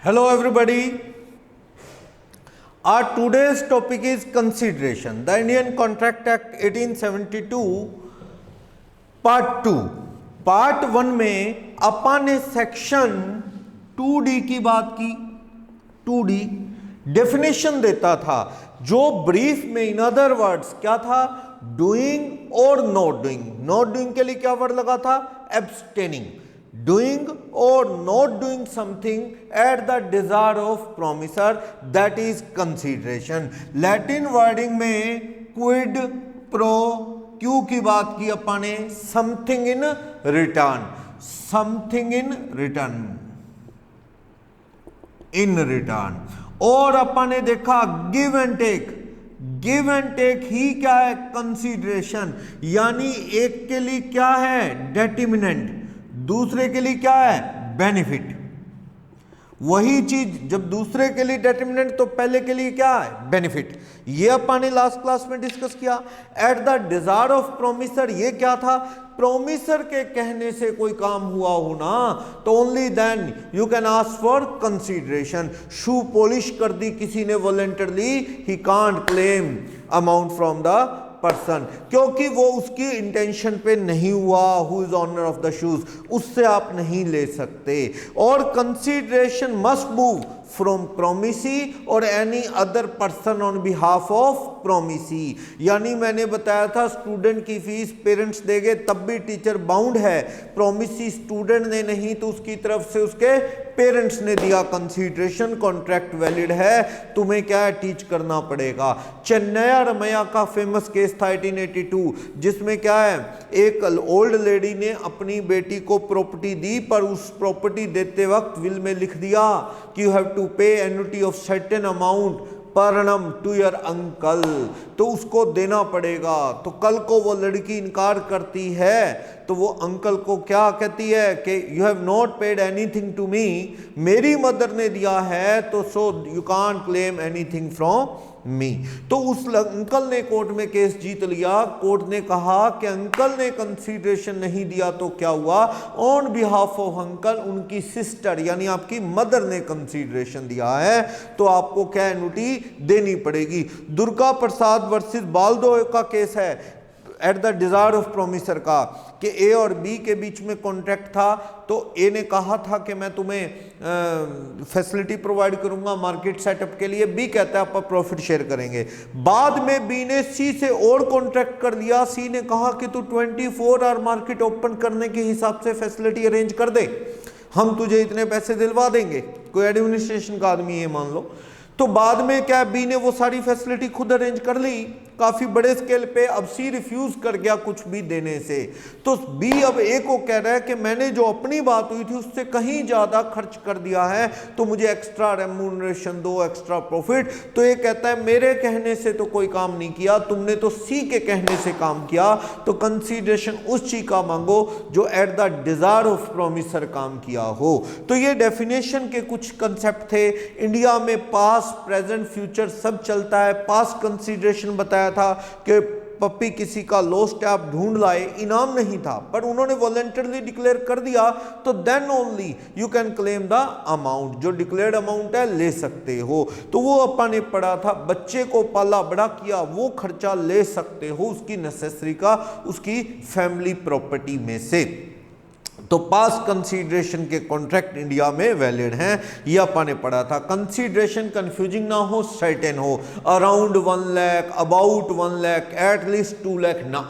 Hello everybody. Our today's topic is consideration. The Indian Contract Act 1872 part 2। Part 1 में अपन ने section 2D की बात की। 2D डेफिनेशन देता था जो ब्रीफ में, इन अदर वर्ड्स क्या था, डूइंग और नॉट डूइंग। नॉट डूइंग के लिए क्या वर्ड लगा था, abstaining. doing or not doing something at the desire of promiser, that is consideration। Latin wording में क्विड प्रो क्यू की बात की अपन ने, something in return, something in return, in return. और अपन ने देखा give and take. Give and take ही क्या है, कंसीडरेशन। यानी एक के लिए क्या है, डेटरमिनेंट, दूसरे के लिए क्या है, बेनिफिट। वही चीज जब दूसरे के लिए डेटरमिनेंट तो पहले के लिए क्या है, बेनिफिट। ये अपन ने लास्ट क्लास में डिस्कस किया। Eight the desire of promisor, ये क्या था, प्रोमिसर के कहने से कोई काम हुआ हो ना तो only then you can ask for consideration. Shoe polish कर दी किसी ने voluntarily, he can't claim amount from the person, क्योंकि वो उसकी इंटेंशन पे नहीं हुआ। Who is owner of the shoes, उससे आप नहीं ले सकते। और consideration must move from promisee और any other person on behalf of promisee. यानी मैंने बताया था स्टूडेंट की फीस पेरेंट्स देंगे तब भी टीचर बाउंड है। प्रोमिसी स्टूडेंट ने नहीं तो उसकी तरफ से उसके पेरेंट्स ने दिया। कंसीडरेशन कॉन्ट्रैक्ट वैलिड है, तुम्हें क्या है, टीच करना पड़ेगा। चेन्नैया रमैया का फेमस केस था 1882, जिसमें क्या है, एक ओल्ड लेडी ने अपनी बेटी को प्रॉपर्टी दी, पर उस प्रॉपर्टी देते वक्त विल में लिख दिया कि यू हैव टू पे एन्युटी ऑफ सर्टेन अमाउंट पर annum टू योर अंकल, तो उसको देना पड़ेगा। तो कल को वो लड़की इनकार करती है तो वो अंकल को क्या कहती है कि you have not paid anything to me, मेरी मदर ने दिया है तो so you can't claim anything from me. तो उस अंकल ने कोर्ट में केस जीत लिया। कोर्ट ने कहा कि अंकल ने कंसीडरेशन नहीं दिया तो क्या हुआ, ऑन बिहाफ ऑफ अंकल उनकी सिस्टर यानी आपकी मदर ने कंसीडरेशन दिया है तो आपको क्या एन्युटी देनी पड़ेगी। दुर्गा प्रसाद वर्सेस बाल्दो का केस है eight the desire of promisor का, कि ए और बी के बीच में कॉन्ट्रैक्ट था। तो ए ने कहा था कि मैं तुम्हें फैसिलिटी प्रोवाइड करूंगा मार्केट सेटअप के लिए, बी कहता है आप प्रॉफिट शेयर करेंगे। बाद में बी ने सी से और कॉन्ट्रैक्ट कर लिया। सी ने कहा कि तू 24 आवर मार्केट ओपन करने के हिसाब से फैसिलिटी अरेंज कर दे, हम तुझे इतने पैसे दिलवा देंगे। कोई एडमिनिस्ट्रेशन का आदमी है मान लो। तो बाद में क्या, बी ने वो सारी फैसिलिटी खुद अरेंज कर ली काफी बड़े स्केल पे। अब सी रिफ्यूज कर गया कुछ भी देने से, तो बी अब ए को कह रहा है कि मैंने जो अपनी बात हुई थी उससे कहीं ज्यादा खर्च कर दिया है तो मुझे एक्स्ट्रा रेम्यूनरेशन दो, एक्स्ट्रा प्रॉफिट। तो ये कहता है मेरे कहने से तो कोई काम नहीं किया, तुमने तो सी के कहने से काम किया, तो कंसीडरेशन उस चीज का मांगो जो eight the desire of promisor काम किया हो। तो ये डेफिनेशन के कुछ कंसेप्ट थे। इंडिया में पास्ट प्रेजेंट फ्यूचर सब चलता है। पास्ट कंसीडरेशन बताया था कि पप्पी किसी का लॉस्ट है, आप ढूंढ लाए, इनाम नहीं था पर उन्होंने वॉलंटरली डिक्लेयर कर दिया तो then only you can claim the amount, जो डिक्लेयर्ड अमाउंट है ले सकते हो। तो वो अपन ने पढ़ा था, बच्चे को पाला बड़ा किया वो खर्चा ले सकते हो उसकी नेसेसरी का, उसकी फैमिली प्रॉपर्टी में से। तो पास कंसीडरेशन के कॉन्ट्रैक्ट इंडिया में वैलिड हैं, ये अपन ने पढ़ा था। कंसीडरेशन कंफ्यूजिंग ना हो, सर्टेन हो, around 1 lakh, about 1 lakh, at least 2 lakh ना,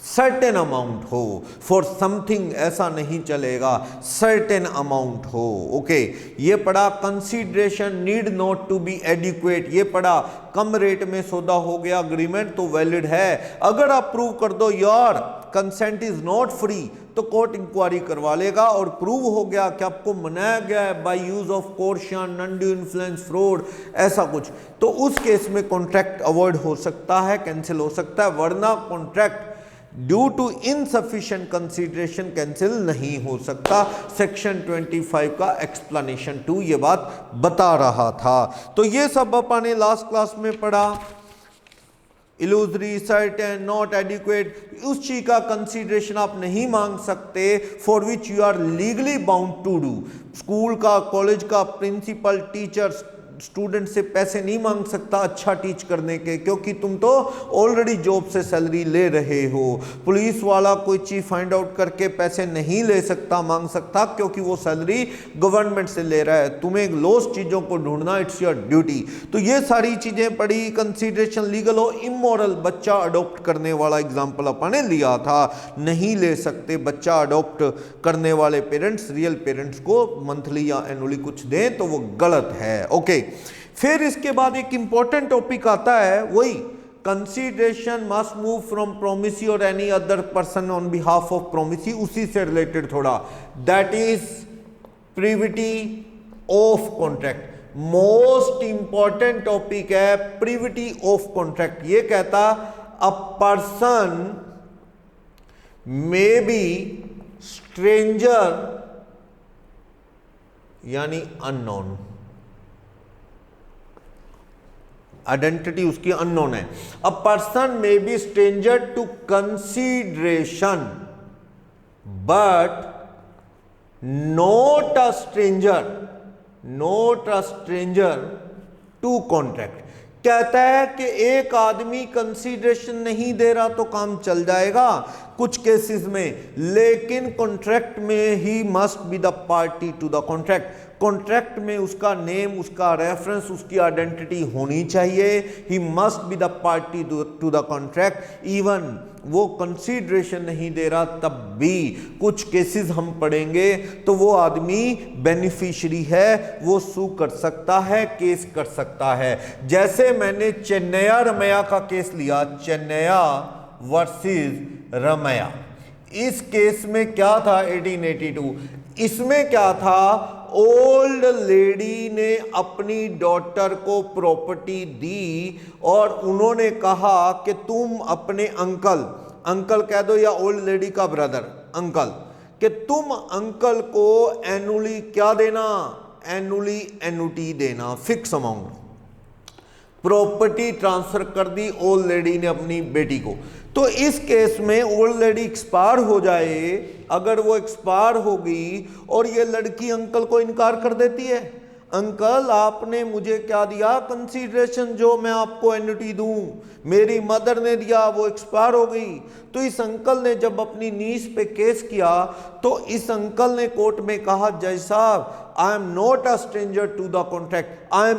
सर्टेन अमाउंट हो। फॉर समथिंग ऐसा नहीं चलेगा, सर्टेन अमाउंट हो। ओके, ये पढ़ा। Consideration need not to be adequate, ये पढ़ा। कम रेट में सौदा हो गया अग्रीमेंट तो वैलिड है। अगर आप प्रूव कर दो यार कंसेंट इज नॉट फ्री तो कोर्ट इंक्वायरी करवा लेगा। और प्रूव हो गया कि आपको मनाया गया है by use of coercion, undue influence, fraud, ऐसा कुछ, तो उस केस में कॉन्ट्रैक्ट अवॉइड हो सकता है, कैंसिल हो सकता है। वरना contract due to insufficient consideration cancel नहीं हो सकता। सेक्शन 25 का एक्सप्लेनेशन 2 ये बात बता रहा था। तो ये सब अपन ने लास्ट क्लास में पढ़ा। इलूजरी, सर्टेन, नॉट एडिक्वेट, उस चीज का कंसीडरेशन आप नहीं मांग सकते for which you are legally bound to do. School का, कॉलेज का प्रिंसिपल, टीचर्स स्टूडेंट से पैसे नहीं मांग सकता अच्छा टीच करने के, क्योंकि तुम तो ऑलरेडी जॉब से सैलरी ले रहे हो। पुलिस वाला कोई चीज फाइंड आउट करके पैसे नहीं ले सकता, मांग सकता, क्योंकि वो सैलरी गवर्नमेंट से ले रहा है। तुम्हें लॉस्ट चीजों को ढूंढना, इट्स योर ड्यूटी। तो ये सारी चीजें पड़ी। कंसीडरेशन लीगल हो, इमोरल, बच्चा अडॉप्ट करने वाला एग्जाम्पल अपन ने लिया था, नहीं ले सकते बच्चा अडॉप्ट करने वाले पेरेंट्स रियल पेरेंट्स को मंथली या एनुअली कुछ दें तो वो गलत है। ओके, फिर इसके बाद एक इंपॉर्टेंट टॉपिक आता है, वही consideration must move from promisee और any other person on behalf of promisee, उसी से रिलेटेड थोड़ा, that is privity of contract. Most important topic है प्रीविटी ऑफ कॉन्ट्रैक्ट। ये कहता a person may be stranger यानी अननोन, आइडेंटिटी उसकी unknown है। A person may be stranger to consideration but not a stranger to contract. कहता है कि एक आदमी कंसीडरेशन नहीं दे रहा तो काम चल जाएगा कुछ केसेस में, लेकिन कॉन्ट्रैक्ट में he must be the party to the contract. Contract में उसका नेम, उसका रेफरेंस, उसकी आइडेंटिटी होनी चाहिए। He must be the party to the contract. Even वो कंसीडरेशन नहीं दे रहा तब भी कुछ केसेस हम पढ़ेंगे तो वो आदमी बेनिफिशियरी है, वो सू कर सकता है, केस कर सकता है। जैसे मैंने चेन्नैया रमैया का केस लिया, चेन्नैया वर्सेस रमैया। इस केस में क्या था 1882, इसमें क्या था, ओल्ड लेडी ने अपनी डॉटर को प्रॉपर्टी दी और उन्होंने कहा कि तुम अपने अंकल कह दो या ओल्ड लेडी का ब्रदर अंकल, कि तुम अंकल को एनुअली क्या देना, एनुअली एन्युटी देना, फिक्स अमाउंट। प्रॉपर्टी ट्रांसफर कर दी ओल्ड लेडी ने अपनी बेटी को। तो इस केस में ओल्ड लेडी एक्सपायर हो जाए, अगर वो एक्सपायर होगी और ये लड़की अंकल को इनकार कर देती है, अंकल आपने मुझे क्या दिया कंसीडरेशन, जो मैं आपको एन्युटी दूं, मेरी मदर ने दिया, वो एक्सपायर हो गई। तो इस अंकल ने जब अपनी नीस पे केस किया तो इस अंकल ने कोर्ट में कहा, जज साहब I am not a stranger to the contract, I am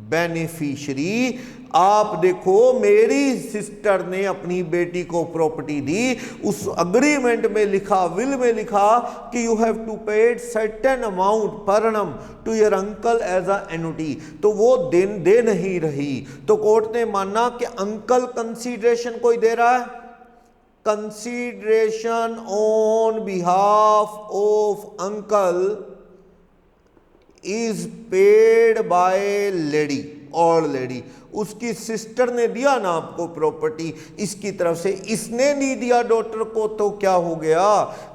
beneficiary. आप देखो मेरी सिस्टर ने अपनी बेटी को प्रॉपर्टी दी, उस अग्रीमेंट में लिखा, विल में लिखा कि you have to pay certain amount per annum to your uncle as a annuity, तो वो दे नहीं रही। तो कोर्ट ने माना कि अंकल कंसीडरेशन कोई दे रहा है, consideration on behalf of uncle is paid by lady, और लेडी, उसकी सिस्टर ने दिया ना आपको प्रॉपर्टी, इसकी तरफ से इसने नहीं दिया डॉटर को, तो क्या हो गया,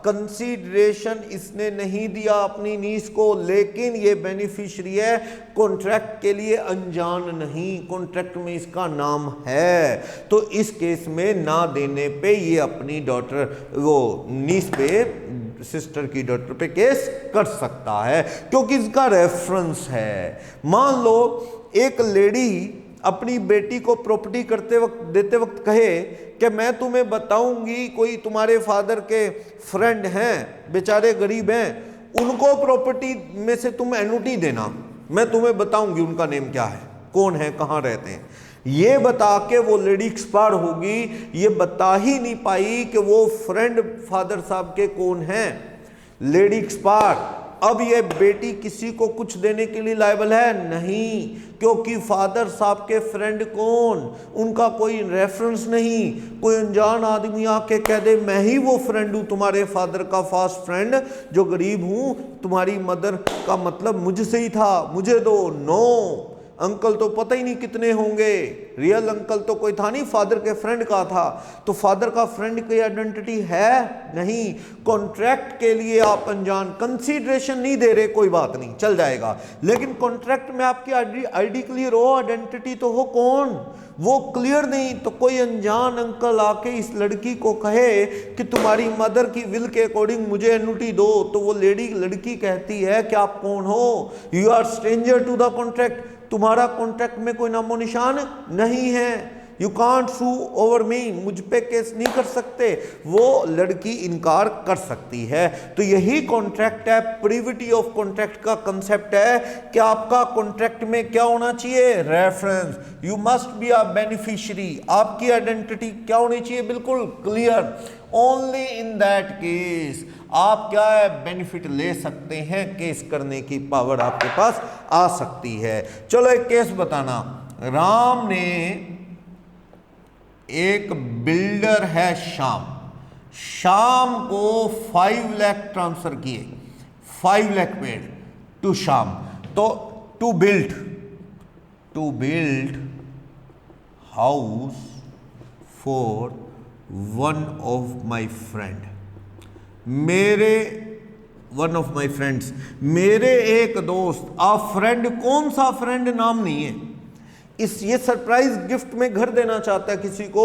कंसीडरेशन इसने नहीं दिया अपनी नीस को, लेकिन ये बेनिफिशियरी है, कॉन्ट्रैक्ट के लिए अनजान नहीं, कॉन्ट्रैक्ट में इसका नाम है। तो इस केस में ना देने पे ये अपनी डॉटर, वो नीस पे, सिस्टर की डॉटर पे केस कर सकता है, क्योंकि इसका रेफरेंस है। मान लो एक लेडी अपनी बेटी को प्रॉपर्टी देते वक्त कहे कि मैं तुम्हें बताऊंगी, कोई तुम्हारे फादर के फ्रेंड हैं, बेचारे गरीब हैं, उनको प्रॉपर्टी में से तुम एन्युटी देना, मैं तुम्हें बताऊंगी उनका नेम क्या है, कौन है, कहाँ रहते हैं। ये बता के वो लेडी एक्सपायर होगी, ये बता ही नहीं पाई कि वो फ्रेंड फादर साहब के कौन हैं, लेडी एक्सपायर। अब ये बेटी किसी को कुछ देने के लिए लायबल है नहीं, क्योंकि फादर साहब के फ्रेंड कौन, उनका कोई रेफरेंस नहीं। कोई अनजान आदमी आके कह दे मैं ही वो फ्रेंड हूँ, तुम्हारे फादर का फास्ट फ्रेंड जो गरीब हूँ, तुम्हारी मदर का मतलब मुझसे ही था, मुझे दो, नो, अंकल तो पता ही नहीं कितने होंगे, रियल अंकल तो कोई था नहीं, फादर के फ्रेंड का था, तो फादर का फ्रेंड की आइडेंटिटी है नहीं। कॉन्ट्रैक्ट के लिए आप अनजान, कंसीडरेशन नहीं दे रहे, कोई बात नहीं, चल जाएगा, लेकिन कॉन्ट्रैक्ट में आपकी आईडी क्लियर हो, आइडेंटिटी तो हो कौन, वो क्लियर नहीं, तो कोई अनजान अंकल आके इस लड़की को कहे कि तुम्हारी मदर की विल के अकॉर्डिंग मुझे एन्युटी दो, तो वो लड़की कहती है कि आप कौन हो, you are stranger to the contract, तुम्हारा कॉन्ट्रैक्ट में कोई नामो निशान नहीं है, you can't sue over me, मुझ पे केस नहीं कर सकते, वो लड़की इनकार कर सकती है। तो यही कॉन्ट्रैक्ट है, प्रीविटी ऑफ कॉन्ट्रैक्ट का कंसेप्ट है कि आपका कॉन्ट्रैक्ट में क्या होना चाहिए, reference, you must be a beneficiary, आपकी आइडेंटिटी क्या होनी चाहिए, बिल्कुल clear. Only in that case आप क्या है, बेनिफिट ले सकते हैं, केस करने की पावर आपके पास आ सकती है। चलो एक केस बताना, राम ने, एक बिल्डर है श्याम, शाम को 5 लाख ट्रांसफर किए, 5 लाख पेड टू शाम, तो to build house for one of my friend, one of my friends, मेरे एक दोस्त, आप फ्रेंड, कौन सा फ्रेंड, नाम नहीं है, ये सरप्राइज गिफ्ट में घर देना चाहता है किसी को।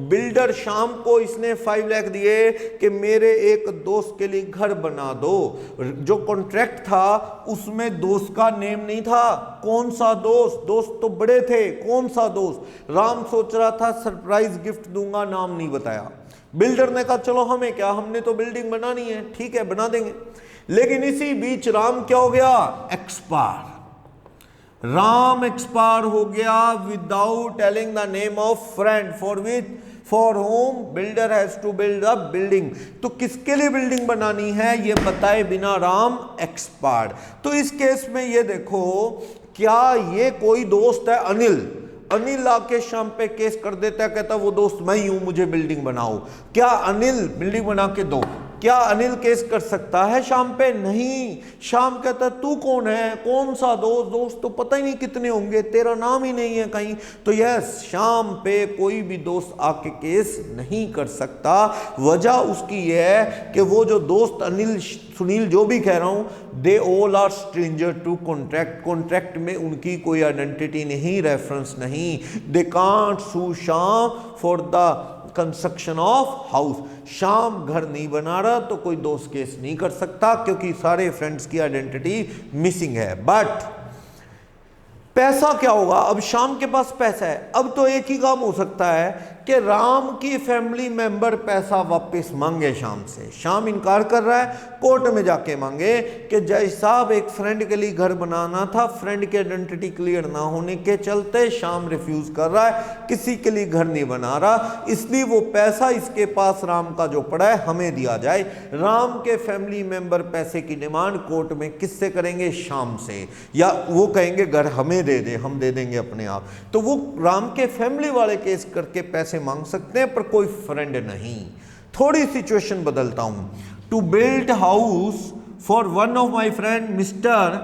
बिल्डर शाम को इसने 5 लाख दिए कि मेरे एक दोस्त के लिए घर बना दो। जो कॉन्ट्रैक्ट था उसमें दोस्त का नेम नहीं था, कौन सा दोस्त, दोस्त तो बड़े थे, कौन सा दोस्त। राम सोच रहा था सरप्राइज गिफ्ट दूंगा, नाम नहीं बताया। बिल्डर ने कहा चलो हमें क्या, हमने तो बिल्डिंग बनानी है, ठीक है बना देंगे। लेकिन इसी बीच राम क्या हो गया, एक्सपायर, राम एक्सपायर हो गया without telling the name of friend for home builder has to build a building. तो किसके लिए बिल्डिंग बनानी है ये बताए बिना राम एक्सपायर्ड। तो इस केस में ये देखो, क्या ये कोई दोस्त है, अनिल आके शाम पे केस कर देता है, कहता वो दोस्त मैं ही हूं, मुझे बिल्डिंग बनाओ। क्या अनिल बिल्डिंग बना के दो, क्या अनिल केस कर सकता है शाम पे? नहीं। शाम कहता तू कौन है, कौन सा दोस्त तो पता ही नहीं कितने होंगे, तेरा नाम ही नहीं है कहीं। तो यस, शाम पे कोई भी दोस्त आके केस नहीं कर सकता। वजह उसकी यह है कि वो जो दोस्त अनिल सुनील जो भी कह रहा हूं, they all are stranger to contract. Contract में उनकी कोई आइडेंटिटी नहीं, रेफरेंस नहीं। दे कांट सू शाम for the construction of house. शाम घर नहीं बना रहा तो कोई दोस्त केस नहीं कर सकता, क्योंकि सारे फ्रेंड्स की आइडेंटिटी मिसिंग है। बट पैसा क्या होगा? अब शाम के पास पैसा है, अब तो एक ही काम हो सकता है कि राम की फैमिली मेंबर पैसा वापस मांगे शाम से। शाम इनकार कर रहा है, कोर्ट में जाके मांगे कि जज साहब एक फ्रेंड के लिए घर बनाना था, फ्रेंड की आइडेंटिटी क्लियर ना होने के चलते शाम रिफ्यूज कर रहा है, किसी के लिए घर नहीं बना रहा, इसलिए वो पैसा इसके पास राम का जो पड़ा है हमें दिया जाए। राम के फैमिली मेंबर पैसे की डिमांड कोर्ट में किससे करेंगे? शाम से। या वो कहेंगे घर हमें दे दे, हम दे देंगे अपने आप। तो वो राम के फैमिली वाले केस करके पैसे मांग सकते हैं, पर कोई फ्रेंड नहीं। थोड़ी सिचुएशन बदलता हूं। To build house for one of my friend mister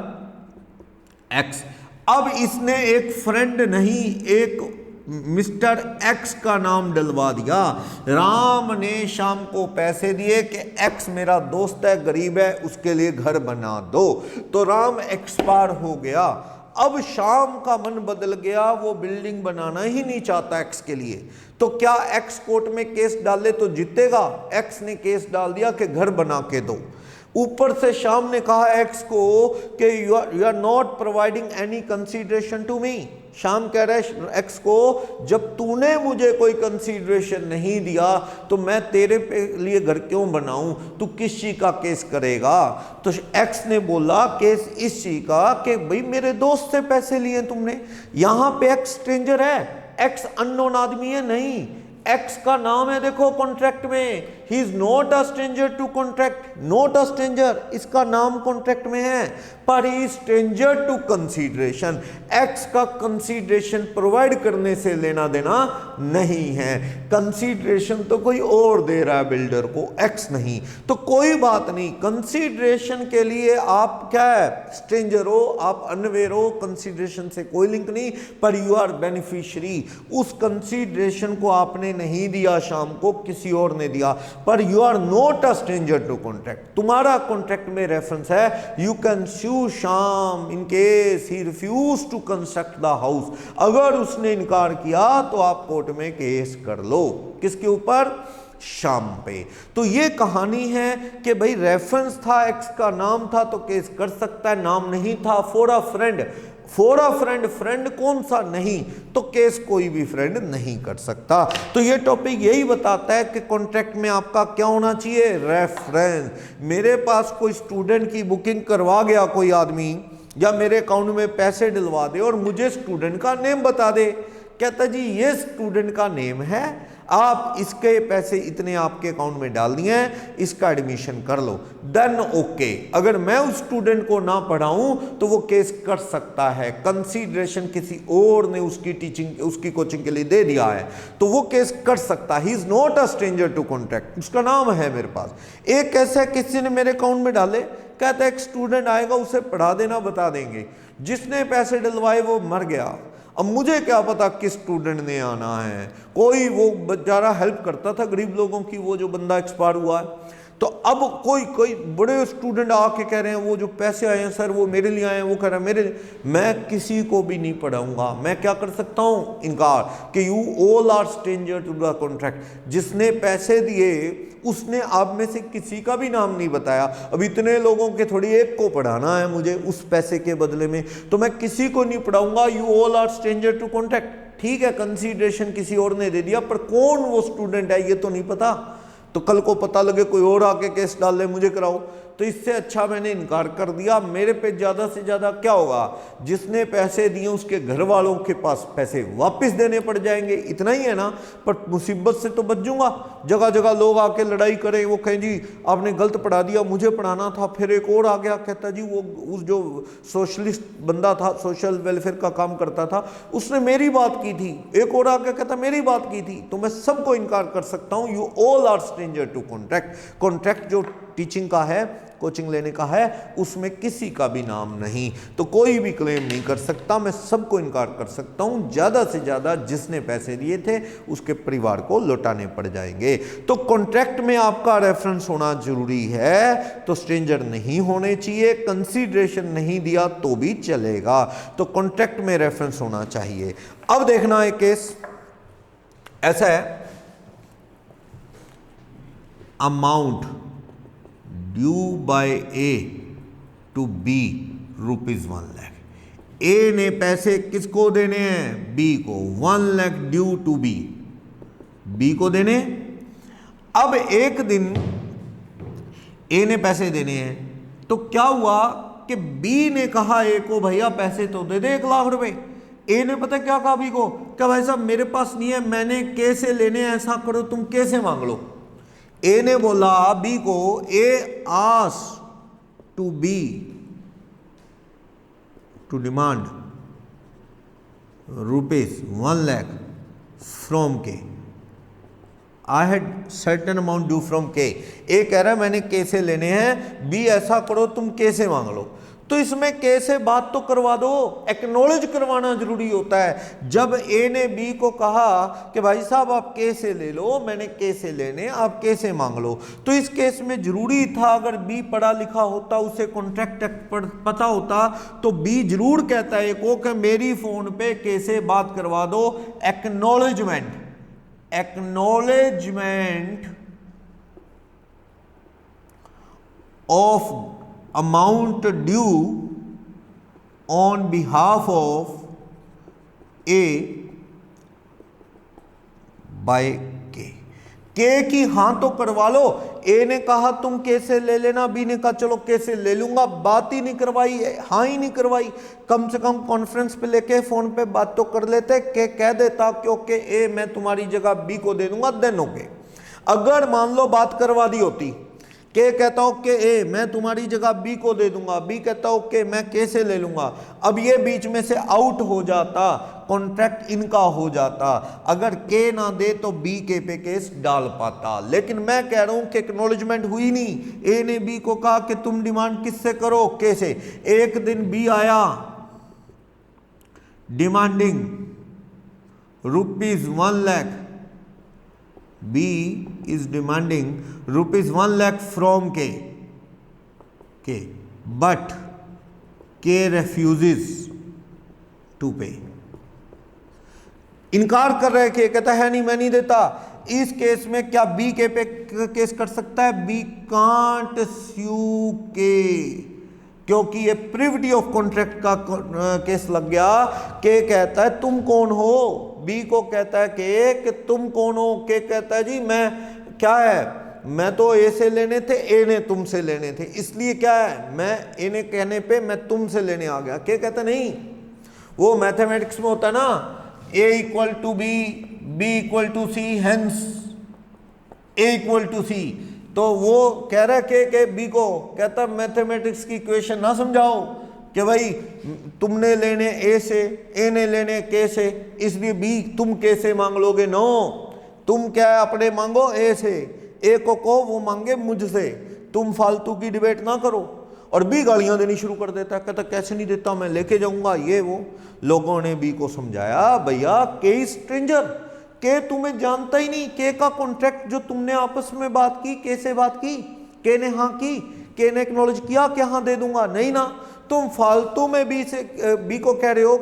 X. अब इसने एक फ्रेंड नहीं, एक मिस्टर एक्स का नाम डलवा दिया। राम ने शाम को पैसे दिए कि एक्स मेरा दोस्त है, गरीब है, उसके लिए घर बना दो। तो राम एक्सपायर हो गया। अब शाम का मन बदल गया, वो बिल्डिंग बनाना ही नहीं चाहता एक्स के लिए। तो क्या एक्स कोर्ट में केस डाले तो जीतेगा? एक्स ने केस डाल दिया कि घर बना के दो। ऊपर से शाम ने कहा एक्स को कि you are not providing any consideration to me. Sham कह रहा है एक्स को, जब तूने मुझे कोई कंसीडरेशन नहीं दिया तो मैं तेरे पे लिए घर क्यों बनाऊं? तू किस चीज का केस करेगा? तो एक्स ने बोला केस इस चीज का कि भाई मेरे दोस्त से पैसे लिए तुमने। यहां पे एक्स स्ट्रेंजर है, एक्स अननोन आदमी है नहीं, एक्स का नाम है देखो कॉन्ट्रैक्ट में, he is not a stranger to contract, not a stranger, इसका नाम कॉन्ट्रैक्ट में है, पर he stranger to consideration, X का कंसीडरेशन प्रोवाइड करने से लेना देना नहीं है। कंसीडरेशन तो कोई और दे रहा है बिल्डर को, एक्स नहीं, तो कोई बात नहीं, कंसीडरेशन के लिए आप क्या है, स्ट्रेंजर हो, आप अनवेयर हो, कंसीडरेशन से कोई लिंक नहीं, पर यू आर बेनिफिशियरी। उस कंसीडरेशन को आपने नहीं दिया शाम को, किसी और ने दिया, पर you are not a stranger to contract, तुम्हारा कॉन्ट्रैक्ट में रेफरेंस है, you can sue Shyam in case he refuse to construct the house, अगर उसने इनकार किया तो आप कोर्ट में केस कर लो, किसके ऊपर, शाम पे। तो ये कहानी है कि भाई रेफरेंस था, एक्स का नाम था तो केस कर सकता है, नाम नहीं था, for a friend, for a friend, friend कौन सा, नहीं, तो केस कोई भी फ्रेंड नहीं कर सकता। तो ये टॉपिक यही बताता है कि कॉन्ट्रैक्ट में आपका क्या होना चाहिए, रेफरेंस। मेरे पास कोई स्टूडेंट की बुकिंग करवा गया कोई आदमी, या मेरे अकाउंट में पैसे डलवा दे और मुझे स्टूडेंट का नेम बता दे, कहता जी ये स्टूडेंट का नेम है, आप इसके पैसे इतने आपके अकाउंट में डाल दिए हैं, इसका एडमिशन कर लो, देन ओके। अगर मैं उस स्टूडेंट को ना पढ़ाऊं तो वो केस कर सकता है, कंसीडरेशन किसी और ने उसकी टीचिंग, उसकी कोचिंग के लिए दे दिया है, तो वो केस कर सकता है। He is not a stranger to contract, उसका नाम है मेरे पास। एक ऐसा किसी ने मेरे अकाउंट में डाले, कहता है एक स्टूडेंट आएगा उसे पढ़ा देना, बता देंगे, जिसने पैसे डलवाए वो मर गया, अब मुझे क्या पता किस स्टूडेंट ने आना है, कोई वो बेचारा हेल्प करता था गरीब लोगों की, वो जो बंदा एक्सपायर हुआ है, तो अब कोई बड़े स्टूडेंट आके कह रहे हैं वो जो पैसे आए हैं सर वो मेरे लिए आए हैं, वो कह रहा है मेरे लिए, मैं किसी को भी नहीं पढ़ाऊंगा। मैं क्या कर सकता हूं, इनकार, कि you all are stranger to the contract. जिसने पैसे दिए उसने आप में से किसी का भी नाम नहीं बताया, अब इतने लोगों के थोड़ी एक को पढ़ाना है मुझे उस पैसे के बदले में, तो मैं किसी को नहीं पढ़ाऊंगा, you all are stranger to contract. ठीक है, कंसीडरेशन किसी और ने दे दिया, पर कौन वो स्टूडेंट है ये तो नहीं पता, तो कल को पता लगे कोई और आके केस डाल ले मुझे कराओ, तो इससे अच्छा मैंने इनकार कर दिया। मेरे पे ज़्यादा से ज़्यादा क्या होगा, जिसने पैसे दिए उसके घर वालों के पास पैसे वापस देने पड़ जाएंगे, इतना ही है ना, पर मुसीबत से तो बच जाऊंगा। जगह जगह लोग आके लड़ाई करें, वो कहें जी आपने गलत पढ़ा दिया, मुझे पढ़ाना था, फिर एक और आ गया कहता जी वो उस जो सोशलिस्ट बंदा था, सोशल वेलफेयर का काम करता था, उसने मेरी बात की थी, एक और आके कहता मेरी बात की थी, तो मैं सबको इनकार कर सकता हूँ। You all are stranger to contract. Contract जो टीचिंग का है, कोचिंग लेने का है, उसमें किसी का भी नाम नहीं, तो कोई भी क्लेम नहीं कर सकता, मैं सबको इनकार कर सकता हूं। ज़्यादा से ज़्यादा जिसने पैसे दिए थे उसके परिवार को लौटाने पड़ जाएंगे। तो कॉन्ट्रैक्ट में आपका रेफरेंस होना जरूरी है, तो स्ट्रेंजर नहीं होने चाहिए, कंसीडरेशन नहीं दिया तो भी चलेगा, तो कॉन्ट्रैक्ट में रेफरेंस होना चाहिए। अब देखना एक केस ऐसा है, amount due by A to B ₹1 lakh. A ने पैसे किसको देने हैं, बी को, 1 lakh due to B, B को देने। अब एक दिन ए ने पैसे देने हैं, तो क्या हुआ कि बी ने कहा ए को भैया पैसे तो दे दे 1 लाख रुपए। ए ने पता क्या कहा बी को, क्या भाई साहब मेरे पास नहीं है, मैंने कैसे लेने, ऐसा करो तुम कैसे मांग लो। ए ने बोला बी को, A ask to B to demand ₹1 lakh from K, I had certain amount due from K. A कह रहा है मैंने के से लेने हैं, बी ऐसा करो तुम के से मांग लो। तो इसमें के से बात तो करवा दो, एक्नॉलेज करवाना जरूरी होता है। जब ए ने बी को कहा कि भाई साहब आप के से ले लो, मैंने के से लेने, आप के से मांग लो, तो इस केस में जरूरी था अगर बी पढ़ा लिखा होता, उसे कॉन्ट्रैक्ट पता होता, तो बी जरूर कहता है को कि मेरी फोन पे के से बात करवा दो। Acknowledgement, acknowledgement of amount due on behalf of A by K। के की हां तो करवा लो। ए ने कहा तुम कैसे ले लेना, बी ने कहा चलो कैसे ले लूंगा, बात ही नहीं करवाई, हाँ ही नहीं करवाई। कम से कम कॉन्फ्रेंस पे लेके फोन पे बात तो कर लेते, के कह देता क्योंकि ए मैं तुम्हारी जगह बी को दे दूंगा, देन ओके। अगर मान लो बात करवा दी होती, के कहता हूं कि ए मैं तुम्हारी जगह बी को दे दूंगा, बी कहता हूं कि मैं के से ले लूंगा, अब ये बीच में से आउट हो जाता, कॉन्ट्रैक्ट इनका हो जाता। अगर के ना दे तो बी के पे केस डाल पाता, लेकिन मैं कह रहा हूं कि एक्नॉलेजमेंट हुई नहीं। ए ने बी को कहा कि तुम डिमांड किससे करो, के से। एक दिन बी आया demanding ₹1 lakh, B is demanding ₹1 lakh from K, but K refuses to pay। इनकार कर रहे के, कहता है नहीं मैं नहीं देता। इस केस में क्या B के पे केस कर सकता है? B can't sue K, क्योंकि ये प्रिविटी ऑफ कॉन्ट्रैक्ट का केस लग गया। के कहता है तुम कौन हो, बी को कहता है कि तुम कौन हो, के कहता है जी मैं क्या है, मैं तो ए से लेने थे, ए ने तुमसे लेने थे, इसलिए क्या है मैं ए ने कहने पे मैं तुमसे लेने आ गया। के कहता नहीं, वो मैथमेटिक्स में होता है ना, A equal to B, B equal to C, hence A equal to C. तो वो कह रहा है के बी को, कहता मैथमेटिक्स की इक्वेशन ना समझाओ कि भाई तुमने लेने ए से, ए ने लेने के से, इसलिए बी तुम के से मांग लोगे। नो, तुम क्या है अपने मांगो ए से, ए को वो मांगे मुझसे, तुम फालतू की डिबेट ना करो। और बी गालियां देनी शुरू कर देता है, कहता कैसे नहीं देता, मैं लेके जाऊंगा ये वो। लोगों ने बी को समझाया भैया के स्ट्रेंजर, के तुम्हें जानता ही नहीं, के का कॉन्ट्रैक्ट जो तुमने आपस में बात की, के से बात की, के ने हाँ की, के ने एक्नॉलेज किया कि हाँ दे दूंगा, नहीं ना, तुम फालतू में बी को कह रहे हो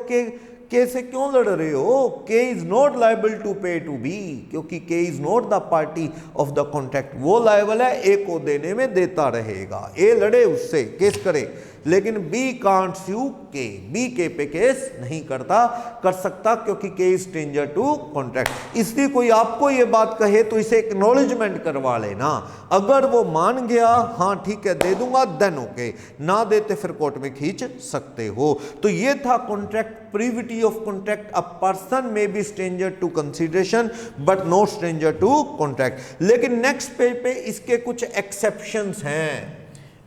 के से क्यों लड़ रहे हो। के इज नॉट लायबल टू पे टू बी, क्योंकि के is not the party of the contract. वो लायबल है ए को देने में, देता रहेगा, ए लड़े उससे, केस करे, लेकिन बी कांट स्यू के, बी के पे केस नहीं कर सकता, क्योंकि के इज स्ट्रेंजर टू कॉन्ट्रैक्ट। इसलिए कोई आपको ये बात कहे तो इसे एक्नॉलेजमेंट करवा लेना। अगर वो मान गया हाँ ठीक है दे दूंगा, देन ओके, ना देते फिर कोर्ट में खींच सकते हो। तो ये था contract, privity of contract. A person may be stranger to consideration but not stranger to contract. लेकिन नेक्स्ट पेज पे इसके कुछ एक्सेप्शंस हैं।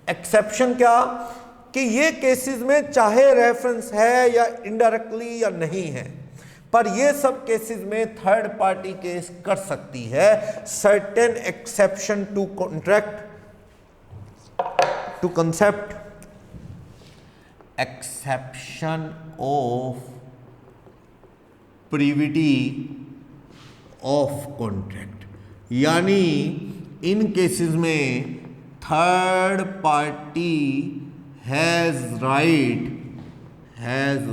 एक्सेप्शन क्या कि ये केसेस में चाहे रेफरेंस है या इनडायरेक्टली या नहीं है, पर ये सब केसेस में थर्ड पार्टी केस कर सकती है। Certain exception to contract, to concept, exception of privity of contract, यानी इन केसेस में third party has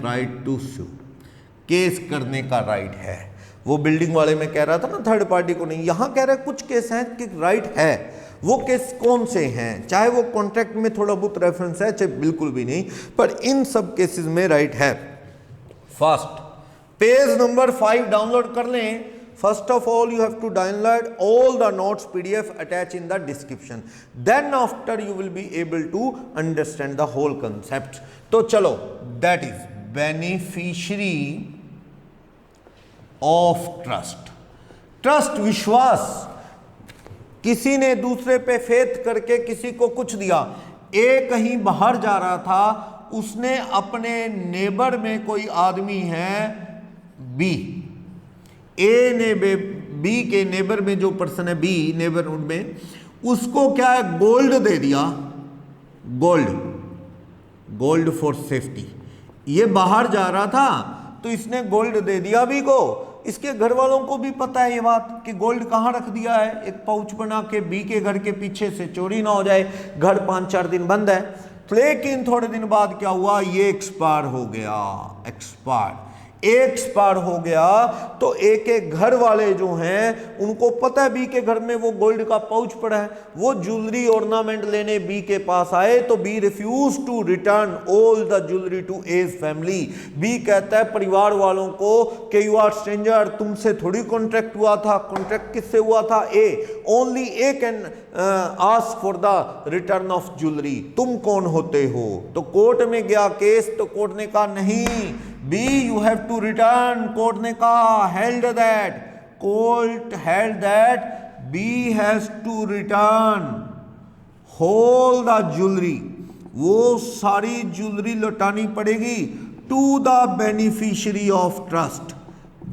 right to sue, case करने का राइट है। वो बिल्डिंग वाले में कह रहा था ना थर्ड पार्टी को नहीं, यहां कह रहा है कुछ केस हैं कि राइट है। वो केस कौन से हैं, चाहे वो कॉन्ट्रैक्ट में थोड़ा बहुत रेफरेंस है चाहे बिल्कुल भी नहीं, पर इन सब केसेस में राइट है। फर्स्ट, पेज नंबर 5 डाउनलोड कर लें। First of all, you have to download all the notes PDF attached in the description. Then after you will be able to understand the whole concept. तो चलो, that is beneficiary of trust. Trust, विश्वास, किसी ने दूसरे पे faith करके किसी को कुछ दिया। ए कहीं बाहर जा रहा था, उसने अपने नेबर में कोई आदमी है बी, ए ने बी के नेबर में जो पर्सन है बी नेबरहुड में, उसको क्या है गोल्ड दे दिया, गोल्ड फॉर सेफ्टी। ये बाहर जा रहा था तो इसने गोल्ड दे दिया बी को। इसके घर वालों को भी पता है ये बात कि गोल्ड कहाँ रख दिया है, एक पाउच बना के बी के घर के पीछे से चोरी ना हो जाए। घर 5-4 दिन बंद है, लेकिन थोड़े दिन बाद क्या हुआ, ये एक्सपायर हो गया। एक्सपायर हो गया तो ए के घर वाले जो हैं उनको पता है बी के घर में वो गोल्ड का पाउच पड़ा है। वो ज्वेलरी ऑर्नामेंट लेने बी के पास आए तो B refuse to return all the jewellery to his family. B कहता है परिवार वालों को कि यू आर स्ट्रेंजर, तुमसे थोड़ी कॉन्ट्रैक्ट हुआ था। कॉन्ट्रैक्ट किससे हुआ था? A, only A can ask for the return of jewellery. तुम कौन होते हो? तो कोर्ट में गया केस, तो कोर्ट ने कहा नहीं B you have to return. Court ने कहा held that B has to return whole the jewellery, वो सारी ज्वेलरी लौटानी पड़ेगी to the beneficiary of trust,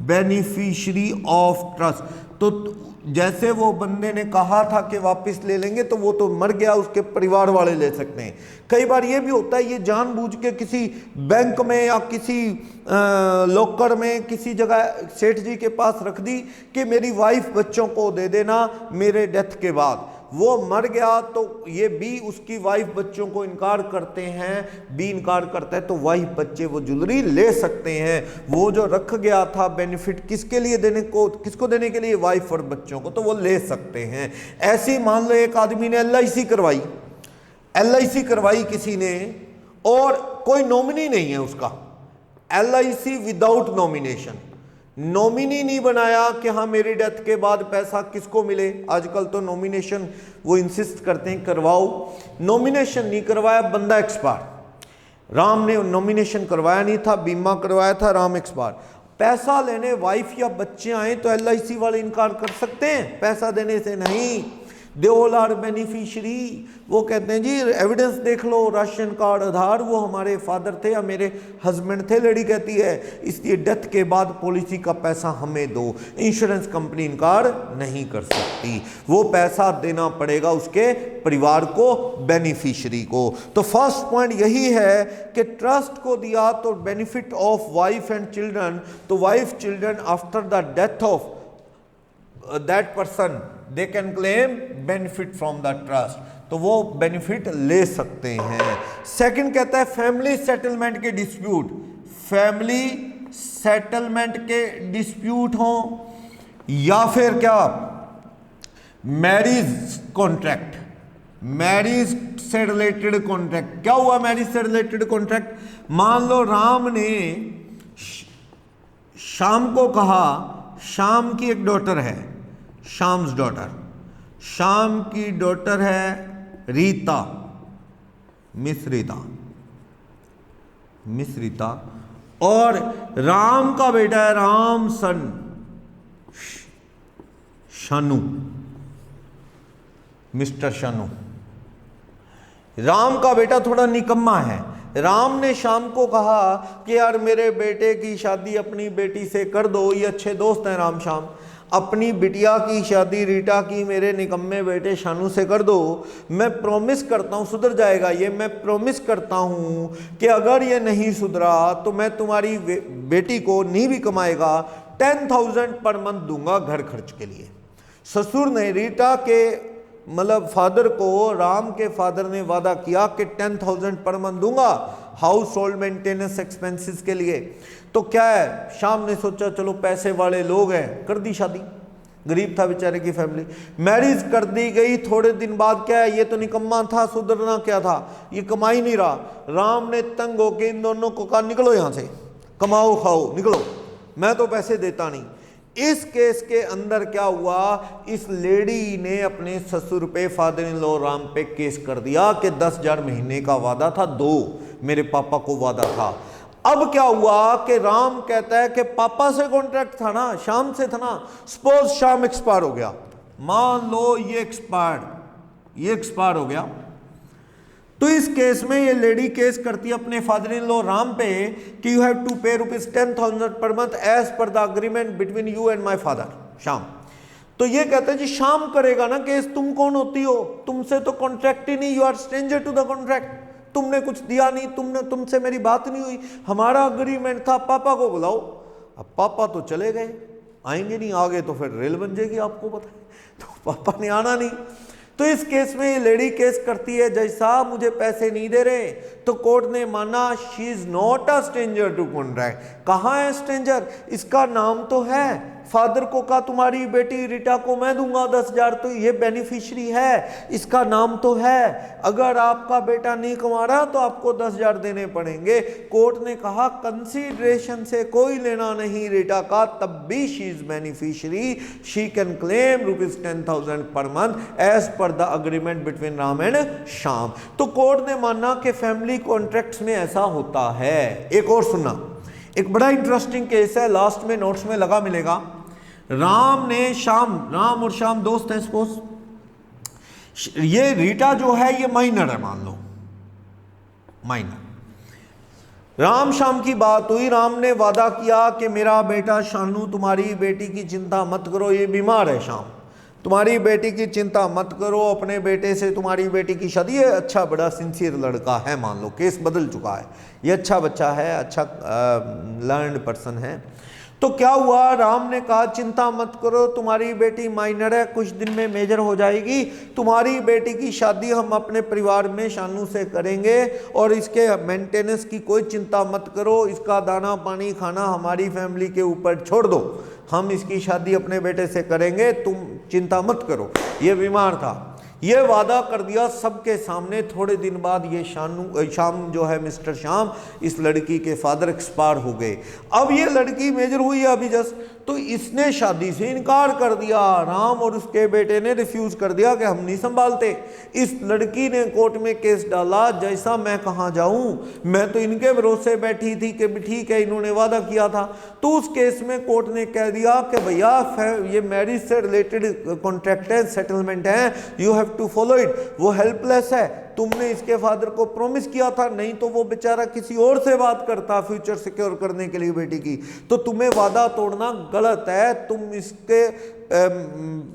beneficiary of trust. तो जैसे वो बंदे ने कहा था कि वापस ले लेंगे, तो वो तो मर गया, उसके परिवार वाले ले सकते हैं। कई बार ये भी होता है, ये जानबूझ के किसी बैंक में या किसी लॉकर में किसी जगह सेठ जी के पास रख दी कि मेरी वाइफ बच्चों को दे देना मेरे डेथ के बाद। वो मर गया तो ये बी उसकी वाइफ बच्चों को इनकार करते हैं, बी इनकार करता है, तो वाइफ बच्चे वो ज्वेलरी ले सकते हैं। वो जो रख गया था बेनिफिट किसके लिए देने को, किसको देने के लिए, वाइफ और बच्चों को, तो वो ले सकते हैं। ऐसी मान लो एक आदमी ने LIC करवाई, LIC करवाई किसी ने और कोई नॉमिनी नहीं है उसका, LIC विदाउट नॉमिनेशन, नॉमिनी नहीं बनाया कि हाँ मेरी डेथ के बाद पैसा किसको मिले। आजकल तो नॉमिनेशन वो इंसिस्ट करते हैं करवाओ, नॉमिनेशन नहीं करवाया, बंदा एक्सपायर। राम ने नॉमिनेशन करवाया नहीं था, बीमा करवाया था, राम एक्सपायर। पैसा लेने वाइफ या बच्चे आए तो LIC वाले इनकार कर सकते हैं पैसा देने से? नहीं, दे ऑल आर बेनिफिशियरी। वो कहते हैं जी एविडेंस देख लो, राशन कार्ड, आधार, वो हमारे फादर थे या मेरे हस्बैंड थे। लड़ी कहती है इसलिए डेथ के बाद पॉलिसी का पैसा हमें दो। इंश्योरेंस कंपनी इनकार नहीं कर सकती, वो पैसा देना पड़ेगा उसके परिवार को, बेनिफिशियरी को। तो फर्स्ट पॉइंट यही है कि ट्रस्ट को दिया तो benefit of wife and children, तो wife children after the death of that person they can claim benefit from the trust, तो वो बेनिफिट ले सकते हैं। सेकंड कहता है फैमिली सेटलमेंट के डिस्प्यूट, फैमिली सेटलमेंट के डिस्प्यूट हो या फिर क्या मैरिज कॉन्ट्रैक्ट, मैरिज से रिलेटेड कॉन्ट्रैक्ट। क्या हुआ मैरिज से रिलेटेड कॉन्ट्रैक्ट? मान लो राम ने शाम को कहा, शाम की एक डॉटर है, शाम्स डॉटर, शाम की डॉटर है रीता, मिस रीता, मिस रीता, और राम का बेटा है राम सन शानू, मिस्टर शानू। राम का बेटा थोड़ा निकम्मा है। राम ने शाम को कहा कि यार मेरे बेटे की शादी अपनी बेटी से कर दो, ये अच्छे दोस्त हैं राम शाम, अपनी बिटिया की शादी रीटा की मेरे निकम्मे बेटे शानू से कर दो। मैं प्रॉमिस करता हूँ सुधर जाएगा ये, मैं प्रॉमिस करता हूँ कि अगर ये नहीं सुधरा तो मैं तुम्हारी बेटी को नहीं भी कमाएगा 10,000 पर मंथ दूंगा घर खर्च के लिए। ससुर ने रीटा के मतलब फादर को, राम के फादर ने वादा किया कि 10,000 पर मंथ दूंगा हाउस होल्ड मेंटेनेंस एक्सपेंसेस के लिए। तो क्या है, शाम ने सोचा चलो पैसे वाले लोग हैं, कर दी शादी, गरीब था बेचारे की फैमिली, मैरिज कर दी गई। थोड़े दिन बाद क्या है, ये तो निकम्मा था, सुधरना क्या था, ये कमा ही नहीं रहा। राम ने तंग होकर इन दोनों को कहा निकलो यहाँ से, कमाओ खाओ निकलो, मैं तो पैसे देता नहीं। इस केस के अंदर क्या हुआ, इस लेडी ने अपने ससुर पे, फादर इन लॉ राम पे केस कर दिया कि 10,000 महीने का वादा था, दो मेरे पापा को वादा था। अब क्या हुआ कि राम कहता है कि पापा से कॉन्ट्रैक्ट था ना, शाम से था ना, सपोज शाम एक्सपायर हो गया, मान लो ये एक्सपायर हो गया, तो इस केस में ये लेडी केस करती है अपने फादर इन लॉ राम पे कि you have to pay ₹10,000 per month as per the agreement between you and my father Shyam. तो ये कहते हैं जी शाम करेगा ना केस, तुम कौन होती हो, तुमसे तो कॉन्ट्रैक्ट ही नहीं, you are stranger to the contract, तुमने कुछ दिया नहीं, तुमसे मेरी बात नहीं हुई, हमारा अग्रीमेंट था, पापा को बुलाओ। अब पापा तो चले गए, आएंगे नहीं, आगे तो फिर रेल बन जाएगी आपको पता है, तो पापा ने आना नहीं। तो इस केस में ये लेडी केस करती है, जज साहब मुझे पैसे नहीं दे रहे, तो कोर्ट ने माना she is not a stranger to contract. कहाँ है स्ट्रेंजर, इसका नाम तो है, फादर को कहा तुम्हारी बेटी रीटा को मैं दूंगा 10,000, तो ये बेनिफिशियरी है, इसका नाम तो है। अगर आपका बेटा नहीं कमा रहा तो आपको 10,000 देने पड़ेंगे। कोर्ट ने कहा कंसीडरेशन से कोई लेना नहीं रीटा का, तब भी she is beneficiary, she can claim ₹10,000 per month as per the agreement between Ram and Shyam. तो कोर्ट ने माना कि फैमिली कॉन्ट्रैक्ट्स में ऐसा होता है। एक और सुनना, एक बड़ा इंटरेस्टिंग केस है, लास्ट में नोट्स में लगा मिलेगा। राम और श्याम दोस्त हैं सपोज, ये रीटा जो है ये माइनर है, मान लो माइनर। राम श्याम की बात हुई, राम ने वादा किया कि मेरा बेटा शानू तुम्हारी बेटी की चिंता मत करो, ये बीमार है श्याम, तुम्हारी बेटी की चिंता मत करो, अपने बेटे से तुम्हारी बेटी की शादी। ये अच्छा बड़ा सिंसियर लड़का है, मान लो केस बदल चुका है, ये अच्छा बच्चा है, अच्छा लर्नड पर्सन है। तो क्या हुआ, राम ने कहा चिंता मत करो, तुम्हारी बेटी माइनर है, कुछ दिन में मेजर हो जाएगी, तुम्हारी बेटी की शादी हम अपने परिवार में शानू से करेंगे और इसके मेंटेनेंस की कोई चिंता मत करो, इसका दाना पानी खाना हमारी फैमिली के ऊपर छोड़ दो, हम इसकी शादी अपने बेटे से करेंगे, तुम चिंता मत करो। ये बीमार था, ये वादा कर दिया सबके सामने। थोड़े दिन बाद ये श्याम जो है मिस्टर श्याम, इस लड़की के फादर एक्सपायर हो गए। अब ये लड़की मेजर हुई है अभी जस्ट, तो इसने शादी से इनकार कर दिया, राम और उसके बेटे ने रिफ्यूज कर दिया कि हम नहीं संभालते। इस लड़की ने कोर्ट में केस डाला, जैसा मैं कहाँ जाऊं, मैं तो इनके भरोसे बैठी थी कि ठीक है इन्होंने वादा किया था। तो उस केस में कोर्ट ने कह दिया कि भैया ये मैरिज से रिलेटेड कॉन्ट्रैक्ट है, सेटलमेंट है, you have to follow it. वो हेल्पलेस है, तुमने इसके फादर को प्रॉमिस किया था, नहीं तो वो बेचारा किसी और से बात करता फ्यूचर सिक्योर करने के लिए बेटी की, तो तुम्हें वादा तोड़ना गलत है। तुम इसके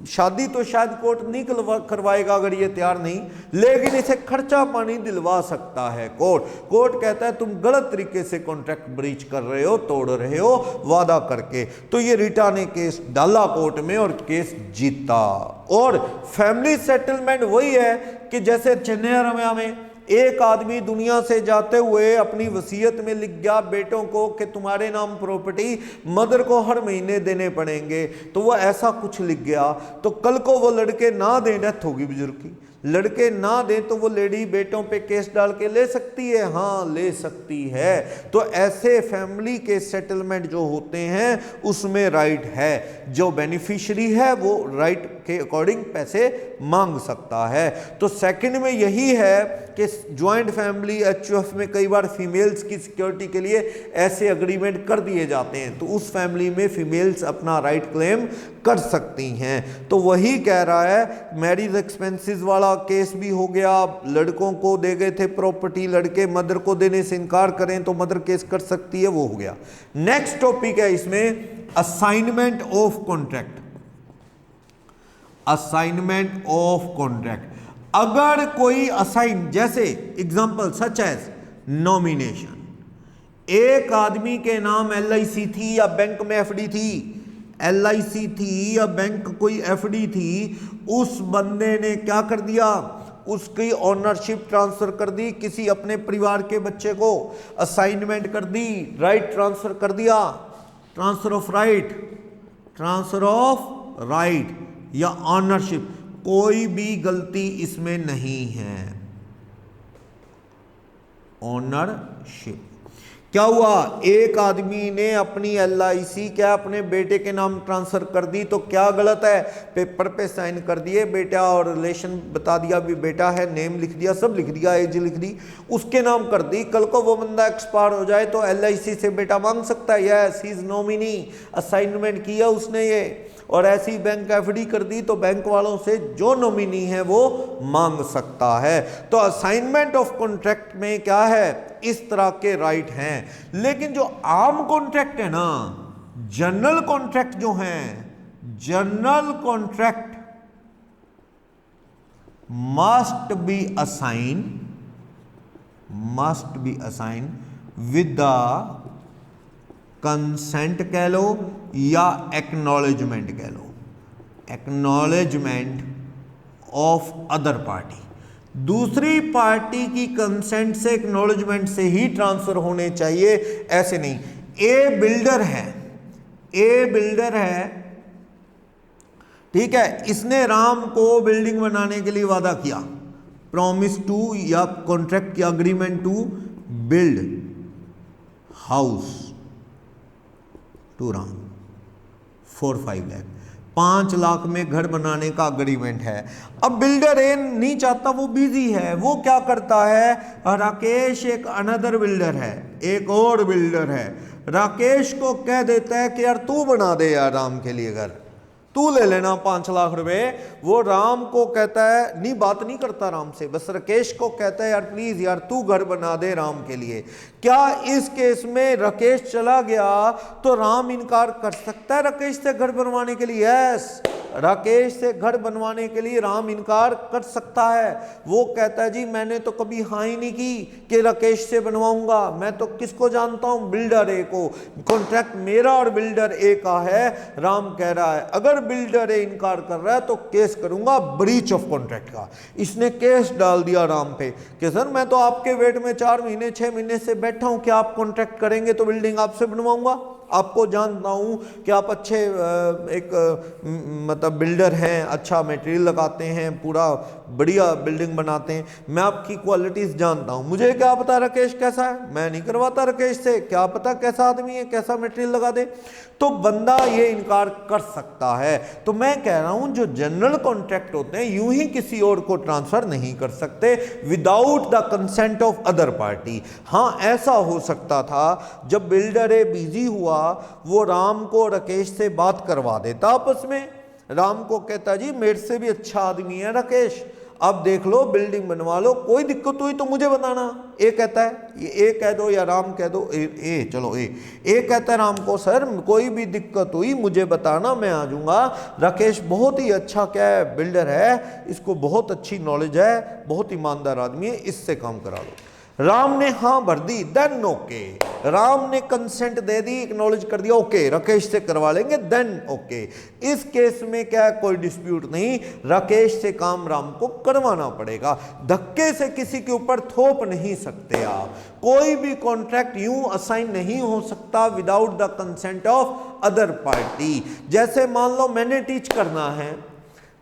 शादी तो शायद कोर्ट नहीं करवाएगा अगर ये तैयार नहीं, लेकिन इसे खर्चा पानी दिलवा सकता है कोर्ट। कोर्ट कहता है तुम गलत तरीके से कॉन्ट्रैक्ट ब्रीच कर रहे हो, तोड़ रहे हो वादा करके। तो ये रीटा ने केस डाला कोर्ट में और केस जीता। और फैमिली सेटलमेंट वही है कि जैसे चेन्नई में एक आदमी दुनिया से जाते हुए अपनी वसीयत में लिख गया बेटों को कि तुम्हारे नाम प्रॉपर्टी मदर को हर महीने देने पड़ेंगे, तो वो ऐसा कुछ लिख गया, तो कल को वो लड़के ना दें, डेथ होगी बुजुर्ग की, लड़के ना दें तो वो लेडी बेटों पे केस डाल के ले सकती है, हाँ ले सकती है। तो ऐसे फैमिली के सेटलमेंट जो होते हैं उसमें राइट है, जो बेनिफिशियरी है वो राइट के अकॉर्डिंग पैसे मांग सकता है। तो सेकंड में यही है कि ज्वाइंट फैमिली एचयूएफ में कई बार फीमेल्स की सिक्योरिटी के लिए ऐसे अग्रीमेंट कर दिए जाते हैं, तो उस फैमिली में फीमेल्स अपना राइट क्लेम कर सकती हैं। तो वही कह रहा है, मैरिज एक्सपेंसेस वाला केस भी हो गया, लड़कों को दे गए थे प्रॉपर्टी, लड़के मदर को देने से इनकार करें तो मदर केस कर सकती है, वो हो गया। नेक्स्ट टॉपिक है इसमें assignment of contract. Assignment of contract, अगर कोई असाइन, जैसे एग्जांपल सच एज नॉमिनेशन, एक आदमी के नाम एलआईसी थी या बैंक में एफडी थी, एलआईसी थी या बैंक कोई एफडी थी, उस बंदे ने क्या कर दिया, उसकी ओनरशिप ट्रांसफर कर दी किसी अपने परिवार के बच्चे को, असाइनमेंट कर दी, राइट ट्रांसफर कर दिया, transfer of right, transfer of right या ओनरशिप, कोई भी गलती इसमें नहीं है। ओनरशिप क्या हुआ, एक आदमी ने अपनी एलआईसी क्या अपने बेटे के नाम ट्रांसफर कर दी, तो क्या गलत है, पेपर पे साइन कर दिए, बेटा और रिलेशन बता दिया भी बेटा है, नेम लिख दिया, सब लिख दिया, एज लिख दी, उसके नाम कर दी, कल को वो बंदा एक्सपायर हो जाए तो एलआईसी से बेटा मांग सकता है, yes he is nominee, assignment किया उसने ये, और ऐसी बैंक एफडी कर दी तो बैंक वालों से जो नॉमिनी है वो मांग सकता है। तो असाइनमेंट ऑफ कॉन्ट्रैक्ट में क्या है, इस तरह के राइट हैं। लेकिन जो आम कॉन्ट्रैक्ट है ना, जनरल कॉन्ट्रैक्ट जो हैं, general contract must be assign with the consent कह लो या एक्नॉलेजमेंट कह लो, एक्नॉलेजमेंट ऑफ अदर पार्टी, दूसरी पार्टी की कंसेंट से एक्नॉलेजमेंट से ही ट्रांसफर होने चाहिए, ऐसे नहीं। ए बिल्डर है, ठीक है, इसने राम को बिल्डिंग बनाने के लिए वादा किया, प्रॉमिस टू या कॉन्ट्रैक्ट की agreement to build house to Ram 4-5 lakh, 5 lakh में घर बनाने का अग्रीमेंट है। अब बिल्डर ए नहीं चाहता, वो बिजी है, वो क्या करता है, राकेश एक अनदर बिल्डर है, एक और बिल्डर है, राकेश को कह देता है कि यार तू बना दे यार राम के लिए घर, तू ले लेना 5 लाख रुपए। वो राम को कहता है, नहीं बात नहीं करता राम से, बस राकेश को कहता है यार प्लीज यार तू घर बना दे राम के लिए। क्या इस केस में राकेश चला गया तो राम इनकार कर सकता है राकेश से घर बनवाने के लिए? यस, राकेश से घर बनवाने के लिए राम इनकार कर सकता है। वो कहता है जी मैंने तो कभी हाँ ही नहीं की कि राकेश से बनवाऊंगा, मैं तो किसको जानता हूं, बिल्डर ए को, कॉन्ट्रैक्ट मेरा और बिल्डर ए का है। राम कह रहा है अगर बिल्डर ए इनकार कर रहा है तो केस करूंगा ब्रीच ऑफ कॉन्ट्रैक्ट का। इसने केस डाल दिया राम पे कि सर मैं तो आपके वेट में 4 महीने 6 महीने से बैठा हूं, क्या आप कॉन्ट्रैक्ट करेंगे तो बिल्डिंग आपसे बनवाऊंगा, आपको जानता हूं कि आप अच्छे एक मतलब बिल्डर हैं, अच्छा मटेरियल लगाते हैं, पूरा बढ़िया बिल्डिंग बनाते हैं, मैं आपकी क्वालिटीज जानता हूं, मुझे क्या पता राकेश कैसा है, मैं नहीं करवाता राकेश से, क्या पता कैसा आदमी है, कैसा मटेरियल लगा दे। तो बंदा ये इनकार कर सकता है। तो मैं कह रहा हूं जो जनरल कॉन्ट्रैक्ट होते हैं यूं ही किसी और को ट्रांसफर नहीं कर सकते without the consent of other party. हाँ, ऐसा हो सकता था जब बिल्डर ए बिजी हुआ, वो राम को राकेश से बात करवा देता आपस में, राम को कहता जी मेरे से भी अच्छा आदमी है राकेश, अब देख लो बिल्डिंग बनवा लो, कोई दिक्कत हुई तो मुझे बताना। ए कहता है, ये ए कह दो या राम कह दो, चलो ए कहता है राम को सर कोई भी दिक्कत हुई मुझे बताना, मैं आ जाऊंगा, राकेश बहुत ही अच्छा क्या है बिल्डर है, इसको बहुत अच्छी नॉलेज है, बहुत ईमानदार आदमी है, इससे काम करा लो। राम ने हाँ भर दी, देन ओके, राम ने कंसेंट दे दी, एक्नॉलेज कर दिया, ओके राकेश से करवा लेंगे, देन ओके। इस केस में क्या है, कोई डिस्प्यूट नहीं, राकेश से काम राम को करवाना पड़ेगा, धक्के से किसी के ऊपर थोप नहीं सकते आप। कोई भी कॉन्ट्रैक्ट यूं असाइन नहीं हो सकता without the consent of other party. जैसे मान लो मैंने टीच करना है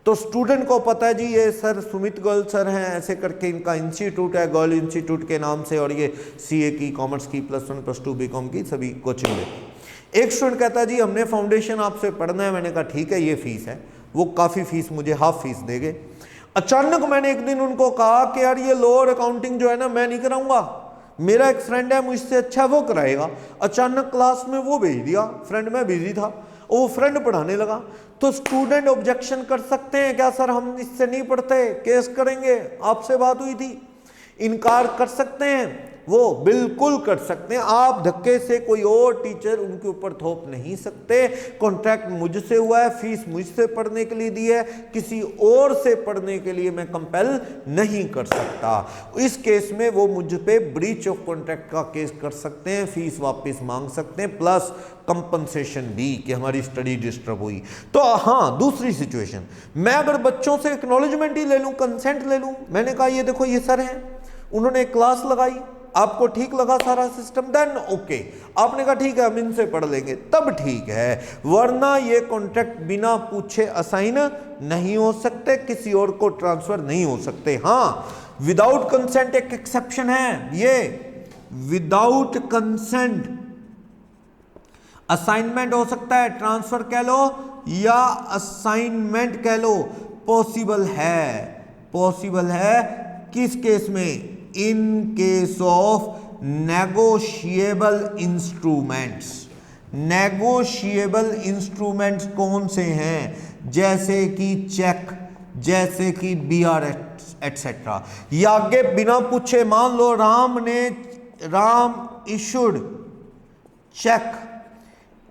तो स्टूडेंट को पता है जी ये सर सुमित गोयल सर हैं, ऐसे करके इनका इंस्टीट्यूट है गर्ल इंस्टीट्यूट के नाम से, और ये सीए की, कॉमर्स की, +1 +2 बीकॉम की सभी कोचिंग लेती। एक स्टूडेंट कहता है जी हमने फाउंडेशन आपसे पढ़ना है, मैंने कहा ठीक है ये फीस है, वो काफ़ी फीस मुझे हाफ फीस देंगे। अचानक मैंने एक दिन उनको कहा कि यार ये लोअर अकाउंटिंग जो है ना मैं नहीं कराऊंगा, मेरा एक फ्रेंड है मुझसे अच्छा वो कराएगा। अचानक क्लास में वो भेज दिया, फ्रेंड मैं बिजी था, वो फ्रेंड पढ़ाने लगा। तो स्टूडेंट ऑब्जेक्शन कर सकते हैं क्या सर हम इससे नहीं पढ़ते, केस करेंगे, आपसे बात हुई थी, इनकार कर सकते हैं? वो बिल्कुल कर सकते हैं। आप धक्के से कोई और टीचर उनके ऊपर थोप नहीं सकते। कॉन्ट्रैक्ट मुझसे हुआ है, फीस मुझसे पढ़ने के लिए दी है, किसी और से पढ़ने के लिए मैं कंपेल नहीं कर सकता। इस केस में वो मुझ पे ब्रीच ऑफ कॉन्ट्रैक्ट का केस कर सकते हैं, फीस वापस मांग सकते हैं, प्लस कंपनसेशन भी कि हमारी स्टडी डिस्टर्ब हुई। तो हाँ, दूसरी सिचुएशन, मैं अगर बच्चों से एक्नॉलेजमेंट ही ले लूं, कंसेंट ले लूं, मैंने कहा ये देखो ये सर हैं, उन्होंने क्लास लगाई, आपको ठीक लगा सारा सिस्टम, देन ओके, आपने कहा ठीक है हम इनसे पढ़ लेंगे, तब ठीक है, वरना ये कॉन्ट्रैक्ट बिना पूछे असाइन नहीं हो सकते, किसी और को ट्रांसफर नहीं हो सकते। हाँ, विदाउट कंसेंट एक एक्सेप्शन है, ये विदाउट कंसेंट असाइनमेंट हो सकता है, ट्रांसफर कह लो या असाइनमेंट कह लो, पॉसिबल है, पॉसिबल है। किस केस में? In case of negotiable instruments. Negotiable instruments कौन से हैं? जैसे कि चेक, जैसे कि बीआर एटसेट्रा। या आगे बिना पूछे मान लो Ram issued cheque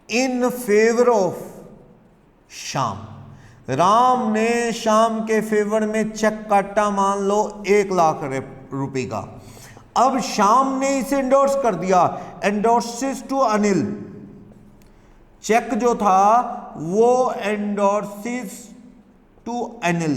in favour of Shyam, Ram ने श्याम के फेवर में चेक काटा, मान लो 1 लाख रुपए का। अब श्याम ने इसे एंडोर्स कर दिया, एंडोर्सेस टू अनिल, चेक जो था वो एंडोर्सेस टू अनिल,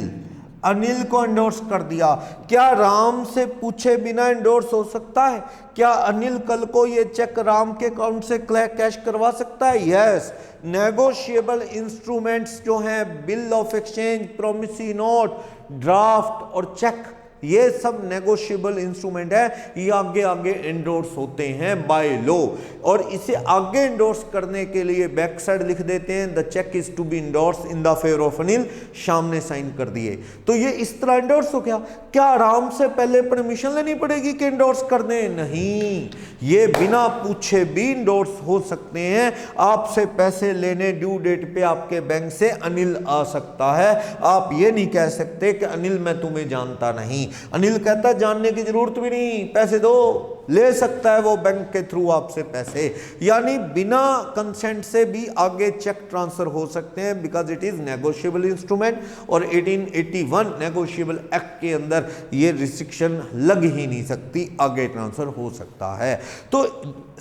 अनिल को एंडोर्स कर दिया। क्या राम से पूछे बिना एंडोर्स हो सकता है? क्या अनिल कल को ये चेक राम के अकाउंट से कैश करवा सकता है? यस। नेगोशिएबल इंस्ट्रूमेंट्स जो हैं, bill of exchange, promissory note, draft और चेक, ये सब नेगोशिएबल इंस्ट्रूमेंट है, ये आगे आगे एंडोर्स होते हैं बाय लॉ, और इसे आगे एंडोर्स करने के लिए बैक साइड लिख देते हैं the cheque is to be endorse in the favour of Anil, Shyam ने साइन कर दिए। तो ये इस तरह एंडोर्स हो गया। क्या आराम से पहले परमिशन लेनी पड़ेगी कि एंडोर्स करने? नहीं, ये बिना पूछे भी एंडोर्स हो सकते हैं। आपसे पैसे लेने ड्यू डेट पे आपके बैंक से अनिल आ सकता है, आप ये नहीं कह सकते कि अनिल मैं तुम्हें जानता नहीं। अनिल कहता जानने की जरूरत भी नहीं, पैसे दो, ले सकता है वो बैंक के थ्रू आपसे पैसे, यानी बिना कंसेंट से भी आगे चेक ट्रांसफर हो सकते हैं, because it is negotiable instrument. और 1881 नेगोशिएबल एक्ट के अंदर ये रिस्ट्रिक्शन लग ही नहीं सकती, आगे ट्रांसफर हो सकता है। तो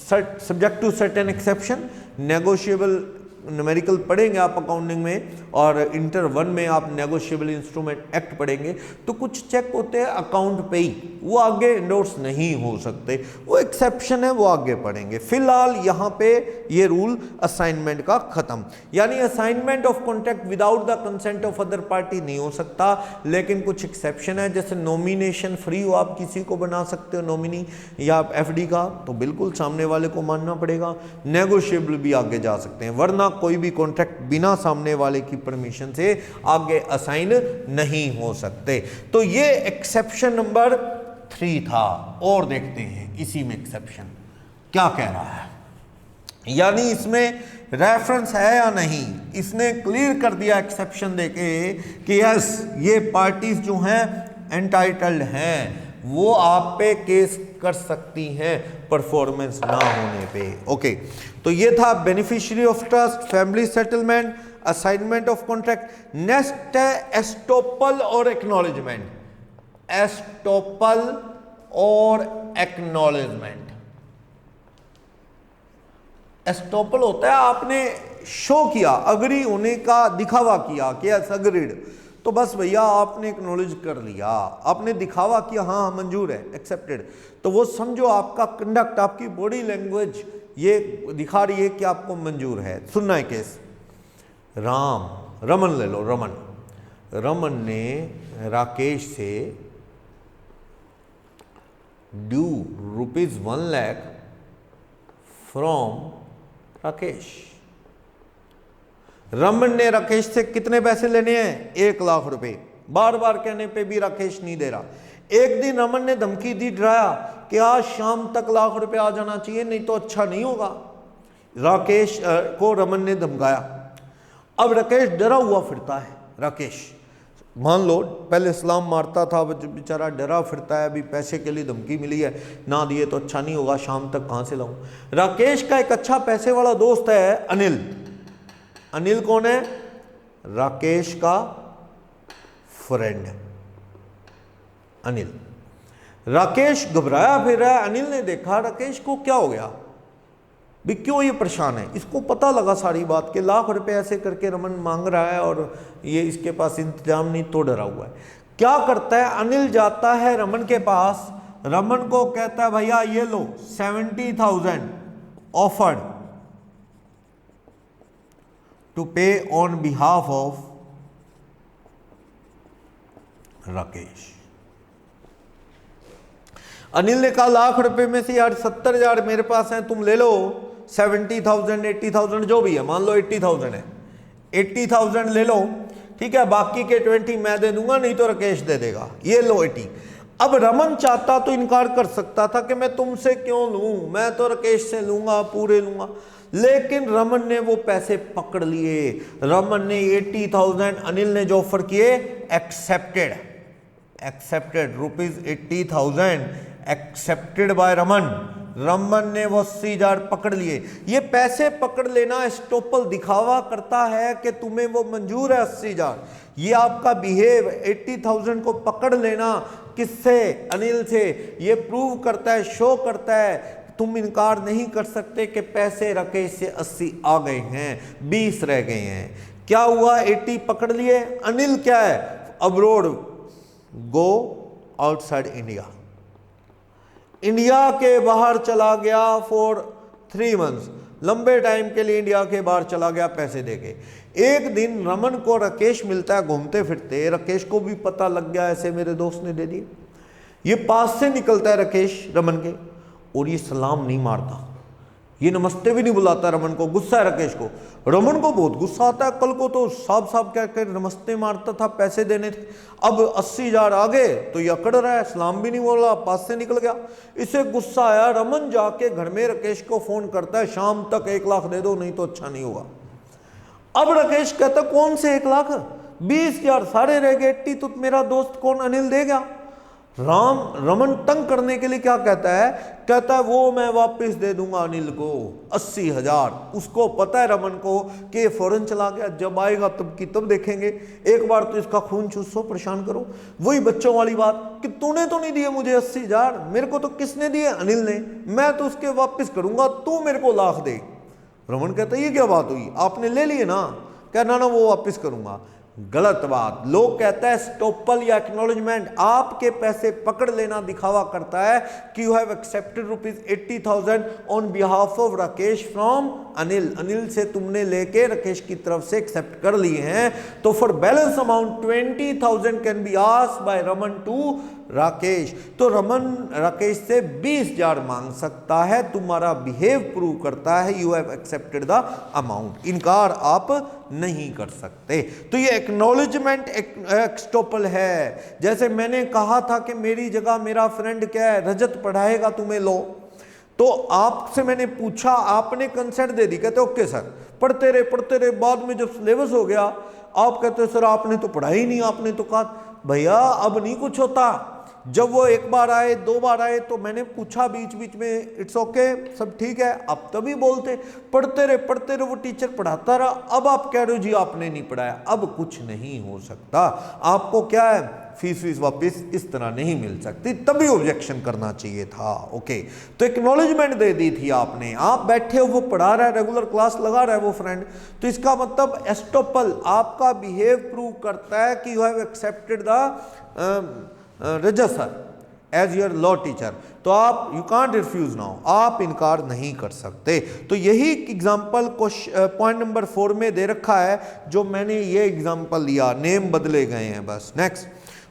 subject to certain exception, negotiable numerical पढ़ेंगे आप अकाउंटिंग में, और इंटर 1 में आप नेगोशिएबल इंस्ट्रूमेंट एक्ट पढ़ेंगे। तो कुछ चेक होते हैं अकाउंट पे ही, वो आगे एंडोर्स नहीं हो सकते, वो एक्सेप्शन है, वो आगे पढ़ेंगे। फिलहाल यहाँ पे ये रूल असाइनमेंट का खत्म, यानी assignment of contract without the consent of other party नहीं हो सकता, लेकिन कुछ एक्सेप्शन है, जैसे नॉमिनेशन फ्री हो, आप किसी को बना सकते हो नॉमिनी या एफडी का, तो बिल्कुल सामने वाले को मानना पड़ेगा। नेगोशिएबल भी आगे जा सकते हैं, वरना कोई भी कॉन्ट्रैक्ट बिना सामने वाले की परमिशन से आगे असाइन नहीं हो सकते। तो ये एक्सेप्शन नंबर 3 था। और देखते हैं इसी में एक्सेप्शन क्या कह रहा है, यानी इसमें रेफरेंस है या नहीं। इसने क्लियर कर दिया एक्सेप्शन देके कि यस, ये पार्टीज जो हैं एंटाइटल्ड हैं, वो आप पे केस कर सकती हैं परफॉर्मेंस ना होने पे। ओके, तो ये था beneficiary of trust, family settlement, assignment of contract. Next है एस्टोपल और एक्नॉलेजमेंट। एस्टोपल और एक्नॉलेजमेंट। एस्टोपल होता है आपने शो किया, अग्री होने का दिखावा किया कि यस अग्रीड, तो बस भैया आपने एक्नॉलेज कर लिया, आपने दिखावा किया हाँ मंजूर है, एक्सेप्टेड। तो वो समझो आपका कंडक्ट, आपकी बॉडी लैंग्वेज ये दिखा रही है कि आपको मंजूर है। सुनना है केस, रमन ले लो, रमन ने राकेश से ड्यू ₹1 लाख फ्रॉम राकेश। रमन ने राकेश से कितने पैसे लेने हैं? 1 लाख रुपए। बार बार कहने पे भी राकेश नहीं दे रहा। एक दिन रमन ने धमकी दी, डराया कि आज शाम तक लाख रुपए आ जाना चाहिए, नहीं तो अच्छा नहीं होगा। राकेश को रमन ने धमकाया। अब राकेश डरा हुआ फिरता है। राकेश मान लो पहले सलाम मारता था, बेचारा डरा फिरता है, अभी पैसे के लिए धमकी मिली है, ना दिए तो अच्छा नहीं होगा, शाम तक कहाँ से लाऊं। राकेश का एक अच्छा पैसे वाला दोस्त है अनिल। अनिल कौन है? राकेश का फ्रेंड है अनिल। राकेश घबराया फिर रहा है। अनिल ने देखा राकेश को क्या हो गया, भी क्यों ये परेशान है। इसको पता लगा सारी बात के लाख रुपए ऐसे करके रमन मांग रहा है और ये इसके पास इंतजाम नहीं, तो डरा हुआ है। क्या करता है अनिल, जाता है रमन के पास, रमन को कहता है भैया ये लो 70,000 ऑफर्ड टू पे on behalf of Rakesh. Anil ने कहा लाख रुपए में से यार 70,000 मेरे पास हैं, तुम ले लो, 70,000 80,000 जो भी है, मान लो 80,000 है, 80,000 ले लो, ठीक है, बाकी के 20 मैं दे दूंगा, नहीं तो राकेश दे देगा, ये लो 80। अब रमन चाहता तो इनकार कर सकता था कि मैं तुमसे क्यों लूं, मैं तो राकेश से लूंगा, पूरे लूंगा, लेकिन रमन ने वो पैसे पकड़ लिए। रमन ने 80,000 अनिल ने जो ऑफर किए accepted ₹80,000 accepted by Raman. Raman ने वो 80,000 पकड़ लिए। ये पैसे पकड़ लेना एस्टोपल दिखावा करता है कि तुम्हें वो मंजूर है 80,000। ये आपका बिहेव 80,000 को पकड़ लेना किससे? अनिल से। ये प्रूव करता है, शो करता है, तुम इनकार नहीं कर सकते कि पैसे राकेश से 80 आ गए हैं, 20 रह गए हैं। क्या हुआ? 80 पकड़ लिए। अनिल क्या है? Abroad, go outside India, India के बाहर चला गया फॉर 3 मंथ्स, लंबे टाइम के लिए इंडिया के बाहर चला गया पैसे देके। एक दिन रमन को राकेश मिलता है घूमते फिरते, राकेश को भी पता लग गया ऐसे मेरे दोस्त ने दे दिए। ये पास से निकलता है राकेश रमन के, और ये सलाम नहीं मारता, ये नमस्ते भी नहीं बुलाता रमन को। गुस्सा है राकेश को, रमन को बहुत गुस्सा आता है। कल को तो साफ साफ क्या कर नमस्ते मारता था, पैसे देने थे, अब 80,000 आ गए तो ये अकड़ रहा है, सलाम भी नहीं बोला, पास से निकल गया। इसे गुस्सा आया, रमन जाके घर में राकेश को फोन करता है, शाम तक 1 लाख दे दो नहीं तो अच्छा नहीं होगा। अब राकेश कहता कौन से 1 लाख, 20,000 सारे रह गए, 80 तो मेरा दोस्त कौन अनिल देगा। रमन तंग करने के लिए क्या कहता है वो मैं वापस दे दूंगा अनिल को 80,000। उसको पता है रमन को कि ये फौरन चला गया, जब आएगा तब की तब देखेंगे, एक बार तो इसका खून चूसो, परेशान करो। वही बच्चों वाली बात कि तूने तो नहीं दिए मुझे 80,000, मेरे को तो किसने दिए, अनिल ने, मैं तो उसके वापस करूंगा, तू मेरे को लाख दे। रमन कहता है ये क्या बात हुई, आपने ले लिए ना, कहना ना वो वापस करूंगा। गलत बात। लोग कहता है स्टॉपल या एक्नॉलेजमेंट, आपके पैसे पकड़ लेना दिखावा करता है कि you have accepted ₹80,000 on behalf of Rakesh from Anil, Anil से तुमने लेके राकेश की तरफ से एक्सेप्ट कर लिए हैं। तो for balance amount 20,000 can be asked by Raman to Rakesh. तो रमन राकेश से 20,000 मांग सकता है, तुम्हारा बिहेव प्रूव करता है you have accepted the amount, इनकार आप नहीं कर सकते। तो ये एक्नॉलेजमेंट एक्स्टॉपल है। जैसे मैंने कहा था कि मेरी जगह मेरा फ्रेंड क्या है, रजत पढ़ाएगा तुम्हें लो, तो आपसे मैंने पूछा, आपने कंसेंट दे दी, कहते ओके सर, पढ़ते रहे, बाद में जब सिलेबस हो गया आप कहते सर आपने तो पढ़ा ही नहीं, आपने तो कहा। भैया अब नहीं कुछ होता, जब वो 1 बार आए 2 बार आए तो मैंने पूछा बीच बीच में, इट्स ओके सब ठीक है, आप तभी बोलते। पढ़ते रहे वो टीचर पढ़ाता रहा। अब आप कह रहे हो जी आपने नहीं पढ़ाया, अब कुछ नहीं हो सकता, आपको क्या है फीस वापस इस तरह नहीं मिल सकती, तभी ऑब्जेक्शन करना चाहिए था। ओके, तो एक्नॉलेजमेंट दे दी थी आपने, आप बैठे हो, वो पढ़ा रहा है, रेगुलर क्लास लगा रहा है वो फ्रेंड, तो इसका मतलब एस्टोपल आपका बिहेव प्रूव करता है कि you have accepted the Rajat sir as your law teacher, तो आप यू कांट रिफ्यूज नाउ, आप इनकार नहीं कर सकते। तो यही एग्जाम्पल पॉइंट नंबर 4 में दे रखा है, जो मैंने ये एग्जाम्पल लिया, नेम बदले गए हैं बस। Next,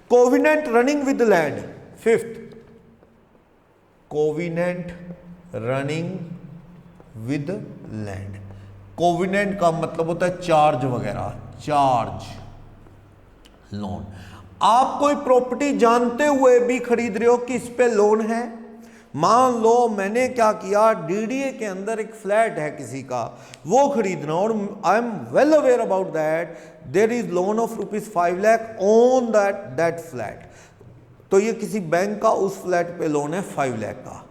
covenant running with land. 5th, covenant running with land. Covenant का मतलब होता है चार्ज वगैरह, चार्ज लोन। आप कोई प्रॉपर्टी जानते हुए भी खरीद रहे हो कि इस पे लोन है। मान लो मैंने क्या किया, डीडीए के अंदर एक फ्लैट है किसी का, वो खरीदना, और I am well aware about that there is loan of ₹5 lakh on that flat. तो ये किसी बैंक का उस फ्लैट पे लोन है 5 लाख का,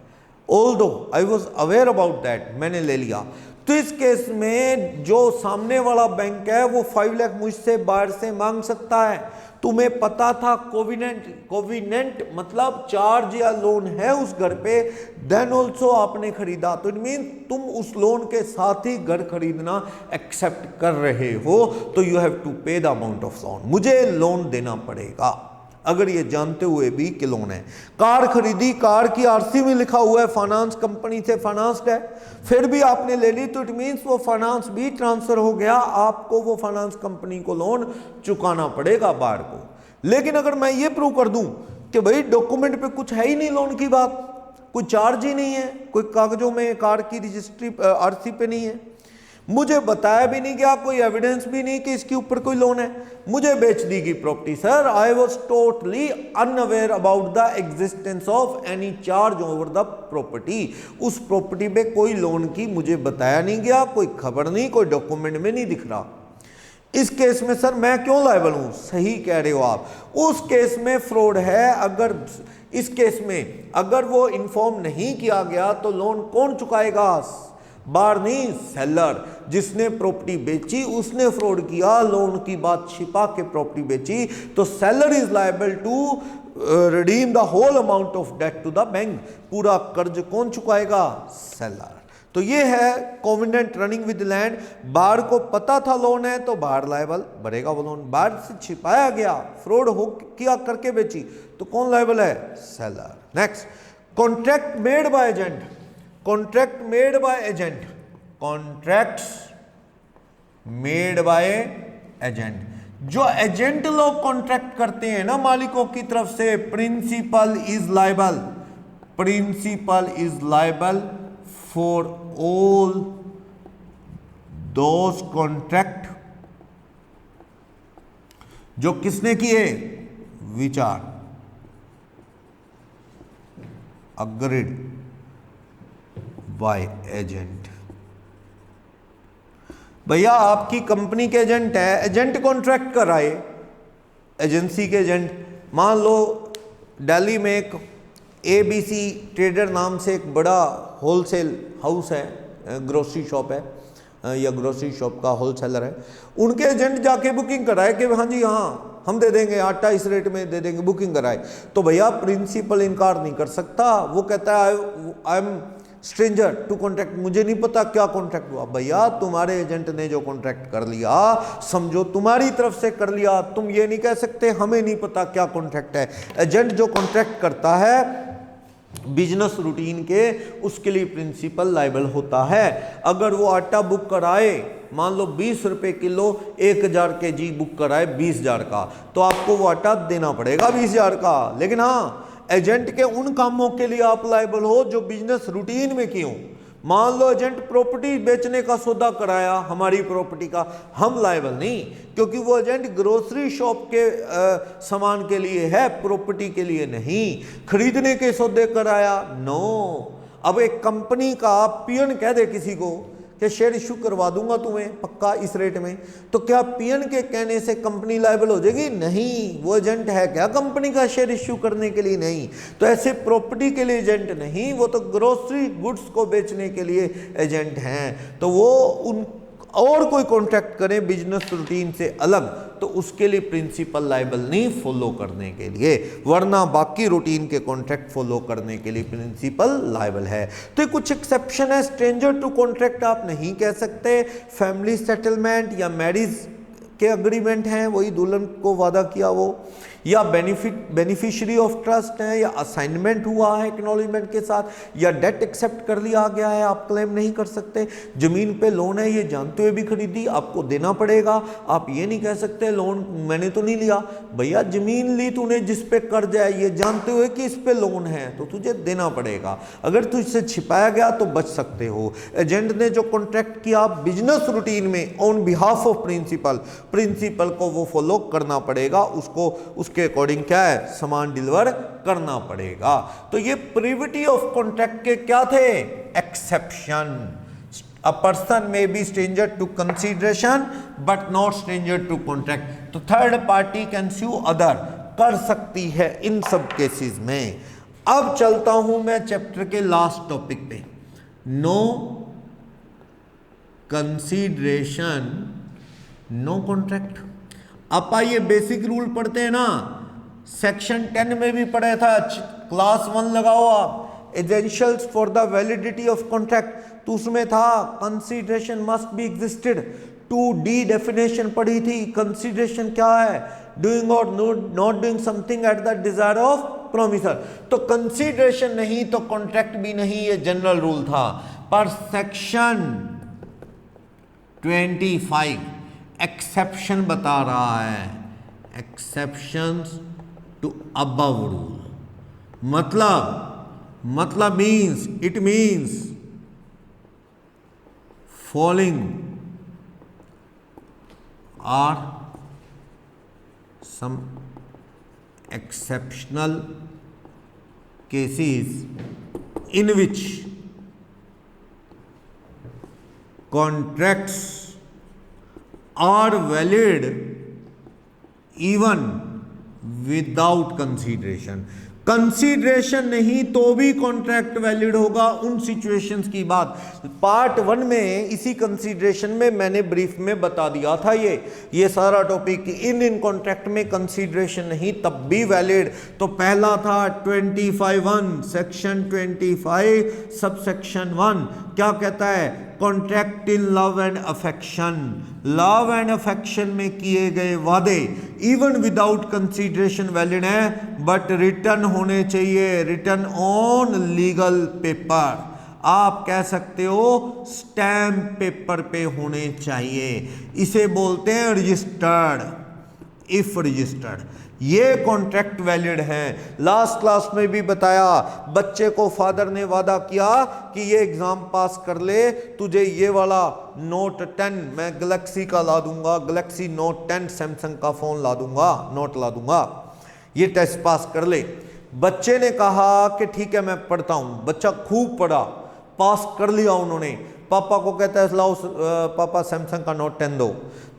although I was aware about that, मैंने ले लिया। तो इस केस में जो सामने वाला बैंक है वो 5 लाख मुझसे बाहर से मांग सकता है। तुम्हें पता था कोविनेंट मतलब चार्ज या लोन है उस घर पे, देन ऑल्सो आपने खरीदा, तो इट मीन तुम उस लोन के साथ ही घर खरीदना एक्सेप्ट कर रहे हो, तो you have to pay the amount of loan, मुझे लोन देना पड़ेगा, अगर ये जानते हुए भी कि लोन है। कार खरीदी, कार की आरसी में लिखा हुआ है फाइनेंस कंपनी से फाइनेंस्ड है, फिर भी आपने ले ली, तो इट मीन्स वो फाइनेंस भी ट्रांसफर हो गया, आपको वो फाइनेंस कंपनी को लोन चुकाना पड़ेगा बाहर को। लेकिन अगर मैं ये प्रूव कर दूं कि भाई डॉक्यूमेंट पे कुछ है ही नहीं लोन की बात, कोई चार्ज ही नहीं है, कोई कागजों में कार की रजिस्ट्री आरसी पे नहीं है, मुझे बताया भी नहीं गया, कोई एविडेंस भी नहीं कि इसके ऊपर कोई लोन है, मुझे बेच दी गई property, sir I was totally unaware about the existence of any charge over the property. उस प्रॉपर्टी पे कोई लोन की मुझे बताया नहीं गया, कोई खबर नहीं, कोई डॉक्यूमेंट में नहीं दिख रहा। इस केस में सर मैं क्यों लायबल हूं? सही कह रहे हो आप, उस केस में फ्रॉड है। अगर इस केस में अगर वो इन्फॉर्म नहीं किया गया तो लोन कौन चुकाएगा? बार नहीं, सेलर, जिसने प्रॉपर्टी बेची उसने फ्रॉड किया, लोन की बात छिपा के प्रॉपर्टी बेची, तो seller is liable to redeem the whole amount of debt to the bank. पूरा कर्ज कौन चुकाएगा? सेलर। तो ये है कोविनेंट रनिंग विद लैंड। बार को पता था लोन है तो बार लायबल भरेगा वो लोन, बार से छिपाया गया, फ्रॉड हो किया करके बेची, तो कौन लायबल है? Seller. Next, contract made by agent. Contract made by agent, contracts made by agent, जो एजेंट लोग कॉन्ट्रैक्ट करते हैं ना मालिकों की तरफ से, principal is liable, principal is liable for all those contract जो किसने किए, विचार अग्रीड बाय एजेंट। भैया आपकी कंपनी के एजेंट है, एजेंट कॉन्ट्रैक्ट कराए, एजेंसी के एजेंट, मान लो दिल्ली में एक ABC ट्रेडर नाम से एक बड़ा होलसेल हाउस है, ग्रोसरी शॉप है या ग्रोसरी शॉप का होलसेलर है, उनके एजेंट जाके बुकिंग कराए कि हाँ जी हाँ हम दे देंगे, आटा इस रेट में दे देंगे, बुकिंग कराए, तो भैया प्रिंसिपल इनकार नहीं कर सकता। वो कहता है I am stranger to contract, मुझे नहीं पता क्या कॉन्ट्रैक्ट हुआ। भैया तुम्हारे एजेंट ने जो कॉन्ट्रैक्ट कर लिया समझो तुम्हारी तरफ से कर लिया, तुम ये नहीं कह सकते हमें नहीं पता क्या कॉन्ट्रैक्ट है। एजेंट जो कॉन्ट्रैक्ट करता है बिजनेस रूटीन के, उसके लिए प्रिंसिपल लायबल होता है। अगर वो आटा बुक कराए, मान लो 20 रुपए किलो 1000 kg बुक कराए 20,000 का, तो आपको वो आटा देना पड़ेगा 20,000 का। लेकिन हाँ एजेंट के उन कामों के लिए आप लायबल हो जो बिजनेस रूटीन में किए हो। मान लो एजेंट प्रॉपर्टी बेचने का सौदा कराया हमारी प्रॉपर्टी का, हम लायबल नहीं, क्योंकि वो एजेंट ग्रोसरी शॉप के सामान के लिए है, प्रॉपर्टी के लिए नहीं। खरीदने के सौदे कराया, नो। अब एक कंपनी का पीएन कह दे किसी को कि शेयर इशू करवा दूंगा तुम्हें पक्का इस रेट में, तो क्या पीएन के कहने से कंपनी लायबल हो जाएगी? नहीं। वो एजेंट है क्या कंपनी का शेयर इशू करने के लिए? नहीं। तो ऐसे प्रॉपर्टी के लिए एजेंट नहीं, वो तो ग्रोसरी गुड्स को बेचने के लिए एजेंट हैं। तो वो उन और कोई कॉन्ट्रैक्ट करें बिजनेस रूटीन से अलग, तो उसके लिए प्रिंसिपल लायबल नहीं फॉलो करने के लिए, वरना बाकी रूटीन के कॉन्ट्रैक्ट फॉलो करने के लिए प्रिंसिपल लायबल है। तो ये कुछ एक्सेप्शन है। स्ट्रेंजर टू कॉन्ट्रैक्ट आप नहीं कह सकते। फैमिली सेटलमेंट या मैरिज के अग्रीमेंट हैं, वही दुल्हन को वादा किया वो, या बेनिफिशियरी ऑफ ट्रस्ट है, या असाइनमेंट हुआ है एक्नॉलेजमेंट के साथ, या डेट एक्सेप्ट कर लिया गया है, आप क्लेम नहीं कर सकते। जमीन पे लोन है, ये जानते हुए भी खरीदी, आपको देना पड़ेगा। आप ये नहीं कह सकते लोन मैंने तो नहीं लिया। भैया जमीन ली तूने जिस पे कर्ज है, ये जानते हुए कि इस पे लोन है, तो तुझे देना पड़ेगा। अगर तुझसे छिपाया गया तो बच सकते हो। एजेंट ने जो कॉन्ट्रैक्ट किया बिजनेस रूटीन में on behalf of principal, principal को वो फॉलो करना पड़ेगा, उसको उसके अकॉर्डिंग क्या है सामान डिलीवर करना पड़ेगा। तो ये प्रिविटी ऑफ कॉन्ट्रैक्ट के क्या थे? Exception. A person may be stranger to consideration but not stranger to contract. तो third party can sue other, कर सकती है इन सब केसेस में। अब चलता हूं मैं चैप्टर के लास्ट टॉपिक पे, नो कंसीडरेशन नो कॉन्ट्रैक्ट। अब आइए बेसिक रूल पढ़ते हैं ना, सेक्शन 10 में भी पढ़ा था, क्लास 1 लगाओ आप, essentials for the validity of contract, तो उसमें था consideration must B existed. 2D definition पढ़ी थी। कंसीडरेशन क्या है? डूइंग और not doing something at the desire of promisor. तो कंसीडरेशन नहीं तो कॉन्ट्रैक्ट भी नहीं, ये जनरल रूल था। पर सेक्शन 25 एक्सेप्शन बता रहा है, एक्सेप्शंस टू अबव रूल। मतलब means, it means following are some exceptional cases in which contracts are valid even without consideration। Consideration नहीं तो भी कॉन्ट्रैक्ट वैलिड होगा, उन सिचुएशंस की बात पार्ट 1 में इसी कंसीडरेशन में मैंने ब्रीफ में बता दिया था। ये सारा टॉपिक इन कॉन्ट्रैक्ट में कंसीडरेशन नहीं तब भी वैलिड। तो पहला था 25(1) सेक्शन 25 सब सेक्शन 1 क्या कहता है? Contract in love and affection, love and affection में किए गए वादे इवन विदाउट कंसीडरेशन वैलिड है, बट रिटर्न होने चाहिए, रिटर्न ऑन लीगल पेपर। आप कह सकते हो स्टैम्प पेपर पे होने चाहिए, इसे बोलते हैं रजिस्टर्ड। इफ रजिस्टर्ड, ये कॉन्ट्रैक्ट वैलिड है। लास्ट क्लास में भी बताया, बच्चे को फादर ने वादा किया कि ये एग्जाम पास कर ले, तुझे ये वाला नोट 10 मैं गैलेक्सी का ला दूंगा, गैलेक्सी नोट 10 सैमसंग का फोन ला दूंगा, नोट ला दूंगा, ये टेस्ट पास कर ले। बच्चे ने कहा कि ठीक है मैं पढ़ता हूं। बच्चा खूब पढ़ा, पास कर लिया उन्होंने। पापा को कहता है लाओ पापा सैमसंग का नोट 10 दो,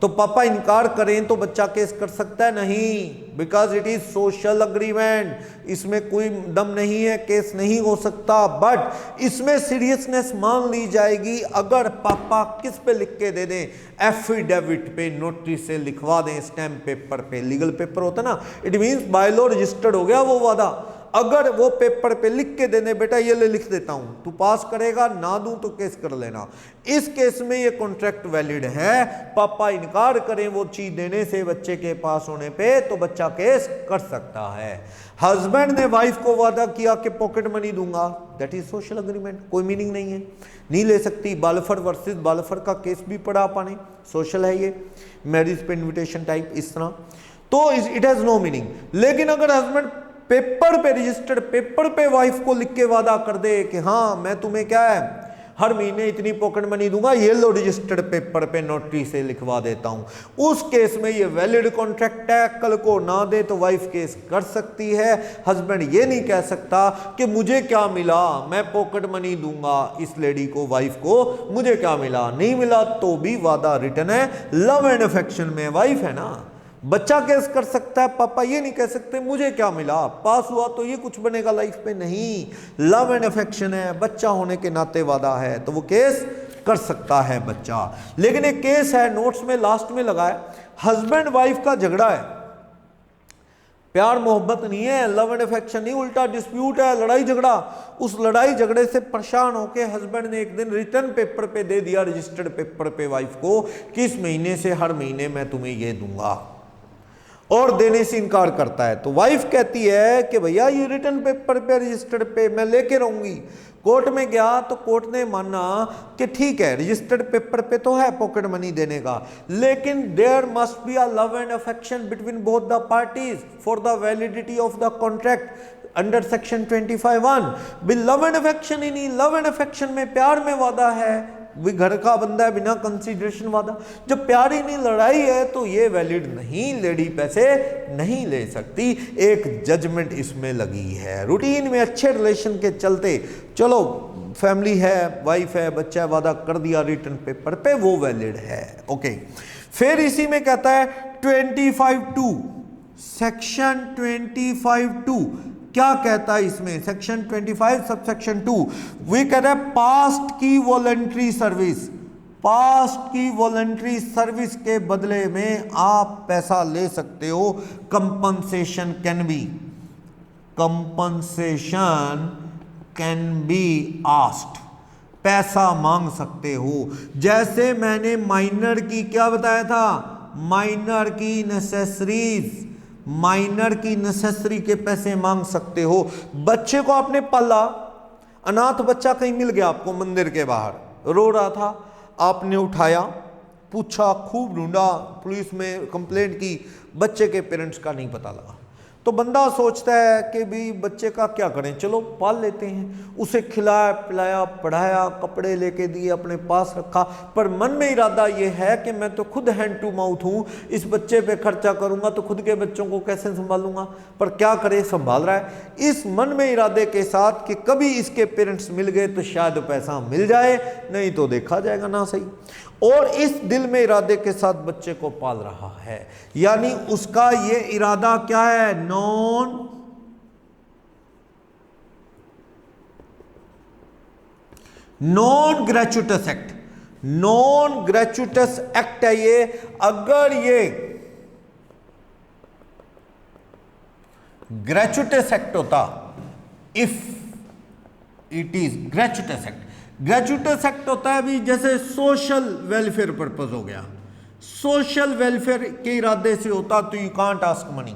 तो पापा इनकार करें तो बच्चा केस कर सकता है? नहीं, because it is social agreement, इसमें कोई दम नहीं है, केस नहीं हो सकता। बट इसमें सीरियसनेस मान ली जाएगी अगर पापा किस पे लिख के दे दें, एफिडेविट पे, नोटरी से लिखवा दें, स्टैम्प पेपर पे, लीगल पेपर होता ना, it means by law registered हो गया वो वादा। अगर वो पेपर पे लिख के देने, बेटा ये ले लिख देता हूं, तू पास करेगा, ना दूं तो केस कर लेना, इस केस में ये कॉन्ट्रैक्ट वैलिड है। पापा इनकार करें वो चीज देने से बच्चे के पास होने पे, तो बच्चा केस कर सकता है। हस्बैंड ने वाइफ को वादा किया कि पॉकेट मनी दूंगा, दैट इज सोशल अग्रीमेंट, कोई मीनिंग नहीं है, नहीं ले सकती। बालफर वर्सेस बालफर का केस भी पढ़ा आपने, सोशल है ये, मैरिज पे इन्विटेशन टाइप, इस तरह, तो इट हैज नो मीनिंग। लेकिन अगर हस्बैंड पेपर पे, रजिस्टर्ड पेपर पे वाइफ को लिख के वादा कर दे कि हाँ मैं तुम्हें क्या है हर महीने इतनी पॉकेट मनी दूंगा, ये लो रजिस्टर्ड पेपर पे नोटरी से लिखवा देता हूं, उस केस में ये वैलिड कॉन्ट्रैक्ट है। कल को ना दे तो वाइफ केस कर सकती है। हस्बैंड ये नहीं कह सकता कि मुझे क्या मिला, मैं पॉकेट मनी दूंगा इस लेडी को, वाइफ को, मुझे क्या मिला, नहीं मिला तो भी वादा रिटर्न है। लव एंड अफेक्शन में वाइफ है ना, बच्चा केस कर सकता है, पापा ये नहीं कह सकते मुझे क्या मिला, पास हुआ तो ये कुछ बनेगा लाइफ में, नहीं। लव एंड अफेक्शन है, बच्चा होने के नाते वादा है, तो वो केस कर सकता है बच्चा। लेकिन एक केस है, नोट्स में लास्ट में लगा है, हस्बैंड वाइफ का झगड़ा है, प्यार मोहब्बत नहीं है, लव एंड अफेक्शन नहीं, उल्टा डिस्प्यूट है, लड़ाई झगड़ा। उस लड़ाई झगड़े से परेशान होकर हस्बैंड ने एक दिन रिटर्न पेपर पे दे दिया, रजिस्टर्ड पेपर पे वाइफ को, कि इस महीने से हर महीने मैं तुम्हें ये दूंगा, और देने से इनकार करता है। तो वाइफ कहती है कि भैया ये रिटर्न पेपर पे, रजिस्टर्ड पे मैं लेके रहूंगी। कोर्ट में गया तो कोर्ट ने माना कि ठीक है रजिस्टर्ड पेपर पे तो है पॉकेट मनी देने का, लेकिन there must be a love and affection between both the parties for the validity of the contract under section 25(1). बिल लव एंड अफेक्शन ही नहीं, लव एंड अफेक्शन में प्यार में वादा है, भी घर का बंदा है, बिना कंसीडरेशन वादा। जब प्यार ही नहीं लड़ाई है तो ये वैलिड नहीं, लेडी पैसे नहीं ले सकती। एक जजमेंट इसमें लगी है। रूटीन में अच्छे रिलेशन के चलते, चलो फैमिली है, वाइफ है, बच्चा है, वादा कर दिया रिटर्न पेपर पे, वो वैलिड है। ओके, फिर इसी में कहता है 25(2), सेक्शन 25(2) क्या कहता है इसमें, सेक्शन 25 सब सेक्शन 2, वे कहता है पास्ट की वॉलंटरी सर्विस, पास्ट की वॉलंटरी सर्विस के बदले में आप पैसा ले सकते हो। Compensation can be, compensation can be asked, पैसा मांग सकते हो। जैसे मैंने माइनर की क्या बताया था, माइनर की नेसेसरीज, माइनर की नेसेसरी के पैसे मांग सकते हो। बच्चे को आपने पाला, अनाथ बच्चा कहीं मिल गया आपको मंदिर के बाहर, रो रहा था, आपने उठाया, पूछा, खूब ढूंढा, पुलिस में कंप्लेंट की, बच्चे के पेरेंट्स का नहीं पता लगा, तो बंदा सोचता है कि भी बच्चे का क्या करें, चलो पाल लेते हैं। उसे खिलाया पिलाया, पढ़ाया, कपड़े लेके दिए, अपने पास रखा, पर मन में इरादा ये है कि मैं तो खुद हैंड टू माउथ हूँ, इस बच्चे पे खर्चा करूँगा तो खुद के बच्चों को कैसे संभालूंगा, पर क्या करे, संभाल रहा है। इस मन में इरादे के साथ कि कभी इसके पेरेंट्स मिल गए तो शायद पैसा मिल जाए, नहीं तो देखा जाएगा ना सही, और इस दिल में इरादे के साथ बच्चे को पाल रहा है। यानी उसका ये इरादा क्या है, non gratuitous act, non gratuitous act है ये। अगर ये ग्रेचुटस एक्ट होता, if it is gratuitous act, gratuitous act होता है अभी जैसे सोशल वेलफेयर पर्पस हो गया, सोशल वेलफेयर के इरादे से होता तो यू कांट आस्क मनी।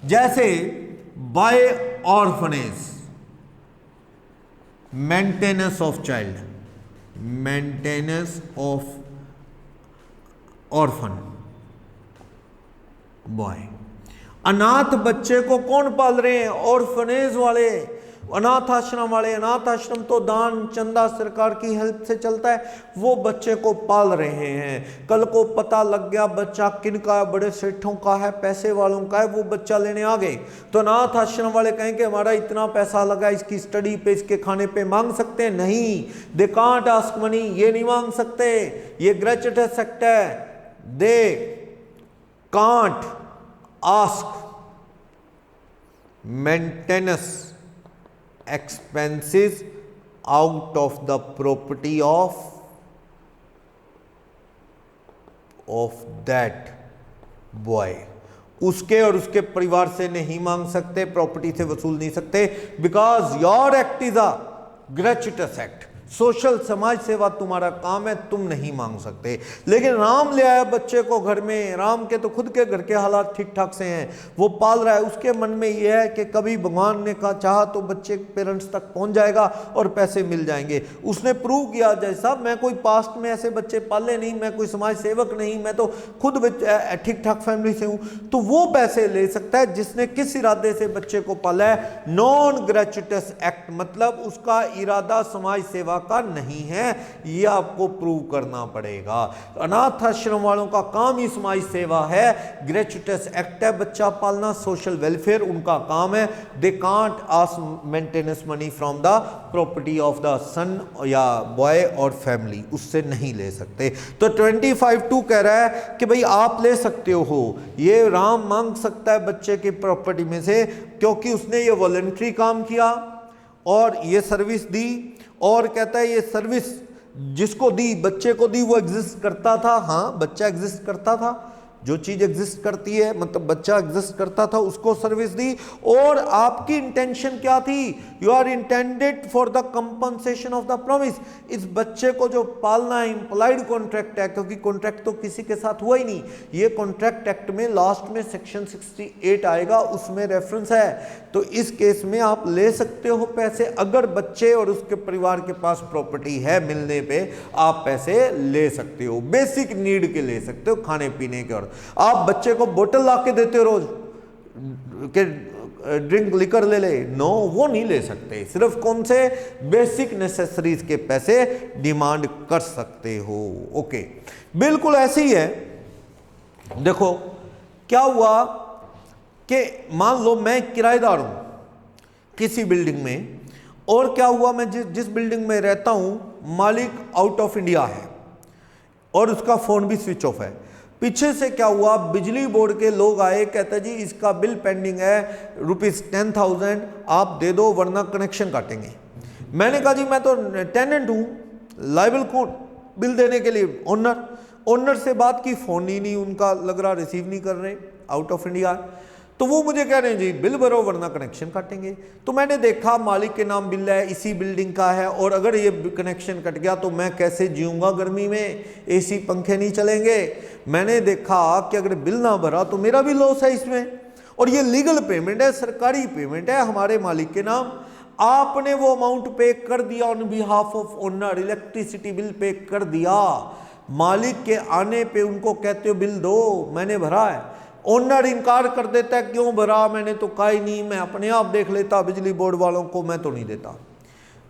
जैसे by orphanage, maintenance of child, maintenance of orphan, boy. अनाथ बच्चे को कौन पाल रहे हैं? ऑर्फनेज वाले, अनाथ आश्रम वाले। अनाथ आश्रम तो दान चंदा सरकार की हेल्प से चलता है, वो बच्चे को पाल रहे हैं। कल को पता लग गया बच्चा किन का है, बड़े सेठों का है, पैसे वालों का है, वो बच्चा लेने आ गए, तो अनाथ आश्रम वाले कहेंगे हमारा इतना पैसा लगा, इसकी स्टडी पे, इसके खाने पे मांग सकते हैं? नहीं, दे कांट आस्क मनी, ये नहीं मांग सकते, ये ग्रेचुइटस एक्ट है। They can't ask maintenance expenses out of the property of that boy। उसके और उसके परिवार से नहीं मांग सकते, प्रॉपर्टी से वसूल नहीं सकते, because your act is a gratuitous act. Social समाज सेवा तुम्हारा काम है, तुम नहीं मांग सकते। लेकिन राम ले आया बच्चे को घर में, राम के तो खुद के घर के हालात ठीक ठाक से हैं, वो पाल रहा है, उसके मन में यह है कि कभी भगवान ने कहा चाहा तो बच्चे पेरेंट्स तक पहुंच जाएगा और पैसे मिल जाएंगे। उसने प्रूव किया जैसा, मैं कोई पास्ट में ऐसे बच्चे पाले नहीं, मैं कोई समाज सेवक नहीं, मैं तो खुद ठीक ठाक फैमिली से हूं, तो वो पैसे ले सकता है जिसने किस इरादे से बच्चे को पाला है। नॉन ग्रेचुइटस एक्ट मतलब उसका इरादा समाज सेवा का नहीं है, यह आपको प्रूव करना पड़ेगा। अनाथ आश्रम वालों का काम ही समाज सेवा है, ग्रेचुइटस एक्ट है बच्चा पालना, सोशल वेलफेयर उनका काम है। They can't ask maintenance money from the property of the son या बॉय और फैमिली, उससे नहीं ले सकते। तो 25(2) कह रहा है कि भाई आप ले सकते हो, ये राम मांग सकता है बच्चे की प्रॉपर्टी में से, क्योंकि उसने ये वॉलंटरी काम किया और ये सर्विस दी, और कहता है ये सर्विस जिसको दी, बच्चे को दी, वो एग्जिस्ट करता था। हाँ, बच्चा एग्जिस्ट करता था, जो चीज एग्जिस्ट करती है मतलब बच्चा एग्जिस्ट करता था, उसको सर्विस दी। और आपकी इंटेंशन क्या थी? You are intended for the compensation of the promise. इस बच्चे को जो पालना है इंप्लाइड कॉन्ट्रैक्ट है, क्योंकि कॉन्ट्रैक्ट तो किसी के साथ हुआ ही नहीं। ये कॉन्ट्रैक्ट एक्ट में लास्ट में सेक्शन 68 आएगा, उसमें रेफरेंस है। तो इस केस में आप ले सकते हो पैसे, अगर बच्चे और उसके परिवार के पास प्रॉपर्टी है, मिलने पे आप पैसे ले सकते हो, बेसिक नीड के ले सकते हो, खाने पीने के। और आप बच्चे को बोतल ला के देते हो रोज के ड्रिंक लिकर ले ले, नो, वो नहीं ले सकते। सिर्फ कौन से बेसिक नेसेसरीज के पैसे डिमांड कर सकते हो। ओके, बिल्कुल ऐसे ही है। देखो क्या हुआ कि मान लो मैं किराएदार हूं किसी बिल्डिंग में, और क्या हुआ मैं जिस बिल्डिंग में रहता हूं मालिक आउट ऑफ इंडिया है और उसका फोन भी स्विच ऑफ है। पीछे से क्या हुआ, बिजली बोर्ड के लोग आए, कहते जी इसका बिल पेंडिंग है ₹10,000, आप दे दो वरना कनेक्शन काटेंगे। मैंने कहा जी मैं तो टेनेंट हूं, लायबल कौन बिल देने के लिए? ओनर से बात की, फोन ही नहीं उनका लग रहा, रिसीव नहीं कर रहे, आउट ऑफ इंडिया। तो वो मुझे कह रहे हैं जी बिल भरो वरना कनेक्शन काटेंगे। तो मैंने देखा मालिक के नाम बिल है, इसी बिल्डिंग का है, और अगर ये कनेक्शन कट गया तो मैं कैसे जीऊंगा गर्मी में, एसी पंखे नहीं चलेंगे। मैंने देखा कि अगर बिल ना भरा तो मेरा भी लॉस है इसमें, और ये लीगल पेमेंट है, सरकारी पेमेंट है हमारे मालिक के नाम। आपने वो अमाउंट पे कर दिया on behalf of owner, electricity bill pay कर दिया, मालिक के आने पे उनको कहते हो बिल दो, मैंने भरा है। ओनर इनकार कर देता है, क्यों भरा, मैंने तो कहा ही नहीं, मैं अपने आप देख लेता बिजली बोर्ड वालों को, मैं तो नहीं देता।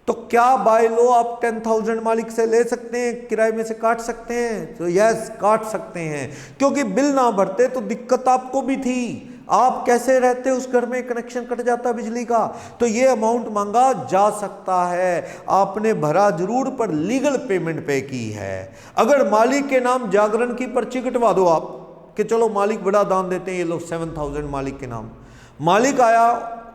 तो क्या बाय लो आप 10,000 मालिक से ले सकते हैं, किराए में से काट सकते हैं? तो यस, काट सकते हैं, क्योंकि बिल ना भरते तो दिक्कत आपको भी थी, आप कैसे रहते उस घर में, कनेक्शन कट जाता बिजली का। तो ये अमाउंट मांगा जा सकता है, आपने भरा जरूर पर लीगल पेमेंट पे की है। अगर मालिक के नाम जागरण की पर्ची कटवा दो आप कि चलो मालिक बड़ा दान देते हैं, ये लोग 7,000 मालिक के नाम, मालिक आया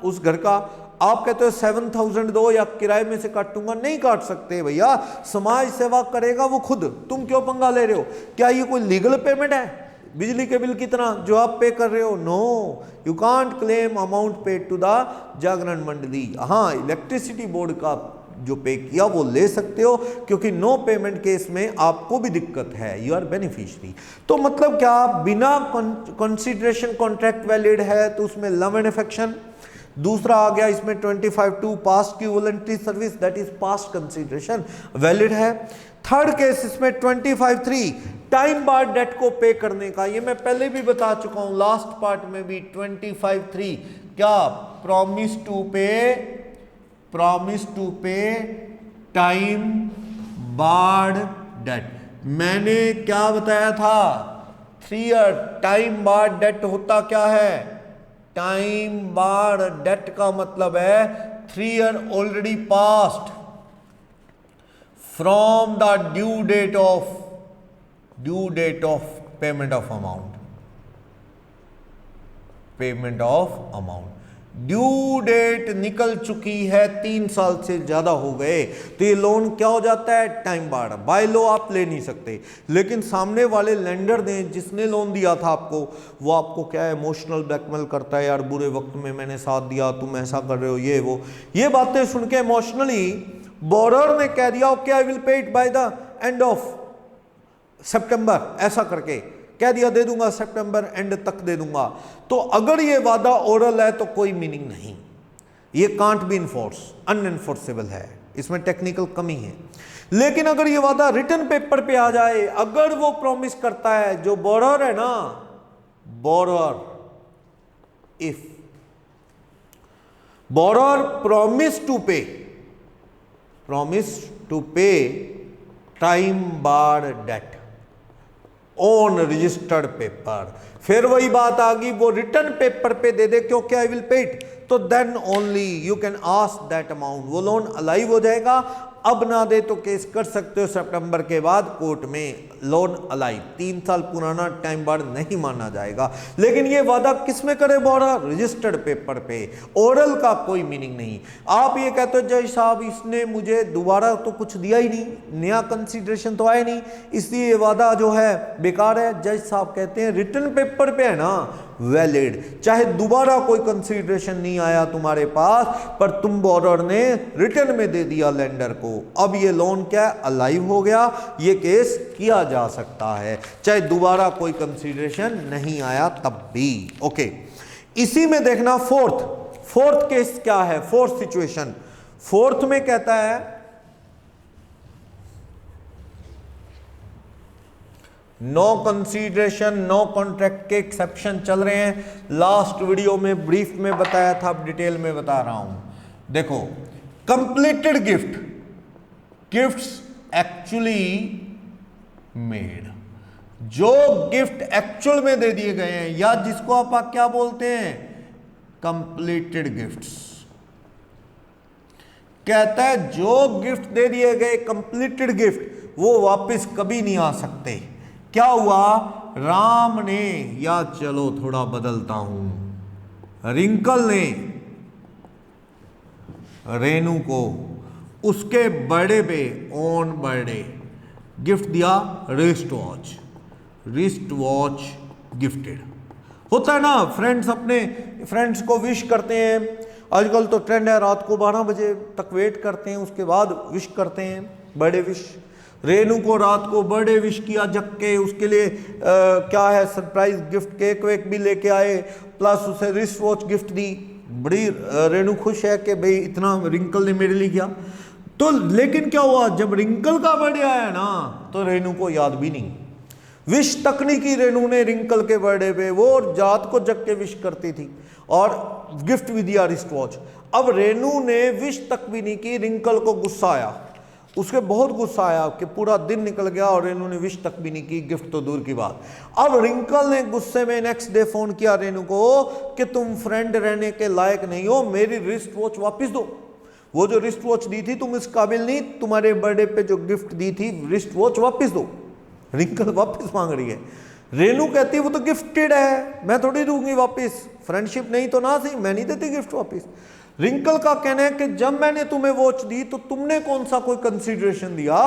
उस घर का, आप कहते हो 7,000 दो या किराए में से काटूंगा, नहीं काट सकते भैया, समाज सेवा करेगा वो खुद, तुम क्यों पंगा ले रहे हो? क्या ये कोई लीगल पेमेंट है? बिजली के बिल कितना जो आप पे कर रहे हो, no, you can't claim amount paid to the जागरण मंडली। हाँ, इलेक्ट्रिसिटी बोर्ड का जो पे किया वो ले सकते हो, क्योंकि नो पेमेंट केस में आपको भी दिक्कत है, यू आर बेनिफिशियरी। तो मतलब क्या, बिना कंसीडरेशन कॉन्ट्रैक्ट वैलिड है तो उसमें लव एंड अफेक्शन। दूसरा आ गया इसमें 25(2) पास्ट की voluntary service, that is past consideration, valid है। थर्ड केस इसमें 25(3) टाइम बार डेट को पे करने का, ये मैं पहले भी बता चुका हूं लास्ट पार्ट में भी 25(3), क्या promise to pay time bar date. मैंने क्या बताया था, 3 ईयर टाइम बार डेट होता क्या है, टाइम बार डेट का मतलब है 3 year already past from the due date of payment of amount. Due date निकल चुकी है, 3 साल से ज्यादा हो गए, तो ये लोन क्या हो जाता है, टाइम बार। बाय लॉ आप ले नहीं सकते, लेकिन सामने वाले लेंडर ने जिसने लोन दिया था आपको, वो आपको क्या है, इमोशनल ब्लैकमेल करता है, यार बुरे वक्त में मैंने साथ दिया, तुम ऐसा कर रहे हो, ये वो, ये बातें सुन के इमोशनली बोरर ने कह दिया okay I will pay it by the end of September, ऐसा करके कह दिया, दे दूंगा सितंबर एंड तक दे दूंगा। तो अगर ये वादा ओरल है तो कोई मीनिंग नहीं, ये कांट बी इनफोर्स, अनएनफोर्सेबल है, इसमें टेक्निकल कमी है। लेकिन अगर ये वादा रिटन पेपर पे आ जाए, अगर वो प्रॉमिस करता है, जो बोरर है ना, borrower, if borrower promise to pay time bar debt on registered paper, फिर वही बात आ गई, वो रिटर्न पेपर पे दे दे क्योंकि आई विल पे इट, तो then only you can ask that amount, वो लोन अलाइव हो जाएगा। अब ना दे तो केस कर सकते हो सितंबर के बाद कोर्ट में, लोन अलाइव, 3 साल पुराना टाइम बार नहीं माना जाएगा। लेकिन ये वादा किस में करे बोरर, रजिस्टर्ड पेपर पे, ओरल का कोई मीनिंग नहीं। आप ये कहते हो जज साहब इसने मुझे दोबारा तो कुछ दिया ही नहीं, नया कंसीडरेशन तो आया नहीं, इसलिए ये वादा जो है बेकार है। जज साहब कहते हैं रिटन पेपर पे है ना वैलिड, चाहे दोबारा कोई कंसीडरेशन नहीं आया तुम्हारे पास, पर तुम बोरर ने रिटर्न में दे दिया लेंडर को, अब ये लोन क्या अलाइव हो गया, ये केस किया जा सकता है चाहे दोबारा कोई कंसीडरेशन नहीं आया तब भी। ओके, इसी में देखना फोर्थ केस क्या है, फोर्थ सिचुएशन। फोर्थ में कहता है नो कंसीडरेशन, नो कॉन्ट्रैक्ट के एक्सेप्शन चल रहे हैं, लास्ट वीडियो में ब्रीफ में बताया था, अब डिटेल में बता रहा हूं। देखो, कंप्लीटेड गिफ्ट्स एक्चुअली मेड, जो गिफ्ट एक्चुअल में दे दिए गए हैं, या जिसको आप क्या बोलते हैं, कंप्लीटेड गिफ्ट्स। कहता है जो गिफ्ट दे दिए गए कंप्लीटेड गिफ्ट, वो वापस कभी नहीं आ सकते। क्या हुआ, राम ने, या चलो थोड़ा बदलता हूं, रिंकल ने रेनू को उसके बर्थडे पे ऑन बर्थडे गिफ्ट दिया रिस्ट वॉच गिफ्टेड। होता है ना, फ्रेंड्स अपने फ्रेंड्स को विश करते हैं, आजकल तो ट्रेंड है रात को 12 बजे तक वेट करते हैं, उसके बाद विश करते हैं, बर्थडे विश। रेनू को रात को बर्थडे विश किया जग के, उसके लिए क्या है सरप्राइज गिफ्ट, केक वेक भी लेके आए, प्लस उसे रिस्ट वॉच गिफ्ट दी। बड़ी रेनू खुश है कि भाई इतना रिंकल ने मेरे लिए किया। तो लेकिन क्या हुआ, जब रिंकल का बर्थडे आया ना, तो रेनू को याद भी नहीं, विश तक नहीं की रेनू ने रिंकल के बर्थडे पे। वो रात को जग के विश करती थी और गिफ्ट भी दिया रिस्ट वॉच। अब रेनू ने विश तक भी नहीं की, रिंकल को गुस्सा आया, उसके बहुत गुस्सा आया कि पूरा दिन निकल गया और रेनू ने विश तक भी नहीं की, गिफ्ट तो दूर की बात। अब रिंकल ने गुस्से में नेक्स्ट डे फोन किया रेनू को कि तुम फ्रेंड रहने के लायक नहीं हो, मेरी रिस्ट वॉच वापस दो। वो जो रिस्ट वॉच दी थी तुम इस काबिल नहीं, तुम्हारे बर्थडे पे जो गिफ्ट दी थी रिस्ट वॉच वापस दो। रिंकल वापस मांग रही है। रेनू कहती है वो तो गिफ्टेड है, मैं थोड़ी दूंगी वापस, फ्रेंडशिप नहीं तो ना सही, मैं नहीं देती गिफ्ट वापस। रिंकल का कहना है कि जब मैंने तुम्हें वॉच दी तो तुमने कौन सा कोई कंसीडरेशन दिया,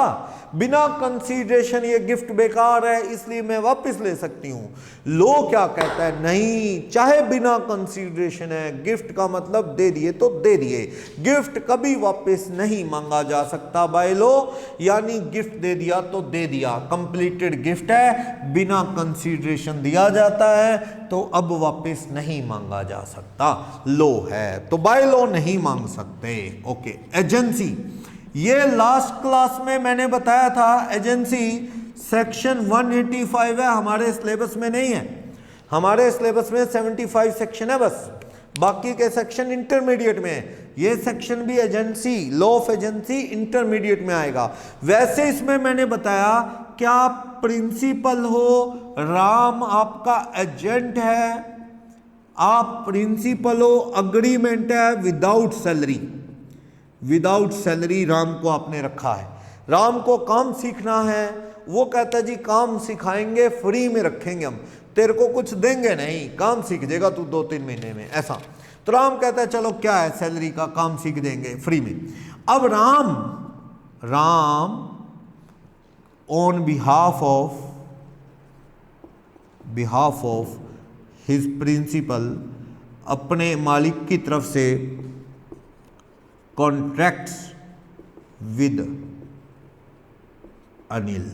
बिना कंसीडरेशन ये गिफ्ट बेकार है, इसलिए मैं वापस ले सकती हूं। लो क्या कहता है, नहीं, चाहे बिना कंसीडरेशन है, गिफ्ट का मतलब दे दिए तो दे दिए, गिफ्ट कभी वापस नहीं मांगा जा सकता बाय लो, यानी गिफ्ट दे दिया तो दे दिया, कंप्लीटेड गिफ्ट है, बिना कंसीडरेशन दिया जाता है तो अब वापस नहीं मांगा जा सकता, लो है तो बाय लो नहीं मांग सकते। ओके, एजेंसी, ये लास्ट क्लास में मैंने बताया था, एजेंसी सेक्शन 185 है, हमारे सिलेबस में नहीं है। हमारे सिलेबस में 75 सेक्शन है बस, बाकी के सेक्शन इंटरमीडिएट में है। ये सेक्शन भी agency, law of agency intermediate में आएगा। वैसे इसमें मैंने बताया क्या प्रिंसिपल हो, राम आपका एजेंट है, आप प्रिंसिपल हो, अग्रीमेंट है without salary, without salary Ram को आपने रखा है। राम को काम सीखना है, वो कहता है जी काम सिखाएंगे, फ्री में रखेंगे हम, तेरे को कुछ देंगे नहीं, काम सीख जाएगा तू 2-3 महीने में, ऐसा। तो राम कहता है चलो क्या है सैलरी का, काम सीख देंगे फ्री में। अब Ram on behalf of his principal अपने मालिक की तरफ से कॉन्ट्रैक्ट्स विद अनिल।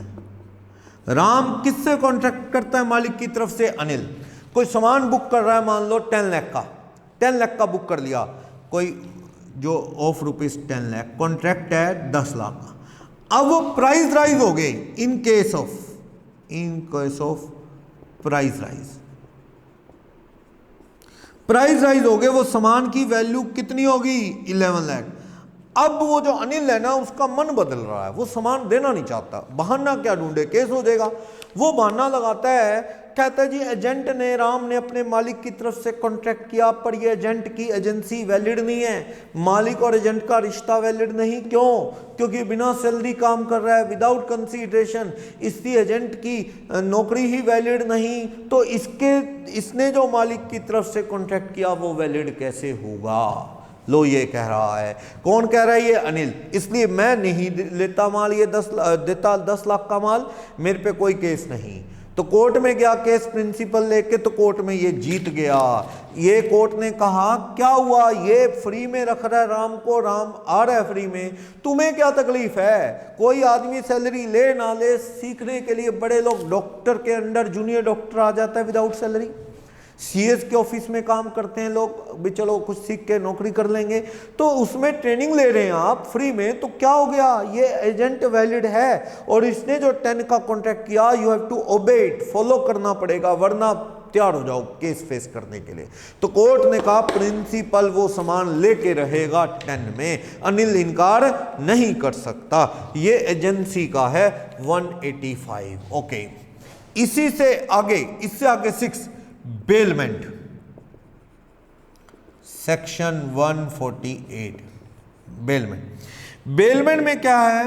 राम किससे कॉन्ट्रैक्ट करता है? मालिक की तरफ से अनिल। कोई सामान बुक कर रहा है, मान लो 10 लाख का बुक कर लिया कोई, जो ऑफ रुपीज 10 लाख, कॉन्ट्रैक्ट है 10 लाख का। अब वो प्राइस राइज हो गए in case of price rise हो गए, वो सामान की वैल्यू कितनी होगी? 11 लाख। अब वो जो अनिल है ना, उसका मन बदल रहा है, वो सामान देना नहीं चाहता, बहाना क्या ढूंढे, केस हो जाएगा। वो बहाना लगाता है, कहता है जी एजेंट ने, राम ने अपने मालिक की तरफ से कॉन्ट्रैक्ट किया, पर ये एजेंट की एजेंसी वैलिड नहीं है, मालिक और एजेंट का रिश्ता वैलिड नहीं। क्यों? क्योंकि बिना सैलरी काम कर रहा है, विदाउट कंसीडरेशन, इसकी एजेंट की नौकरी ही वैलिड नहीं, तो इसने जो मालिक की तरफ से कॉन्ट्रैक्ट किया वो वैलिड कैसे होगा? लो ये कह रहा है, कौन कह रहा है? ये अनिल। इसलिए मैं नहीं लेता माल, ये 10 लाख का माल, मेरे पे कोई केस नहीं। तो कोर्ट में गया केस प्रिंसिपल लेके, तो कोर्ट में ये जीत गया। ये कोर्ट ने कहा क्या हुआ, ये फ्री में रख रहा है राम को, राम आ रहा है फ्री में, तुम्हें क्या तकलीफ है? कोई आदमी सैलरी ले ना ले, सीखने के लिए बड़े लोग डॉक्टर के अंडर जूनियर डॉक्टर आ जाता है विदाउट सैलरी, सीएस के ऑफिस में काम करते हैं लोग, भी चलो कुछ सीख के नौकरी कर लेंगे, तो उसमें ट्रेनिंग ले रहे हैं आप फ्री में, तो क्या हो गया? ये एजेंट वैलिड है, और इसने जो 10 का कॉन्ट्रैक्ट किया, you have to obey it, follow करना पड़ेगा, वरना तैयार हो जाओ केस फेस करने के लिए। तो कोर्ट ने कहा प्रिंसिपल वो सामान लेके रहेगा 10 में, अनिल इनकार नहीं कर सकता। ये एजेंसी का है 185। ओके, इसी से आगे, इससे आगे 6 बेलमेंट, सेक्शन 148। बेलमेंट में क्या है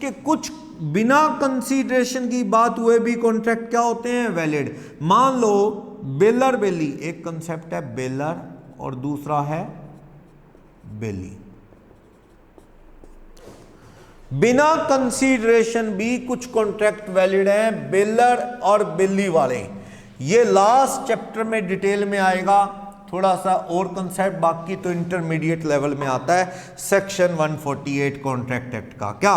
कि कुछ बिना कंसीडरेशन की बात हुए भी कॉन्ट्रैक्ट क्या होते हैं? वैलिड। मान लो बेलर बेली, एक कंसेप्ट है बेलर और दूसरा है बेली। बिना कंसीडरेशन भी कुछ कॉन्ट्रैक्ट वैलिड हैं, बेलर और बेली वाले। ये लास्ट चैप्टर में डिटेल में आएगा, थोड़ा सा और कंसेप्ट, बाकी तो इंटरमीडिएट लेवल में आता है। सेक्शन 148 कॉन्ट्रैक्ट एक्ट का क्या,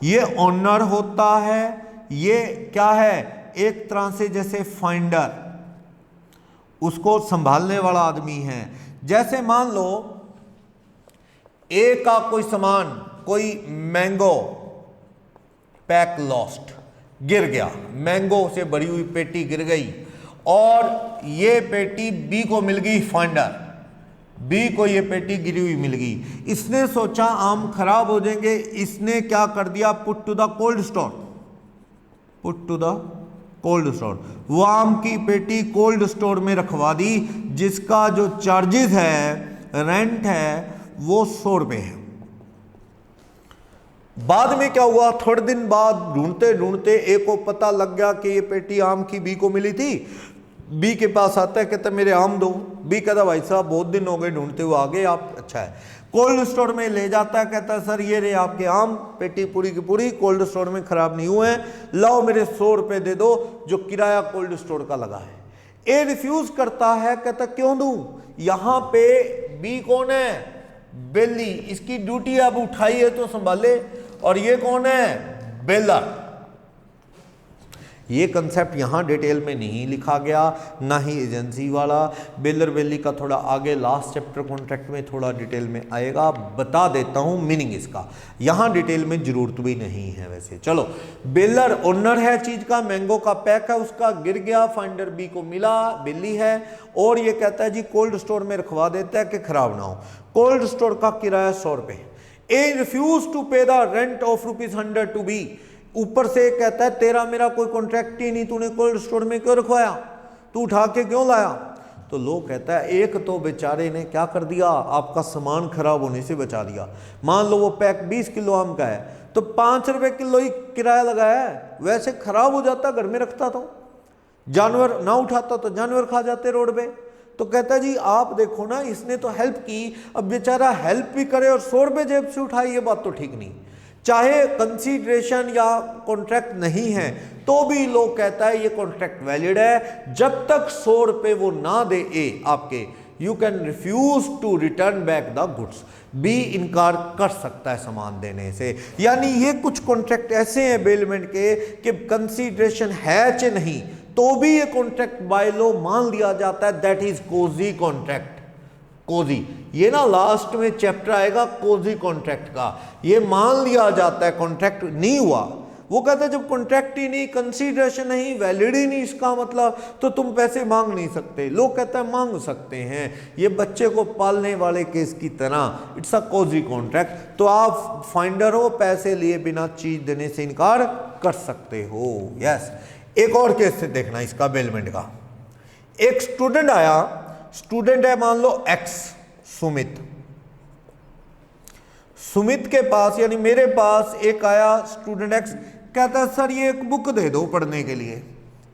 ये ऑनर होता है, ये क्या है? एक तरह से जैसे फाइंडर, उसको संभालने वाला आदमी है। जैसे मान लो ए का कोई सामान, कोई मैंगो पैक लॉस्ट, गिर गया, मैंगो से भरी हुई पेटी गिर गई, और ये पेटी बी को मिल गई, फाइंडर बी को ये पेटी गिरी हुई मिल गई। इसने सोचा आम खराब हो जाएंगे, इसने क्या कर दिया? Put to the cold store, put to the cold store. वो आम की पेटी कोल्ड स्टोर में रखवा दी, जिसका जो चार्जेस है, रेंट है, वो 100 रुपये है। बाद में क्या हुआ? थोड़े दिन बाद ढूंढते ढूंढते ए को पता लग गया कि ये पेटी आम की बी को मिली थी। बी के पास आता है, कहता मेरे आम दो। बी कहता भाई साहब बहुत दिन हो गए ढूंढते हुए, आ गए आप, अच्छा है। कोल्ड स्टोर में ले जाता है, कहता है सर ये रहे आपके आम, पेटी पूरी की पूरी कोल्ड स्टोर में खराब नहीं हुए हैं, लाओ मेरे 100 रुपये दे दो जो किराया कोल्ड स्टोर का लगा है। ए रिफ्यूज करता है, कहता क्यों दूं, यहां पे बी कौन है? बेली, इसकी ड्यूटी अब उठाई है तो संभाले, और ये कौन है? बेलर। ये कंसेप्ट यहाँ डिटेल में नहीं लिखा गया, ना ही एजेंसी वाला। बेलर बेली का थोड़ा आगे लास्ट चैप्टर कॉन्ट्रैक्ट में थोड़ा डिटेल में आएगा, बता देता हूँ मीनिंग इसका, यहाँ डिटेल में जरूरत भी नहीं है वैसे। चलो, बेलर ओनर है चीज का, मैंगो का पैक है उसका, गिर गया, फाइंडर बी को मिला, बिल्ली है, और ये कहता है जी कोल्ड स्टोर में रखवा देता है कि खराब ना हो। कोल्ड स्टोर का किराया 100 रुपये। A refuse to pay the rent of ₹100 to B. ऊपर से कहता है तेरा मेरा कोई कॉन्ट्रैक्ट ही नहीं, तूने कोल्ड स्टोर में क्यों रखवाया, तू उठा के क्यों लाया। तो लोग कहता है एक तो बेचारे ने क्या कर दिया, आपका सामान खराब होने से बचा दिया। मान लो वो पैक 20 किलो आम का है तो 5 रुपए किलो ही किराया लगाया है, वैसे खराब हो जाता घर में रखता तो, जानवर ना उठाता तो जानवर खा जाते रोड पे। तो कहता जी आप देखो ना, इसने तो हेल्प की, अब बेचारा हेल्प भी करे और 100 रुपये जेब से उठाए, ये बात तो ठीक नहीं। चाहे कंसीडरेशन या कॉन्ट्रैक्ट नहीं है तो भी लोग कहता है ये कॉन्ट्रैक्ट वैलिड है, जब तक 100 रुपये वो ना दे ए आपके, you can refuse to return back the goods. B इनकार कर सकता है सामान देने से। यानी ये कुछ कॉन्ट्रैक्ट ऐसे हैं बेलमेंट के कि कंसीडरेशन है च नहीं तो भी ये कॉन्ट्रैक्ट बाय लॉ मान लिया जाता है, that is quasi contract. Quasi, ये ना लास्ट में चैप्टर आएगा कोजी कॉन्ट्रैक्ट का, ये मान लिया जाता है कॉन्ट्रैक्ट नहीं हुआ। वो कहते हैं जब कॉन्ट्रैक्ट ही नहीं, कंसीडरेशन नहीं, वैलिड ही नहीं इसका मतलब, तो तुम पैसे मांग नहीं सकते। लोग कहते हैं मांग सकते हैं, ये बच्चे को पालने वाले केस की तरह, इट्स अ कोजी कॉन्ट्रैक्ट। तो आप फाइंडर हो, पैसे लिए बिना चीज देने से इनकार कर सकते हो। यस, एक और केस से देखना इसका बेलमेंट का। एक स्टूडेंट आया, स्टूडेंट है मान लो एक्स, सुमित। सुमित के पास यानी मेरे पास एक आया स्टूडेंट एक्स, कहता है सर ये एक बुक दे दो पढ़ने के लिए।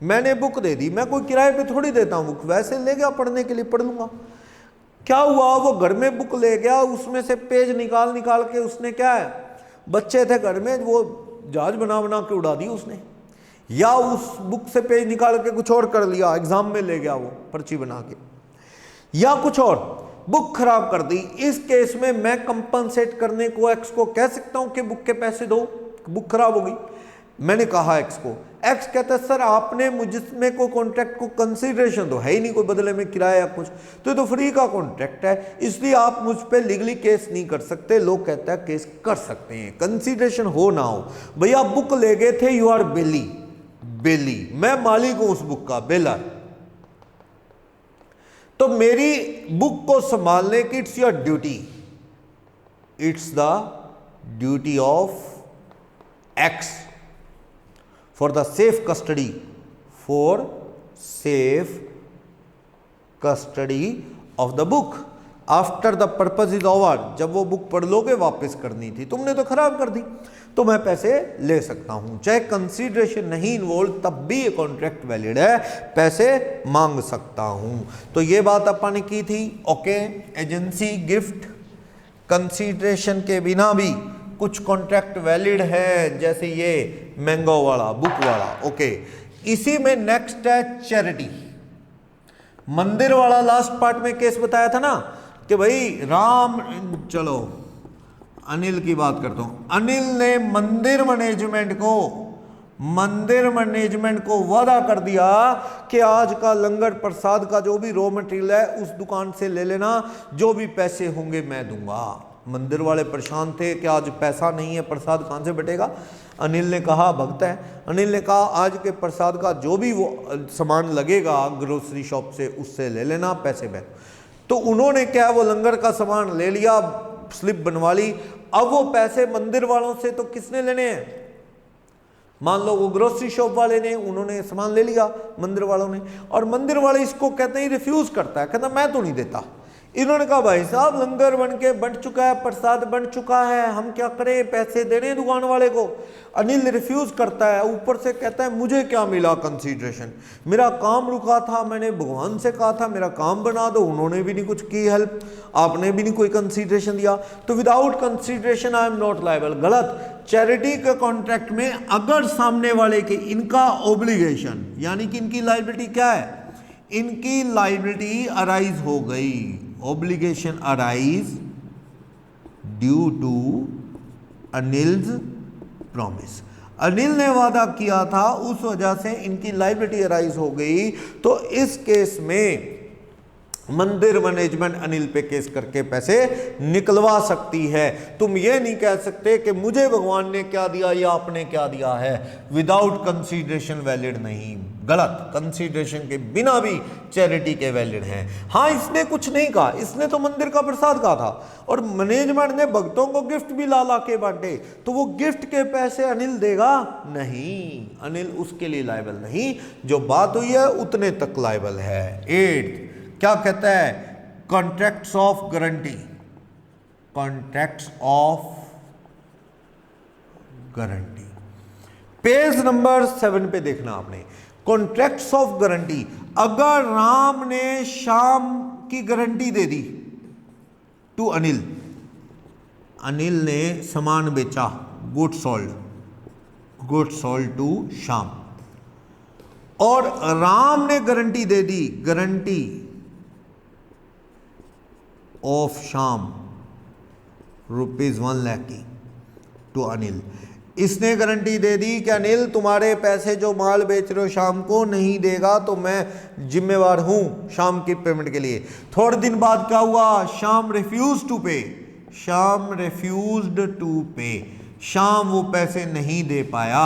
मैंने बुक दे दी, मैं कोई किराए पे थोड़ी देता हूँ बुक, वैसे ले गया पढ़ने के लिए, पढ़ लूंगा। क्या हुआ, वो घर में बुक ले गया, उसमें से पेज निकाल निकाल के उसने क्या है, बच्चे थे घर में, वो जहाज बना बना के उड़ा दी उसने, या उस बुक से पेज निकाल के कुछ और कर लिया, एग्जाम में ले गया वो पर्ची बना के, या कुछ और, बुक खराब कर दी। इस केस में मैं कंपनसेट करने को एक्स को कह सकता हूं कि बुक के पैसे दो, बुक खराब हो गई। मैंने कहा एक्स को, एक्स कहता है सर आपने मुझमें को कॉन्ट्रैक्ट को कंसीडरेशन तो है ही नहीं, कोई बदले में किराया या कुछ, तो फ्री का कॉन्ट्रैक्ट है, इसलिए आप मुझ पर लीगली केस नहीं कर सकते। लोग कहता है केस कर सकते हैं, कंसीडरेशन हो ना हो। भैया बुक ले गए थे, यू आर बेली, बेली, मैं मालिक हूं उस बुक का, बेलर, तो मेरी बुक को संभालने की it's your duty, it's the duty of x for the safe custody, for safe custody of the book after the purpose is over. जब वो बुक पढ़ लोगे वापस करनी थी, तुमने तो खराब कर दी, तो मैं पैसे ले सकता हूं। चाहे कंसीडरेशन नहीं इन्वॉल्व तब भी ये कॉन्ट्रैक्ट वैलिड है, पैसे मांग सकता हूं। तो ये बात अपन ने की थी। ओके, एजेंसी, गिफ्ट, कंसीडरेशन के बिना भी कुछ कॉन्ट्रैक्ट वैलिड है, जैसे ये मैंगो वाला, बुक वाला। ओके, इसी में नेक्स्ट है चैरिटी। मंदिर वाला लास्ट पार्ट में केस बताया था ना कि भाई राम, चलो अनिल की बात करता हूं। अनिल ने मंदिर मैनेजमेंट को वादा कर दिया कि आज का लंगर प्रसाद का जो भी रॉ मटेरियल है उस दुकान से ले लेना, जो भी पैसे होंगे मैं दूंगा। मंदिर वाले परेशान थे कि आज पैसा नहीं है, प्रसाद कहां से बटेगा। अनिल ने कहा, भक्त है, अनिल ने कहा आज के प्रसाद का जो भी वो सामान लगेगा ग्रोसरी शॉप से उससे ले लेना, पैसे मैं। तो उन्होंने क्या, वो लंगर का सामान ले लिया, स्लिप बनवा ली। अब वो पैसे मंदिर वालों से तो किसने लेने हैं, मान लो वो ग्रोसरी शॉप वाले ने, उन्होंने सामान ले लिया मंदिर वालों ने, और मंदिर वाले इसको कहते ही रिफ्यूज करता है, कहता मैं तो नहीं देता। इन्होंने कहा भाई साहब लंगर बन चुका है, प्रसाद बन चुका है, हम क्या करें, पैसे देने दुकान वाले को। अनिल रिफ्यूज करता है, ऊपर से कहता है मुझे क्या मिला कंसीडरेशन, मेरा काम रुका था, मैंने भगवान से कहा था मेरा काम बना दो, उन्होंने भी नहीं कुछ की हेल्प, आपने भी नहीं कोई कंसीडरेशन दिया, तो without consideration I am not liable. गलत। चैरिटी के कॉन्ट्रैक्ट में अगर सामने वाले के इनका ऑब्लिगेशन यानी कि इनकी लायबिलिटी क्या है, इनकी लायबिलिटी अराइज हो गई, obligation arise due to Anil's promise। Anil ने वादा किया था, उस वजह से इनकी लायबिलिटी अराइज हो गई। तो इस केस में मंदिर मैनेजमेंट अनिल पे केस करके पैसे निकलवा सकती है। तुम ये नहीं कह सकते कि मुझे भगवान ने क्या दिया या आपने क्या दिया है, विदाउट कंसीडरेशन वैलिड नहीं, गलत। कंसीडरेशन के बिना भी चैरिटी के वैलिड हैं। हाँ, इसने कुछ नहीं कहा, इसने तो मंदिर का प्रसाद कहा था और मैनेजमेंट ने भक्तों को गिफ्ट भी ला के बांटे, तो वो गिफ्ट के पैसे अनिल देगा नहीं, अनिल उसके लिए लायबल नहीं। जो बात हुई है उतने तक लायबल है। 8 क्या कहता है, contracts of guarantee, contracts of guarantee, page number 7 पे देखना आपने, कॉन्ट्रैक्ट्स ऑफ गारंटी। अगर राम ने श्याम की गारंटी दे दी टू अनिल, अनिल ने सामान बेचा, गुड सोल्ड टू श्याम, और राम ने गारंटी दे दी, गारंटी ऑफ श्याम ₹1 लाख की टू अनिल। इसने गारंटी दे दी कि अनिल तुम्हारे पैसे जो माल बेच रहे हो शाम को नहीं देगा, तो मैं जिम्मेवार हूं शाम की पेमेंट के लिए। थोड़े दिन बाद क्या हुआ, श्याम रिफ्यूज टू पे, श्याम रिफ्यूज्ड टू पे, श्याम वो पैसे नहीं दे पाया,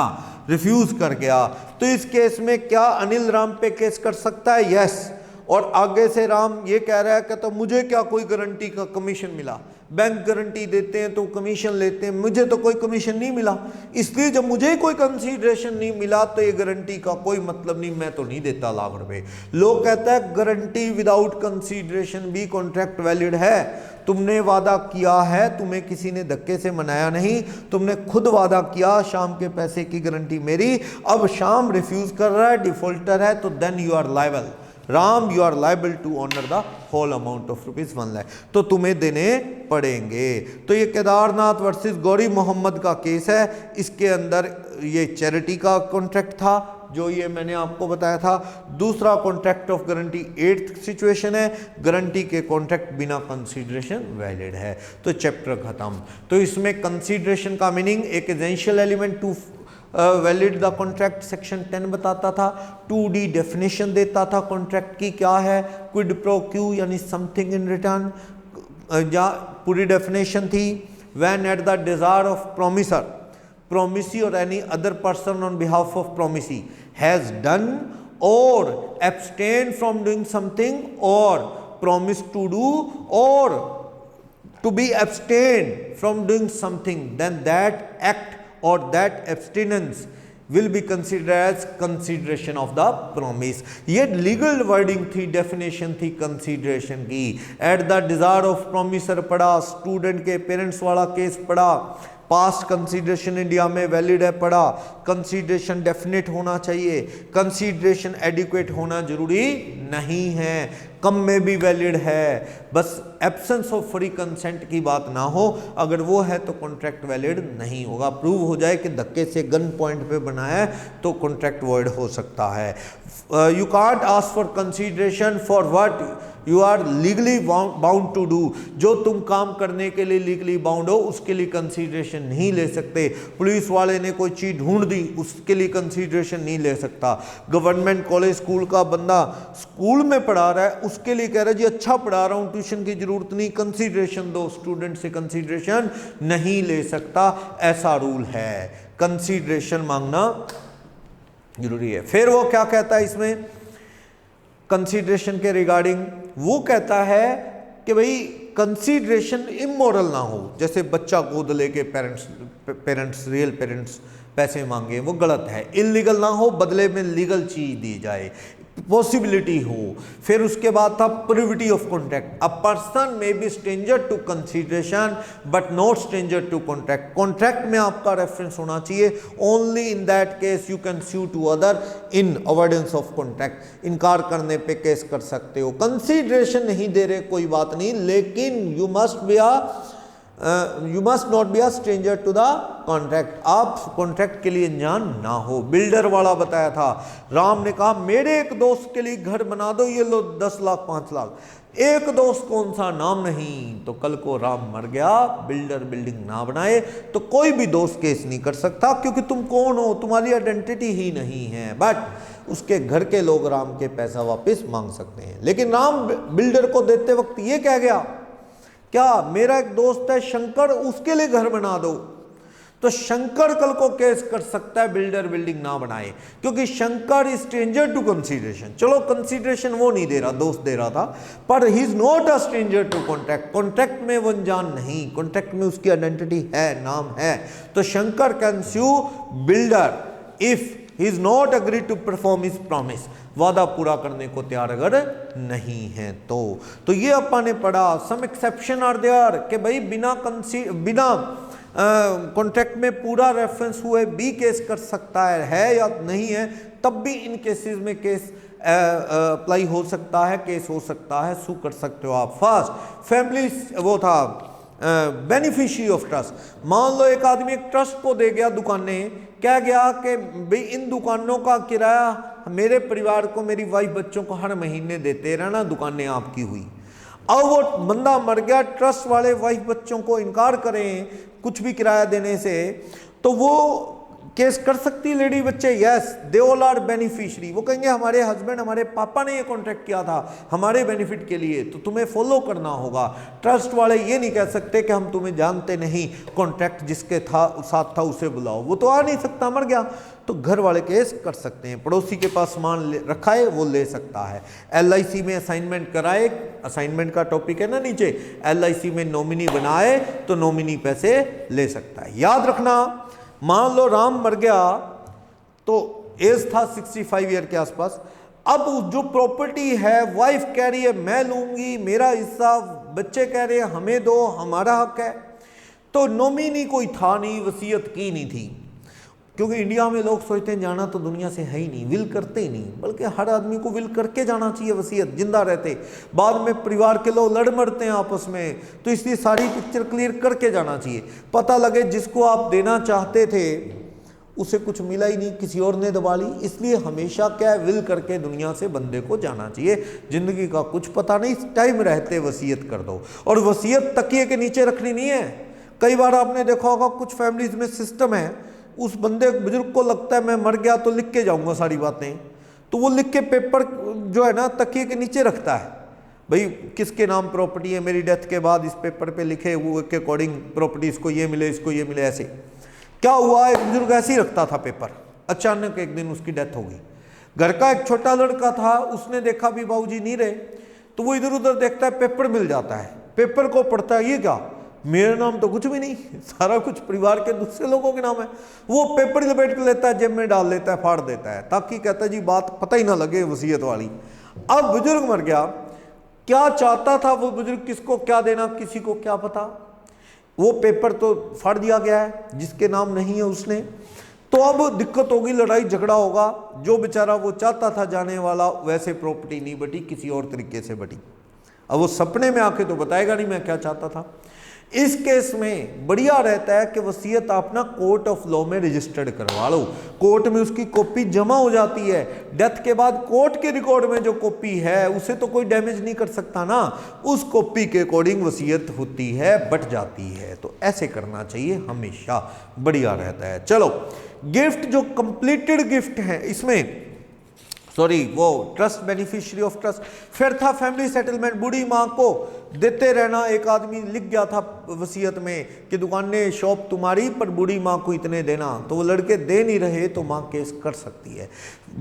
रिफ्यूज कर गया। तो इस केस में क्या अनिल राम पे केस कर सकता है? यस। और आगे से राम ये कह रहा है कि तो मुझे क्या कोई गारंटी का कमीशन मिला, बैंक गारंटी देते हैं तो कमीशन लेते हैं, मुझे तो कोई कमीशन नहीं मिला, इसलिए जब मुझे कोई कंसीडरेशन नहीं मिला तो ये गारंटी का कोई मतलब नहीं, मैं तो नहीं देता ₹1,00,000। लोग कहता है गारंटी विदाउट कंसीडरेशन भी कॉन्ट्रैक्ट वैलिड है। तुमने वादा किया है, तुम्हें किसी ने धक्के से मनाया नहीं, तुमने खुद वादा किया शाम के पैसे की गारंटी मेरी, अब शाम रिफ्यूज कर रहा है, डिफॉल्टर है, तो then you are liable. Ram you are liable to honour the whole amount of ₹1 lakh, तो तुम्हें देने पड़ेंगे। तो ये केदारनाथ वर्सेस गौरी मोहम्मद का केस है। इसके अंदर ये चैरिटी का कॉन्ट्रैक्ट था, जो ये मैंने आपको बताया था। दूसरा contract of guarantee 8th situation है, गारंटी के कॉन्ट्रैक्ट बिना कंसीडरेशन वैलिड है। तो चैप्टर खत्म। तो इसमें कंसीडरेशन का मीनिंग एक essential element to valid the contract section 10 बताता था। 2D डेफिनेशन देता था कॉन्ट्रैक्ट की क्या है, क्विड प्रो क्यू यानी समथिंग इन रिटर्न, या पूरी डेफिनेशन थी। When at the desire of promisor, promisee और any other person on behalf of promisee has done और एब्सटेन फ्रॉम डूइंग समथिंग और promise to do or to be abstain from doing something, then that act or that abstinence will be considered as consideration of the promise। ये legal wording थी, definition थी consideration की। at the desire of promiser पढ़ा, student के parents वाला case पढ़ा, past consideration India में valid है पढ़ा, कंसीडरेशन डेफिनेट होना चाहिए, कंसीडरेशन एडिक्वेट होना जरूरी नहीं है, कम में भी वैलिड है, बस एब्सेंस ऑफ फ्री कंसेंट की बात ना हो, अगर वो है तो कॉन्ट्रैक्ट वैलिड नहीं होगा। प्रूव हो जाए कि धक्के से गन पॉइंट पे बनाया है तो कॉन्ट्रैक्ट वॉइड हो सकता है। You can't ask for consideration for what you are legally bound to do, जो तुम काम करने के लिए लीगली बाउंड हो उसके लिए कंसीडरेशन नहीं ले सकते। पुलिस वाले ने कोई चीज़ ढूंढ दी उसके लिए कंसीडरेशन नहीं ले सकता। गवर्नमेंट कॉलेज स्कूल का बंदा स्कूल में पढ़ा रहा है उसके लिए कह रहा है जी अच्छा पढ़ा रहा हूँ ट्यूशन की जरूरत नहीं, कंसीडरेशन दो, स्टूडेंट से कंसीडरेशन नहीं ले सकता, ऐसा रूल है। कंसीडरेशन मांगना जरूरी है। फिर वो क्या कहता है इसमें कंसीडरेशन के रिगार्डिंग, वो कहता है कि भाई कंसीडरेशन इमोरल ना हो, जैसे बच्चा गोद लेके पेरेंट्स रियल पेरेंट्स पैसे मांगे वो गलत है, इलीगल ना हो, बदले में लीगल चीज दी जाए, पॉसिबिलिटी हो। फिर उसके बाद था privity of contract, a person may be stranger to consideration but not stranger to contract. Contract में आपका रेफरेंस होना चाहिए, only in that case you can sue to other in avoidance of contract, इनकार करने पे केस कर सकते हो। कंसीडरेशन नहीं दे रहे कोई बात नहीं, लेकिन you must be a you must not be a stranger to the contract, आप कॉन्ट्रैक्ट के लिए अनजान ना हो। बिल्डर वाला बताया था, राम ने कहा मेरे एक दोस्त के लिए घर बना दो, ये लो 10 लाख 5 लाख, एक दोस्त कौन सा नाम नहीं। तो कल को राम मर गया, बिल्डर बिल्डिंग ना बनाए तो कोई भी दोस्त केस नहीं कर सकता, क्योंकि तुम कौन हो, तुम्हारी आइडेंटिटी ही नहीं है। बट उसके घर के लोग राम के पैसा वापस मांग सकते हैं। लेकिन राम बिल्डर को देते वक्त ये कह गया, क्या मेरा एक दोस्त है शंकर, उसके लिए घर बना दो, तो शंकर कल को केस कर सकता है बिल्डर बिल्डिंग ना बनाए, क्योंकि Shankar is stranger to consideration. चलो कंसीडरेशन वो नहीं दे रहा, दोस्त दे रहा था, पर he is not a stranger to contract. Contract में वो अनजान नहीं, कॉन्ट्रैक्ट में उसकी आइडेंटिटी है, नाम है। तो Shankar can sue builder if he is not agree to perform his promise, वादा पूरा करने को तैयार अगर नहीं है तो ये अपन ने पढ़ा। सम एक्सेप्शन आर देयर कि भाई बिना कॉन्ट्रैक्ट में पूरा रेफरेंस हुए भी केस कर सकता है या नहीं है, तब भी इन केसेस में केस अप्लाई हो सकता है, केस हो सकता है, सू कर सकते हो आप। फर्स्ट फैमिली वो था बेनिफिशियरी ऑफ ट्रस्ट। मान लो एक आदमी एक ट्रस्ट को दे गया दुकानें, कह गया कि भाई इन दुकानों का किराया मेरे परिवार को, मेरी वाइफ बच्चों को हर महीने देते रहना, दुकानें आपकी हुई। अब वो बंदा मर गया, ट्रस्ट वाले वाइफ बच्चों को इनकार करें कुछ भी किराया देने से, तो वो केस कर सकती है लेडी बच्चे। Yes, they all are beneficiary. वो कहेंगे हमारे हस्बैंड, हमारे पापा ने ये कॉन्ट्रैक्ट किया था हमारे बेनिफिट के लिए, तो तुम्हें फॉलो करना होगा। ट्रस्ट वाले ये नहीं कह सकते कि हम तुम्हें जानते नहीं, कॉन्ट्रैक्ट जिसके साथ था उसे बुलाओ, वो तो आ नहीं सकता, मर गया। तो घर वाले केस कर सकते हैं। पड़ोसी के पास सामान रखा है वो ले सकता है। LIC में असाइनमेंट कराए, असाइनमेंट का टॉपिक है ना नीचे, LIC में नॉमिनी बनाए तो नॉमिनी पैसे ले सकता है। याद रखना, मान लो राम मर गया तो एज था 65 ईयर के आसपास। अब जो प्रॉपर्टी है वाइफ कह रही है मैं लूंगी, मेरा हिस्सा, बच्चे कह रहे हैं हमें दो, हमारा हक है। तो नॉमिनी कोई था नहीं, वसीयत की नहीं थी, क्योंकि इंडिया में लोग सोचते हैं जाना तो दुनिया से है ही नहीं, विल करते ही नहीं, बल्कि हर आदमी को विल करके जाना चाहिए वसीयत, जिंदा रहते। बाद में परिवार के लोग लड़ मरते हैं आपस में, तो इसलिए सारी पिक्चर क्लियर करके जाना चाहिए। पता लगे जिसको आप देना चाहते थे उसे कुछ मिला ही नहीं, किसी और ने दबा ली। इसलिए हमेशा क्या है, विल करके दुनिया से बंदे को जाना चाहिए। जिंदगी का कुछ पता नहीं, टाइम रहते वसीयत कर दो। और वसीयत तकिए के नीचे रखनी नहीं है। कई बार आपने देखा होगा कुछ फैमिलीज में सिस्टम है, उस बंदे बुजुर्ग को लगता है मैं मर गया तो लिख के जाऊंगा सारी बातें, तो वो लिख के पेपर जो है ना तकिए के नीचे रखता है, भाई किसके नाम प्रॉपर्टी है, मेरी डेथ के बाद इस पेपर पे लिखे वो के अकॉर्डिंग प्रॉपर्टी इसको ये मिले, इसको ये मिले। ऐसे क्या हुआ, एक बुजुर्ग ऐसे ही रखता था पेपर, अचानक एक दिन उसकी डेथ हो गई। घर का एक छोटा लड़का था, उसने देखा भी बाबूजी नहीं रहे, तो वो इधर उधर देखता है, पेपर मिल जाता है, पेपर को पढ़ता है, ये क्या, मेरा नाम तो कुछ भी नहीं, सारा कुछ परिवार के दूसरे लोगों के नाम है। वो पेपर लपेट के लेता है, जेब में डाल लेता है, फाड़ देता है, ताकि कहता है जी बात पता ही ना लगे वसीयत वाली। अब बुजुर्ग मर गया, क्या चाहता था वो बुजुर्ग, किसको क्या देना किसी को क्या पता। वो पेपर तो फाड़ दिया गया है, जिसके नाम नहीं है उसने। तो अब दिक्कत होगी, लड़ाई झगड़ा होगा। जो बेचारा वो चाहता था जाने वाला, वैसे प्रॉपर्टी नहीं बटी, किसी और तरीके से बटी। अब वो सपने में आके तो बताएगा नहीं मैं क्या चाहता था। इस केस में बढ़िया रहता है कि वसीयत आप ना कोर्ट ऑफ लॉ में रजिस्टर्ड करवा लो, कोर्ट में उसकी कॉपी जमा हो जाती है। डेथ के बाद कोर्ट के रिकॉर्ड में जो कॉपी है उसे तो कोई डैमेज नहीं कर सकता ना, उस कॉपी के अकॉर्डिंग वसीयत होती है, बट जाती है। तो ऐसे करना चाहिए हमेशा, बढ़िया रहता है। चलो, गिफ्ट जो कंप्लीटेड गिफ्ट है इसमें, सॉरी वो ट्रस्ट, बेनिफिशियरी ऑफ ट्रस्ट। फिर था फैमिली सेटलमेंट, बूढ़ी माँ को देते रहना। एक आदमी लिख गया था वसीयत में कि दुकानें शॉप तुम्हारी पर बूढ़ी माँ को इतने देना, तो वो लड़के दे नहीं रहे तो माँ केस कर सकती है।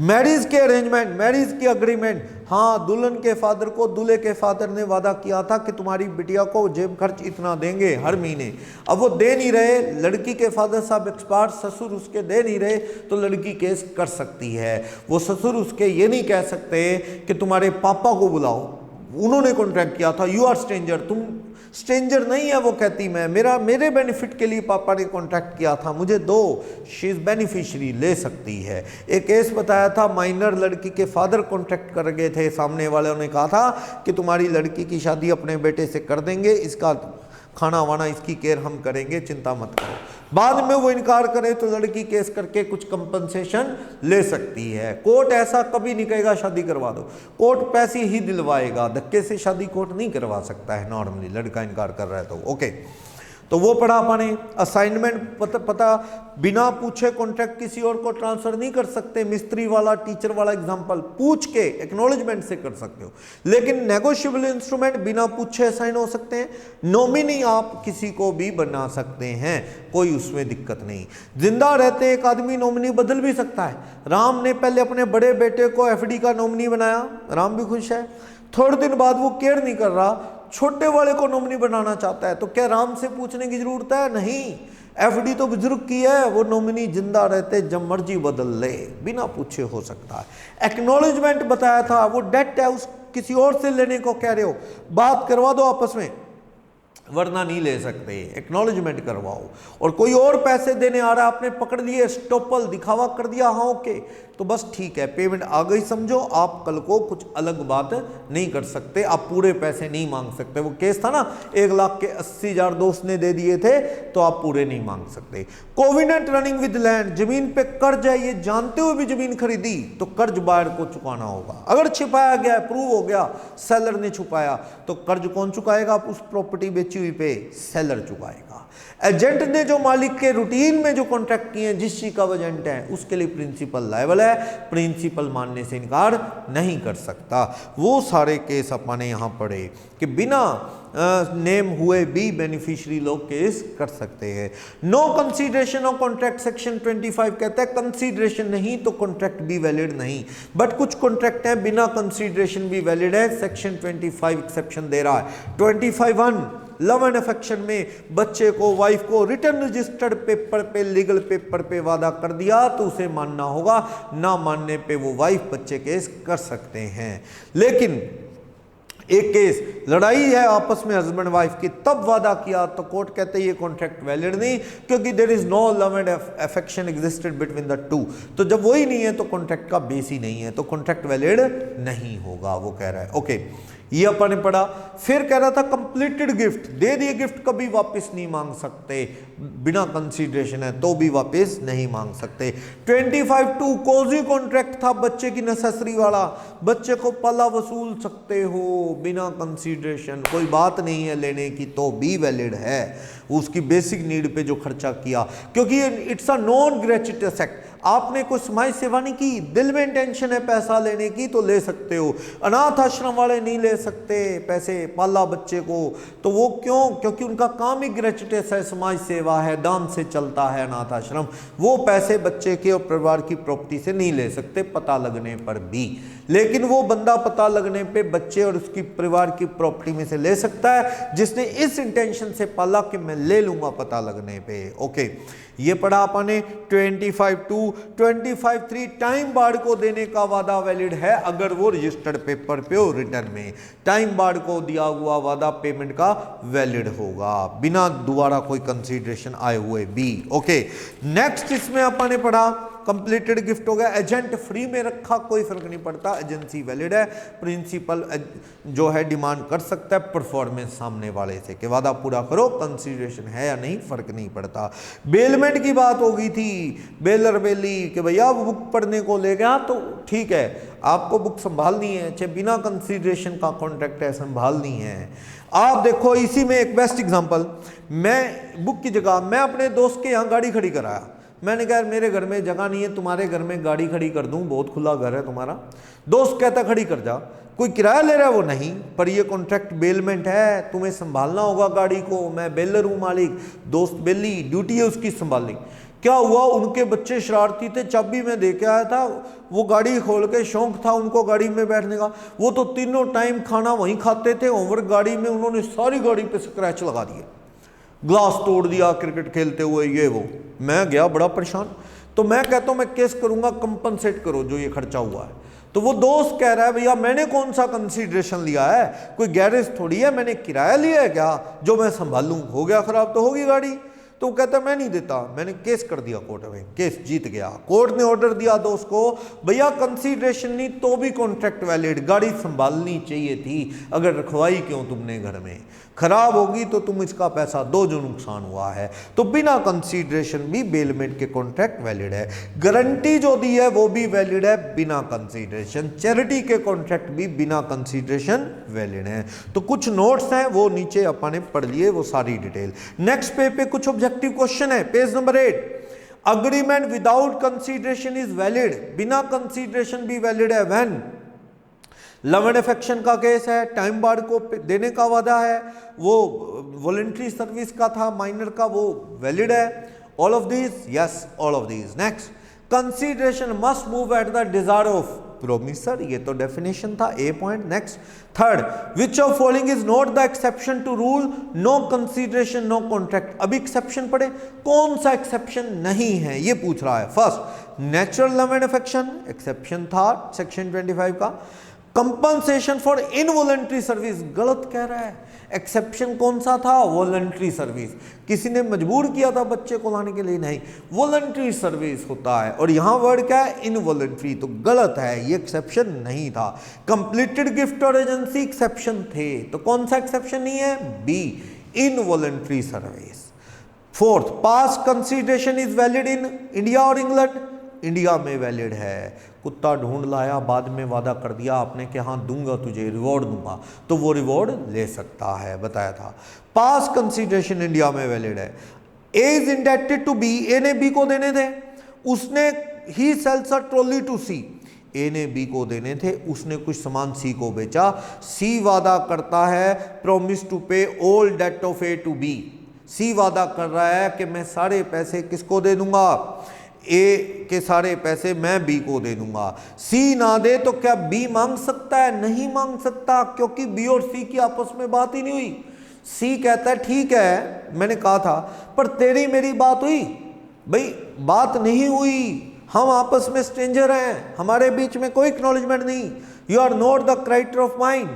मैरिज के अरेंजमेंट, मैरिज की अग्रीमेंट, हाँ दुल्हन के फादर को दूल्हे के फादर ने वादा किया था कि तुम्हारी बिटिया को जेब खर्च इतना देंगे हर महीने, अब वो दे नहीं रहे, लड़की के फादर साहब एक्सपायर, ससुर उसके दे नहीं रहे, तो लड़की केस कर सकती है। वो ससुर उसके ये नहीं कह सकते कि तुम्हारे पापा को बुलाओ, उन्होंने कॉन्ट्रैक्ट किया था, यू आर स्ट्रेंजर, तुम स्ट्रेंजर नहीं है। वो कहती मैं मेरे बेनिफिट के लिए पापा ने कॉन्ट्रैक्ट किया था, मुझे दो, शी इज बेनिफिशियरी, ले सकती है। एक केस बताया था, माइनर लड़की के फादर कॉन्ट्रैक्ट कर गए थे, सामने वालों ने कहा था कि तुम्हारी लड़की की शादी अपने बेटे से कर देंगे, इसका खाना वाना इसकी केयर हम करेंगे, चिंता मत करो। बाद में वो इनकार करे तो लड़की केस करके कुछ कंपनसेशन ले सकती है। कोर्ट ऐसा कभी नहीं कहेगा शादी करवा दो, कोर्ट पैसे ही दिलवाएगा, धक्के से शादी कोर्ट नहीं करवा सकता है नॉर्मली, लड़का इनकार कर रहा है तो। ओके, तो वो पढ़ा अपने। असाइनमेंट पता बिना पूछे कॉन्ट्रैक्ट किसी और को ट्रांसफर नहीं कर सकते। मिस्त्री वाला, टीचर वाला एग्जांपल पूछ के एक्नॉलेजमेंट से कर सकते हो, लेकिन नेगोशिएबल इंस्ट्रूमेंट बिना पूछे साइन हो सकते हैं। नॉमिनी आप किसी को भी बना सकते हैं, कोई उसमें दिक्कत नहीं। जिंदा रहते एक आदमी नॉमिनी बदल भी सकता है। राम ने पहले अपने बड़े बेटे को एफडी का नॉमिनी बनाया, राम भी खुश है। थोड़े दिन बाद वो केयर नहीं कर रहा, छोटे वाले को नॉमिनी बनाना चाहता है, तो क्या राम से पूछने की जरूरत है? नहीं, एफडी तो बुजुर्ग की है, वो नॉमिनी जिंदा रहते जब मर्जी बदल ले, बिना पूछे हो सकता है। एक्नॉलेजमेंट बताया था, वो डेट है, उस किसी और से लेने को कह रहे हो, बात करवा दो आपस में, वरना नहीं ले सकते। एक्नॉलेजमेंट करवाओ। और कोई और पैसे देने आ रहा है, आपने पकड़ लिए, स्टॉपल दिखावा कर दिया, हाँ ओके, तो बस ठीक है, पेमेंट आ गई समझो। आप कल को कुछ अलग बात नहीं कर सकते, आप पूरे पैसे नहीं मांग सकते। वो केस था ना, 1,80,000 दोस्त ने दे दिए थे, तो आप पूरे नहीं मांग सकते। कोविनेंट रनिंग विद लैंड, जमीन पे कर्ज है, ये जानते हुए भी जमीन खरीदी तो कर्ज बायर को चुकाना होगा। अगर छिपाया गया, प्रूव हो गया सेलर ने छुपाया, तो कर्ज कौन चुकाएगा? उस प्रॉपर्टी बेची हुई पे सेलर चुकाएगा। एजेंट ने जो मालिक के रूटीन में जो कॉन्ट्रैक्ट किए हैं, जिस चीज का वो एजेंट है, उसके लिए प्रिंसिपल लायबल है, प्रिंसिपल मानने से इनकार नहीं कर सकता। वो सारे केस अपने यहां पढ़े कि बिना नेम हुए भी बेनिफिशियरी लोग केस कर सकते हैं। No consideration of contract, section 25 कहता है कंसीडरेशन नहीं तो कॉन्ट्रैक्ट भी वैलिड नहीं। बट कुछ कॉन्ट्रैक्ट हैं बिना कंसीडरेशन भी वैलिड है, सेक्शन 25 एक्सेप्शन दे रहा है। 25(1) लव एंड अफेक्शन में बच्चे को, वाइफ को रिटर्न रजिस्टर्ड पेपर पे, लीगल पेपर पे वादा कर दिया तो उसे मानना होगा, ना मानने पे वो वाइफ बच्चे केस कर सकते हैं। लेकिन एक केस लड़ाई है आपस में हस्बैंड वाइफ की, तब वादा किया तो कोर्ट कहते हैं ये कॉन्ट्रैक्ट वैलिड नहीं, क्योंकि there is no love and affection existed between the two. तो जब वही नहीं है तो कॉन्ट्रैक्ट का बेस ही नहीं है, तो कॉन्ट्रैक्ट वैलिड नहीं होगा, वो कह रहा है। ओके, ये अपन ने पढ़ा। फिर कह रहा था कंप्लीटेड गिफ्ट, दे दिए गिफ्ट कभी वापस नहीं मांग सकते, बिना कंसीडरेशन है तो भी वापस नहीं मांग सकते। 25(2) कोजी कॉन्ट्रैक्ट था बच्चे की नेसेसरी वाला, बच्चे को पला वसूल सकते हो बिना कंसीडरेशन, कोई बात नहीं है लेने की, तो भी वैलिड है, उसकी बेसिक नीड पे जो खर्चा किया, क्योंकि इट्स अ नॉन ग्रेचुइटस एक्ट। आपने कोई समाज सेवा नहीं की, दिल में इंटेंशन है पैसा लेने की तो ले सकते हो। अनाथ आश्रम वाले नहीं ले सकते पैसे, पाला बच्चे को, तो वो क्यों? क्योंकि उनका काम ही ग्रेचुइटस है, समाज सेवा है, दान से चलता है अनाथ आश्रम। वो पैसे बच्चे के और परिवार की प्रॉपर्टी से नहीं ले सकते पता लगने पर भी, लेकिन वो बंदा पता लगने पे बच्चे और उसकी परिवार की प्रॉपर्टी में से ले सकता है जिसने इस इंटेंशन से पाला कि मैं ले लूंगा पता लगने पे। ओके, ये पढ़ा आपने 25(2). 25(3) टाइम बार्ड को देने का वादा वैलिड है अगर वो रजिस्टर्ड पेपर पे हो, रिटर्न में टाइम बार्ड को दिया हुआ वादा पेमेंट का वैलिड होगा, बिना दोबारा कोई कंसीडरेशन आए हुए भी। ओके, नेक्स्ट इसमें आपने पढ़ा कंप्लीटेड गिफ्ट हो गया। एजेंट फ्री में रखा कोई फर्क नहीं पड़ता, एजेंसी वैलिड है, प्रिंसिपल जो है डिमांड कर सकता है परफॉर्मेंस सामने वाले से कि वादा पूरा करो, कंसीडरेशन है या नहीं फर्क नहीं पड़ता। बेलमेंट की बात हो गई थी, बेलर बेली कि भैया बुक पढ़ने को ले गया तो ठीक है, आपको बुक संभालनी है, चाहे बिना कंसीडरेशन का कॉन्ट्रैक्ट है, संभालनी है। आप देखो इसी में एक बेस्ट एग्जांपल, मैं बुक की जगह मैं अपने दोस्त के यहाँ गाड़ी खड़ी कराया, मैंने कहा मेरे घर में जगह नहीं है, तुम्हारे घर में गाड़ी खड़ी कर दूं, बहुत खुला घर है तुम्हारा। दोस्त कहता खड़ी कर जा, कोई किराया ले रहा है वो नहीं, पर ये कॉन्ट्रैक्ट बेलमेंट है, तुम्हें संभालना होगा गाड़ी को, मैं बेलर हूँ मालिक, दोस्त बेली, ड्यूटी है उसकी संभालनी। क्या हुआ, उनके बच्चे शरारती थे, चाबी में दे के आया था, वो गाड़ी खोल के, शौक था उनको गाड़ी में बैठने का, वो तो तीनों टाइम खाना वहीं खाते थे, होमवर्क गाड़ी में, उन्होंने सारी गाड़ी पे स्क्रैच लगा दिए, ग्लास तोड़ दिया क्रिकेट खेलते हुए, ये वो। मैं गया बड़ा परेशान, तो मैं कहता हूँ मैं केस करूंगा, कंपनसेट करो जो ये खर्चा हुआ है। तो वो दोस्त कह रहा है भैया मैंने कौन सा कंसीडरेशन लिया है, कोई गैरेज थोड़ी है, मैंने किराया लिया है क्या जो मैं संभालूं, हो गया खराब तो होगी गाड़ी। तो वो कहता है मैं नहीं देता, मैंने केस कर दिया कोर्ट में, केस जीत गया, कोर्ट ने ऑर्डर दिया दोस्त को भैया कंसीडरेशन नहीं तो भी कॉन्ट्रैक्ट वैलिड, गाड़ी संभालनी चाहिए थी, अगर रखवाई क्यों तुमने घर में, खराब होगी तो तुम इसका पैसा दो जो नुकसान हुआ है। तो बिना कंसीडरेशन भी बेलमेंट के कॉन्ट्रैक्ट वैलिड है, गारंटी जो दी है वो भी वैलिड है बिना कंसीडरेशन, चैरिटी के कॉन्ट्रैक्ट भी बिना कंसीडरेशन वैलिड है। तो कुछ नोट्स हैं वो नीचे अपन ने पढ़ लिए वो सारी डिटेल। नेक्स्ट पेज पे कुछ ऑब्जेक्टिव क्वेश्चन है, page number 8, agreement without consideration is valid, बिना कंसीडरेशन भी वैलिड है व्हेन लव एंड अफेक्शन का केस है, टाइम बार को देने का वादा है, वो वॉलंटरी सर्विस का था माइनर का, वो वैलिड है। All of these, yes all of these. Next, consideration must move at the desire of promisor, ये तो डेफिनेशन था, A point. Next, third, which of following is not the exception to rule no consideration no contract, अभी exception पढ़े, कौन सा exception नहीं है ये पूछ रहा है। First, natural love and affection, exception था सेक्शन 25 का। कंपनसेशन फॉर इनवॉलंटरी सर्विस, गलत कह रहा है, एक्सेप्शन कौन सा था, वॉलंटरी सर्विस, किसी ने मजबूर किया था बच्चे को लाने के लिए, नहीं, वॉलंटरी सर्विस होता है, और यहां वर्ड क्या है, इनवॉलंटरी, तो गलत है, ये एक्सेप्शन नहीं था। कंप्लीटेड गिफ्ट और एजेंसी एक्सेप्शन थे, तो कौन सा एक्सेप्शन नहीं है, B, involuntary service. Fourth, past consideration is valid in India और इंग्लैंड, इंडिया में वैलिड है, कुत्ता ढूंढ लाया, बाद में वादा कर दिया आपने कि हाँ दूंगा तुझे, रिवॉर्ड दूंगा, तो वो रिवॉर्ड ले सकता है, बताया था। पास कंसीडरेशन इंडिया में वैलिड है। ए इज इंडेप्टेड टू बी, ए ने बी को देने थे, उसने ही सेल्स अ ट्रॉली टू सी, ए ने बी को देने थे, उसने कुछ सामान सी को बेचा, सी वादा करता है promise to pay all debt of A to B, C वादा कर रहा है कि मैं सारे पैसे किसको दे दूंगा, ए के सारे पैसे मैं बी को दे दूंगा। सी ना दे तो क्या बी मांग सकता है, नहीं मांग सकता, क्योंकि बी और सी की आपस में बात ही नहीं हुई। सी कहता है ठीक है मैंने कहा था, पर तेरी मेरी बात हुई, भाई बात नहीं हुई, हम आपस में स्ट्रेंजर हैं, हमारे बीच में कोई एक्नॉलेजमेंट नहीं, you are not the creditor of mind.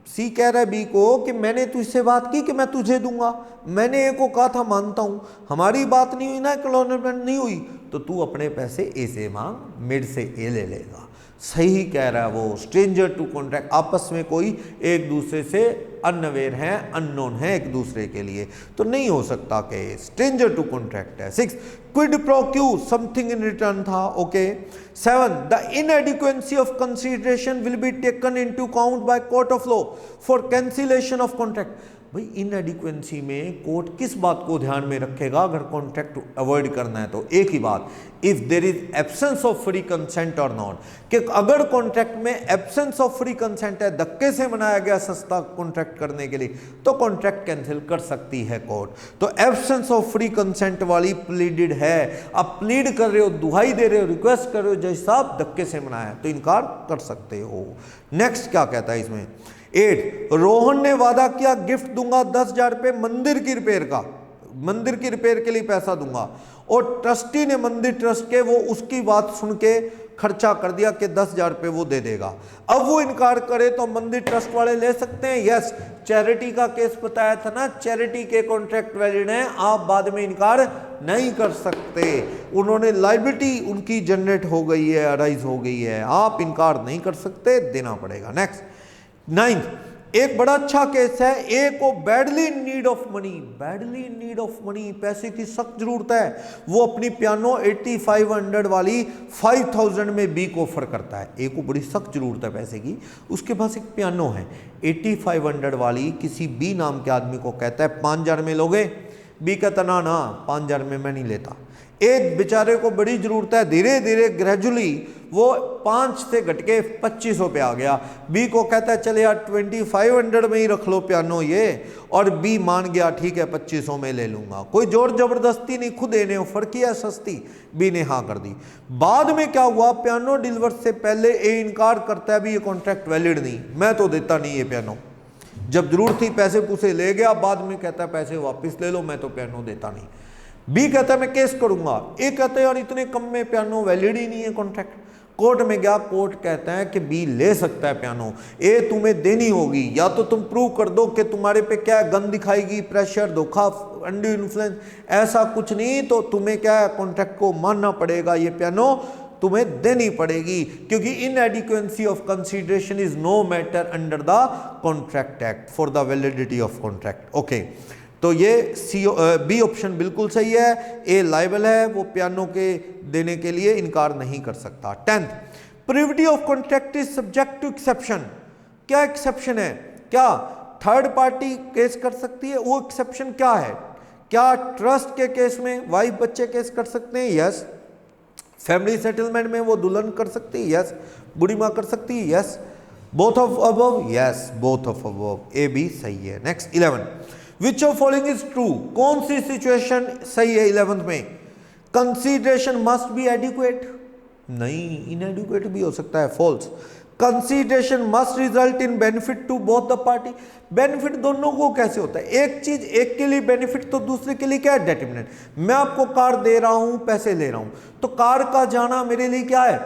C कह रहा है बी को कि मैंने तुझसे बात की कि मैं तुझे दूंगा, मैंने ए को कहा था मानता हूं, हमारी बात नहीं हुई ना, एक्नॉलेजमेंट नहीं हुई, तो तू अपने पैसे ए से मांग, मेरे से ए ले लेगा। सही कह रहा है वो, स्ट्रेंजर टू कॉन्ट्रैक्ट, आपस में कोई एक दूसरे से अनअवेयर है, अननोन है एक दूसरे के लिए, तो नहीं हो सकता कि स्ट्रेंजर टू कॉन्ट्रैक्ट है। 6, quid pro quo, something in return था, okay. 7, the inadequacy of consideration will be taken into account by court of law for cancellation of contract. भाई इनएडिक्वेंसी में कोर्ट किस बात को ध्यान में रखेगा अगर कॉन्ट्रैक्ट अवॉइड करना है, तो एक ही बात, if there is absence of free consent और नॉट, कि अगर कॉन्ट्रैक्ट में एब्सेंस ऑफ फ्री कंसेंट है, धक्के से बनाया गया सस्ता कॉन्ट्रैक्ट करने के लिए, तो कॉन्ट्रैक्ट कैंसिल कर सकती है कोर्ट। तो एब्सेंस ऑफ फ्री कंसेंट वाली प्लीडेड है, आप प्लीड कर रहे हो, दुहाई दे रहे हो, रिक्वेस्ट कर रहे हो, जज साहब धक्के से बनाया तो इनकार कर सकते हो। नेक्स्ट क्या कहता है इसमें, 8, रोहन ने वादा किया गिफ्ट दूंगा 10,000 रुपये मंदिर की रिपेयर का, मंदिर की रिपेयर के लिए पैसा दूंगा, और ट्रस्टी ने मंदिर ट्रस्ट के वो उसकी बात सुन के खर्चा कर दिया कि 10,000 रुपये वो दे देगा। अब वो इनकार करे तो मंदिर ट्रस्ट वाले ले सकते हैं, यस। चैरिटी का केस बताया था ना, चैरिटी के कॉन्ट्रैक्ट वैलिड हैं, आप बाद में इनकार नहीं कर सकते, उन्होंने लायबिलिटी उनकी जनरेट हो गई है, अराइज हो गई है, आप इनकार नहीं कर सकते, देना पड़ेगा। नेक्स्ट 9, एक बड़ा अच्छा केस है, ए को badly in need of money, badly in need of money, पैसे की सख्त जरूरत है, वो अपनी पियानो 8500 वाली 5000 में बी को ऑफर करता है, ए को बड़ी सख्त जरूरत है पैसे की, उसके पास एक पियानो है 8500 वाली, किसी बी नाम के आदमी को कहता है 5000 में लोगे, बी कहता ना ना 5000 में मैं नहीं लेता। एक बेचारे को बड़ी जरूरत है, धीरे धीरे ग्रेजुअली वो 5 से घट के 2500 पे आ गया, बी को कहता है चले यार 2500 में ही रख लो पियानो ये, और बी मान गया ठीक है 2500 में ले लूंगा, कोई जोर जबरदस्ती नहीं, खुद ए ने ऑफर किया सस्ती, बी ने हाँ कर दी। बाद में क्या हुआ, पियानो डिलीवर से पहले ए इनकार करता है भी ये कॉन्ट्रैक्ट वैलिड नहीं, मैं तो देता नहीं ये पियानो, जब जरूरत थी पैसे पूसे ले गया, बाद में कहता है पैसे वापस ले लो, मैं तो पियानो देता नहीं। बी कहता है मैं केस करूंगा, ए कहता है यार इतने कम में पियानो वैलिड ही नहीं है कॉन्ट्रैक्ट, कोर्ट में गया, कोर्ट कहता है कि बी ले सकता है पियानो, ए तुम्हें देनी होगी, या तो तुम प्रूव कर दो कि तुम्हारे पे क्या है, गन दिखाएगी, प्रेशर, धोखा, अंडू इन्फ्लुएंस, ऐसा कुछ नहीं तो तुम्हें क्या है कॉन्ट्रैक्ट को मानना पड़ेगा, ये पियानो तुम्हें देनी पड़ेगी, क्योंकि inadequacy of consideration is no matter under the contract act for the validity of contract. Okay, तो ये बी ऑप्शन बिल्कुल सही है, ए लायबल है, वो पियानो के देने के लिए इनकार नहीं कर सकता। 10th, privity of contract is subject to exception. क्या एक्सेप्शन है? क्या थर्ड पार्टी केस कर सकती है? वो एक्सेप्शन क्या है? क्या ट्रस्ट के केस में वाइफ बच्चे केस कर सकते हैं? यस। फैमिली सेटलमेंट में वो दुल्हन कर सकती है? यस। बूढ़ी माँ कर सकती है? Yes. Both of above? Yes, both of above, A B सही है। Next 11, which of following is true? कौन सी सिचुएशन सही है 11th में? Consideration must be adequate? नहीं, इनएडिक्वेट भी हो सकता है, false. Consideration must result in benefit to both the party? Benefit दोनों को कैसे होता है? एक चीज एक के लिए बेनिफिट तो दूसरे के लिए क्या है? डेट्रिमिनेंट। मैं आपको कार दे रहा हूं, पैसे ले रहा हूं, तो कार का जाना मेरे लिए क्या है?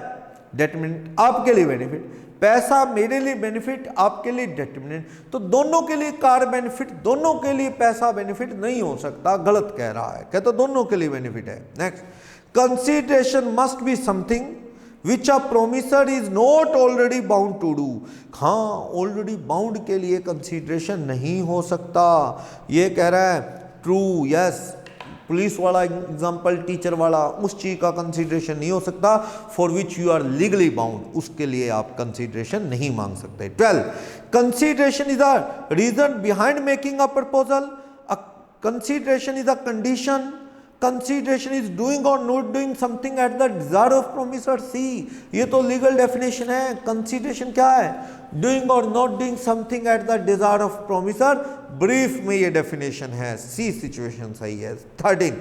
डेट्रिमिनेंट। आपके लिए बेनिफिट, पैसा मेरे लिए बेनिफिट, आपके लिए डेट्रिमिनेंट। तो दोनों के लिए कार बेनिफिट, दोनों के लिए पैसा बेनिफिट नहीं हो सकता, गलत कह रहा है, कहता दोनों के लिए बेनिफिट है। Next, consideration must be something which a promisor is not already bound to do. हाँ, ऑलरेडी बाउंड के लिए कंसीडरेशन नहीं हो सकता, ये कह रहा है ट्रू, यस। पुलिस वाला एग्जाम्पल, टीचर वाला, उस चीज का कंसीडरेशन नहीं हो सकता for which you are legally bound, उसके लिए आप कंसीडरेशन नहीं मांग सकते। 12, consideration is a reason behind making a proposal. Consideration is a condition. Consideration is doing और not doing something at the desire of promisor. C, ये तो legal definition है। कंसीडरेशन क्या है? डूइंग और not doing something at the desire of promisor, brief में ये definition है, सी सिचुएशन सही है। 13,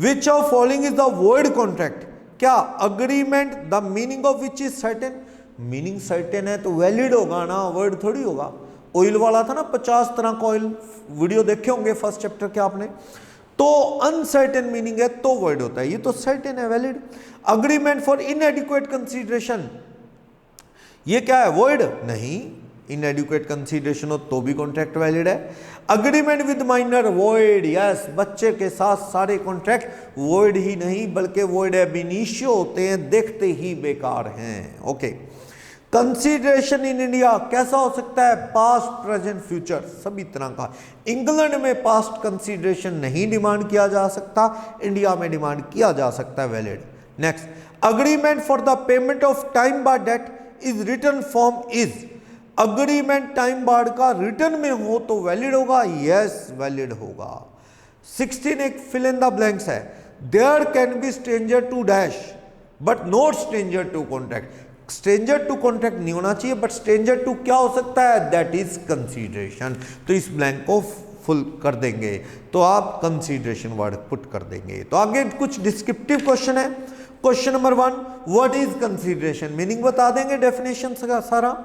which of following is the void contract? क्या agreement the meaning of which is certain? Meaning certain है तो वैलिड होगा ना, वर्ड थोड़ी होगा। ऑयल वाला था ना, 50 तरह का ऑयल, वीडियो देखे होंगे फर्स्ट चैप्टर के आपने, तो अनसर्टेन मीनिंग है तो वर्ड होता है, ये तो सर्टेन है, वैलिड। अग्रीमेंट फॉर इनएडिक्वेट कंसीडरेशन, ये क्या है? वर्ड नहीं, इनएडिक्वेट कंसीडरेशन हो तो भी कॉन्ट्रैक्ट वैलिड है। Agreement with minor, void, yes. बच्चे के साथ सारे कॉन्ट्रैक्ट वॉइड ही नहीं बल्कि वॉइड एब इनिशियो होते हैं, देखते ही बेकार हैं। ओके, कंसीडरेशन इन इंडिया कैसा हो सकता है? पास्ट, प्रेजेंट, फ्यूचर, सभी तरह का। इंग्लैंड में पास्ट कंसीडरेशन नहीं डिमांड किया जा सकता, इंडिया में डिमांड किया जा सकता है, valid. Next, agreement for the payment of time barred debt is written form is. Agreement time barred का रिटर्न में हो तो वैलिड होगा, यस वैलिड होगा। 16 एक फिल इन द ब्लैंक्स है। There can be stranger to dash but not stranger to contract. Stranger to contract नहीं होना चाहिए, बट स्ट्रेंजर टू क्या हो सकता है? That is consideration. तो इस ब्लैंक को फुल कर देंगे तो आप कंसीडरेशन वर्ड पुट कर देंगे। तो आगे कुछ डिस्क्रिप्टिव क्वेश्चन है। Question number 1, what is consideration? Meaning बता देंगे, डेफिनेशन का सारा।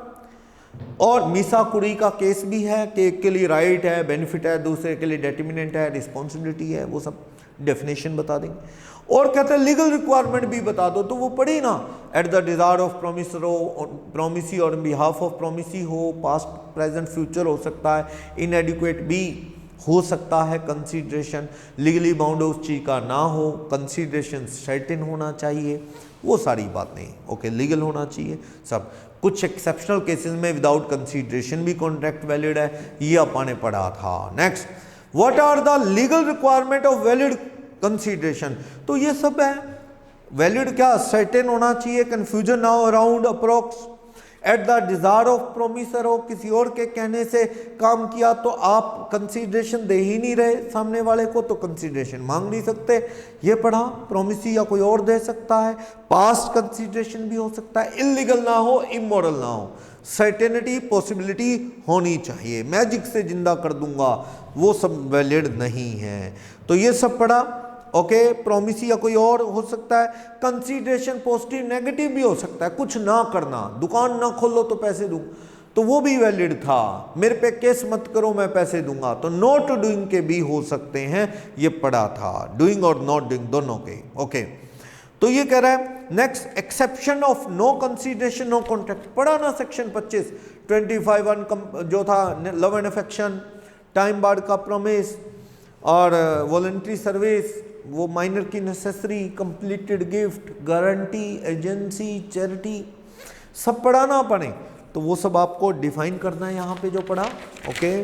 और मीसा कुड़ी का केस भी है कि एक के लिए राइट है, बेनिफिट है, दूसरे के लिए डेटर्मिनेंट है, रिस्पॉन्सिबिलिटी है, वो सब डेफिनेशन बता देंगे। और कहते हैं लीगल रिक्वायरमेंट भी बता दो, तो वो पढ़ी ना, eight the desire of promisor हो, प्रोमिसी और बिहाफ ऑफ प्रोमिसी हो, पास्ट, प्रेजेंट, फ्यूचर हो सकता है, इनएडिक्वेट भी हो सकता है कंसीडरेशन, लीगली बाउंड उस चीज का ना हो, कंसीडरेशन सर्टेन होना चाहिए, वो सारी बात नहीं। ओके, लीगल होना चाहिए सब। कुछ एक्सेप्शनल केसेस में विदाउट कंसीडरेशन भी कॉन्ट्रैक्ट वैलिड है, ये अपन ने पढ़ा था। Next, what are the legal requirement of valid consideration? तो ये सब है। वैलिड क्या? सर्टेन होना चाहिए, कंफ्यूजन ना हो around, approx, eight the desire of promisor हो, किसी और के कहने से काम किया तो आप कंसीडरेशन दे ही नहीं रहे सामने वाले को, तो कंसीडरेशन मांग नहीं सकते, ये पढ़ा। प्रोमिसी या कोई और दे सकता है, पास्ट कंसीडरेशन भी हो सकता है, इलीगल ना हो, इमोरल ना हो, सर्टेनिटी, पॉसिबिलिटी होनी चाहिए, मैजिक से जिंदा कर दूंगा, वो सब वैलिड नहीं है। तो ये सब पढ़ा। ओके, प्रोमिसी या कोई और हो सकता है। कंसीडरेशन पॉजिटिव नेगेटिव भी हो सकता है, कुछ ना करना, दुकान ना खोलो तो पैसे दूं, तो वो भी वैलिड था। मेरे पे केस मत करो, मैं पैसे दूंगा, तो नॉट डूइंग के भी हो सकते हैं, ये पढ़ा था, डूइंग और नॉट डूइंग दोनों के। ओके, तो ये कह रहा है next, exception of no consideration no contract, पढ़ा ना सेक्शन 25 25(1) जो था love and affection, time barred का प्रॉमिस और वॉलंटरी सर्विस, वो माइनर की necessary, completed gift, guarantee, agency, charity, सब पढ़ा ना पढ़े, तो वो सब आपको डिफाइन करना है यहाँ पे जो पढ़ा। ओके,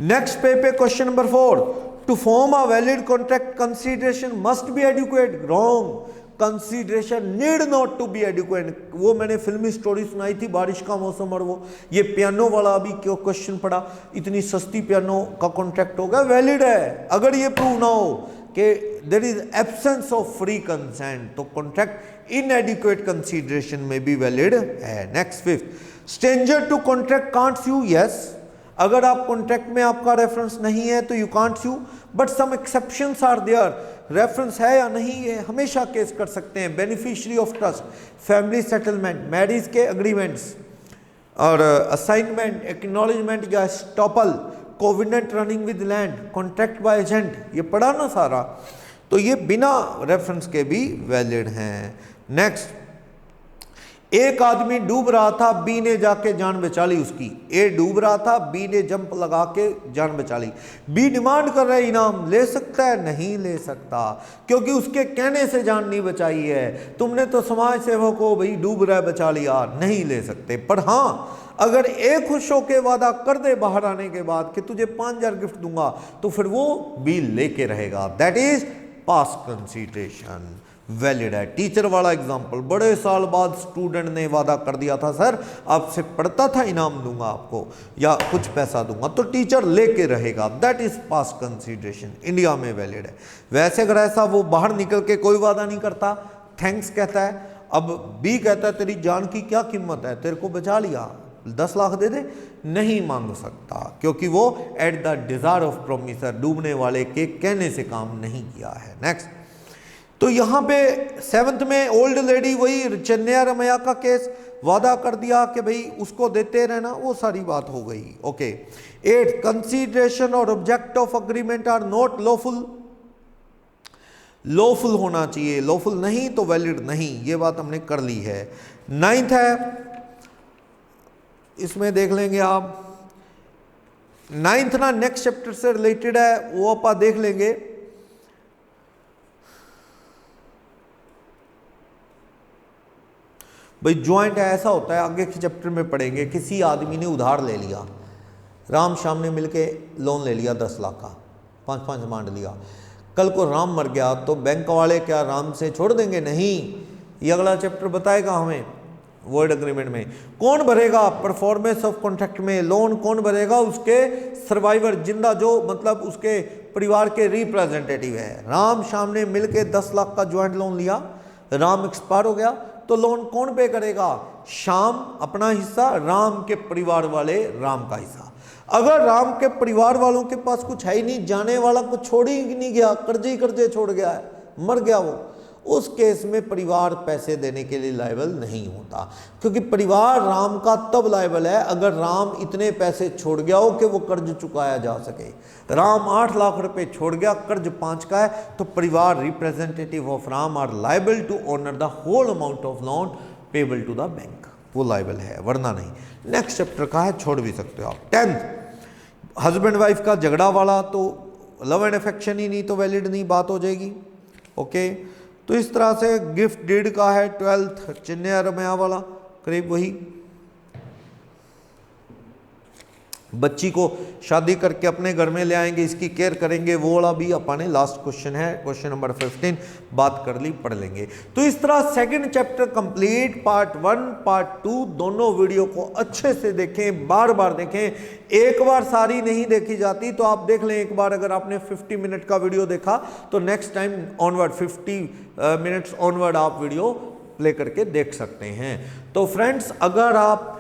नेक्स्ट पे question number 4, to form a valid contract consideration must be adequate, wrong, consideration need not to be adequate. वो मैंने फिल्मी स्टोरी सुनाई थी, बारिश का मौसम और वो ये पियानो वाला अभी क्यों क्वेश्चन पढ़ा, इतनी सस्ती पियानो का कॉन्ट्रैक्ट होगा, वैलिड है। अगर ये प्रूव ना हो कि there is absence of free consent, तो कॉन्ट्रैक्ट इनएडिक्वेट कंसीडरेशन में भी वैलिड है। Next 5, stranger to contract can't sue, yes, अगर आप कॉन्ट्रैक्ट में आपका रेफरेंस नहीं है तो you can't sue, but some exceptions are there, reference है या नहीं है हमेशा केस कर सकते हैं। Beneficiary of trust, family settlement, marriage के एग्रीमेंट्स और असाइनमेंट, एक्नॉलेजमेंट या estoppel, covenant running with land, contract by agent, ये पढ़ा ना सारा, तो ये बिना रेफरेंस के भी वैलिड हैं। नेक्स्ट, एक आदमी डूब रहा था, बी ने जाके जान बचा ली उसकी। ए डूब रहा था, बी ने जंप लगा के जान बचा ली। बी डिमांड कर रहा है इनाम, ले सकता है? नहीं ले सकता, क्योंकि उसके कहने से जान नहीं बचाई है। तुमने तो समाज सेवक को भाई डूब रहा है बचा लिया, नहीं ले सकते। पर हाँ, अगर ए खुश होकर वादा कर दे बाहर आने के बाद कि तुझे 5000 गिफ्ट दूंगा, तो फिर वो बी लेके रहेगा। That is pass consideration, valid है। टीचर वाला एग्जाम्पल, बड़े साल बाद स्टूडेंट ने वादा कर दिया था, सर आपसे पढ़ता था इनाम दूंगा आपको या कुछ पैसा दूंगा, तो टीचर लेके रहेगा। That is pass consideration, India में वैलिड है। वैसे अगर ऐसा वो बाहर निकल के कोई वादा नहीं करता, थैंक्स कहता है, अब बी कहता है तेरी जान की क्या कीमत है, तेरे को बचा लिया, 10 लाख दे दे, नहीं मांग सकता, क्योंकि वो eight the desire of promisor, डूबने वाले के कहने से काम नहीं किया है। नेक्स्ट, तो यहाँ पे 7th में ओल्ड लेडी, वही चेन्नैया रमैया का केस, वादा कर दिया कि भाई उसको देते रहना, वो सारी बात हो गई। ओके, 8, कंसीडरेशन और object of agreement are not lawful, lawful होना चाहिए, लॉफुल नहीं तो वैलिड नहीं, ये बात हमने कर ली है। 9th है, इसमें देख लेंगे आप, 9th ना नेक्स्ट चैप्टर से रिलेटेड है, वो आप देख लेंगे। भाई ज्वाइंट ऐसा होता है, आगे के चैप्टर में पढ़ेंगे। किसी आदमी ने उधार ले लिया, राम श्याम ने मिलके लोन ले लिया 10 लाख का, 5-5 मांड लिया। कल को राम मर गया तो बैंक वाले क्या राम से छोड़ देंगे? नहीं, ये अगला चैप्टर बताएगा हमें। वर्ड एग्रीमेंट में कौन भरेगा? परफॉर्मेंस ऑफ कॉन्ट्रैक्ट में लोन कौन भरेगा? उसके सर्वाइवर, जिंदा जो मतलब उसके परिवार के रिप्रेजेंटेटिव है। राम श्याम ने मिलके 10 लाख का ज्वाइंट लोन लिया, राम एक्सपायर हो गया, तो लोन कौन पे करेगा? श्याम अपना हिस्सा, राम के परिवार वाले राम का हिस्सा। अगर राम के परिवार वालों के पास कुछ है ही नहीं, जाने वाला कुछ छोड़ ही नहीं गया, कर्जे ही कर्जे छोड़ गया है, मर गया वो, उस केस में परिवार पैसे देने के लिए लायबल नहीं होता, क्योंकि परिवार राम का तब लायबल है अगर राम इतने पैसे छोड़ गया हो कि वो कर्ज चुकाया जा सके। राम 8 लाख रुपए छोड़ गया, कर्ज 5 का है, तो परिवार representative of Ram are liable to honour the whole amount of loan payable to the bank, वो लायबल है, वरना नहीं। नेक्स्ट चैप्टर का है, छोड़ भी सकते हो आप। 10th हस्बैंड वाइफ का झगड़ा वाला, तो लव एंड अफेक्शन ही नहीं तो वैलिड नहीं बात हो जाएगी। ओके, तो इस तरह से गिफ्ट डीड का है। 12th चेन्नैया रमैया वाला, करीब वही, बच्ची को शादी करके अपने घर में ले आएंगे, इसकी केयर करेंगे, वो वाला भी अपने लास्ट क्वेश्चन है, क्वेश्चन नंबर 15 बात कर ली, पढ़ लेंगे। तो इस तरह second chapter complete, part 1 part 2 दोनों वीडियो को अच्छे से देखें, बार बार देखें, एक बार सारी नहीं देखी जाती तो आप देख लें एक बार। अगर आपने 50 मिनट का वीडियो देखा तो next time onward 50 minutes onward आप वीडियो प्ले करके देख सकते हैं। तो फ्रेंड्स, अगर आप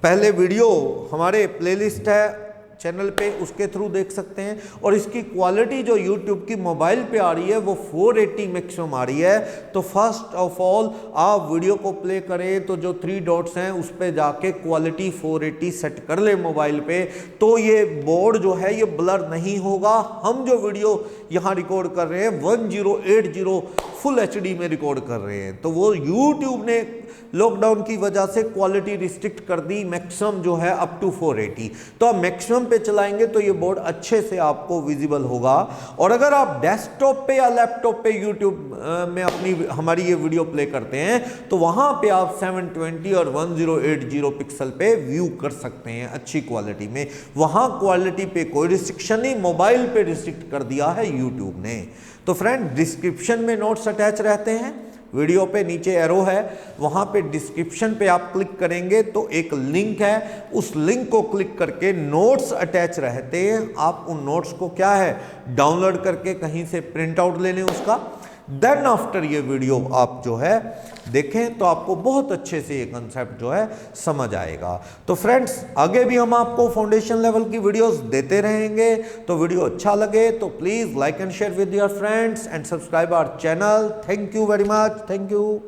पहले वीडियो हमारे प्लेलिस्ट है चैनल पे, उसके थ्रू देख सकते हैं, और इसकी क्वालिटी जो YouTube की मोबाइल पे आ रही है वो 480 मैक्सिमम आ रही है। तो फर्स्ट ऑफ ऑल आप वीडियो को प्ले करें तो जो 3 डॉट्स हैं उस पे जाके क्वालिटी 480 सेट कर ले मोबाइल पे, तो ये बोर्ड जो है ये ब्लर नहीं होगा। हम जो वीडियो यहाँ रिकॉर्ड कर रहे हैं 1080 फुल एचडी में रिकॉर्ड कर रहे हैं। तो वो यूट्यूब ने लॉकडाउन की वजह से क्वालिटी रिस्ट्रिक्ट कर दी, मैक्सिमम जो है अप टू 480। तो आप मैक्सिमम पे चलाएंगे तो ये बोर्ड अच्छे से आपको विजिबल होगा। और अगर आप डेस्कटॉप पे या लैपटॉप पे यूट्यूब में हमारी ये वीडियो प्ले करते हैं तो वहां पे आप 720 और 1080 पिक्सल पे व्यू कर सकते हैं अच्छी क्वालिटी में। वहां क्वालिटी पे कोई रिस्ट्रिक्शन नहीं, मोबाइल पे रिस्ट्रिक्ट कर दिया है यूट्यूब ने। तो फ्रेंड, डिस्क्रिप्शन में नोट्स अटैच रहते हैं, वीडियो पे नीचे एरो है, वहां पे डिस्क्रिप्शन पे आप क्लिक करेंगे तो एक लिंक है, उस लिंक को क्लिक करके नोट्स अटैच रहते हैं। आप उन नोट्स को क्या है डाउनलोड करके कहीं से प्रिंट आउट ले लें उसका, देन आफ्टर ये वीडियो आप जो है देखें तो आपको बहुत अच्छे से ये कंसेप्ट जो है समझ आएगा। तो फ्रेंड्स, आगे भी हम आपको फाउंडेशन लेवल की वीडियोस देते रहेंगे। तो वीडियो अच्छा लगे तो please like and share with your friends and subscribe our channel. Thank you very much, thank you.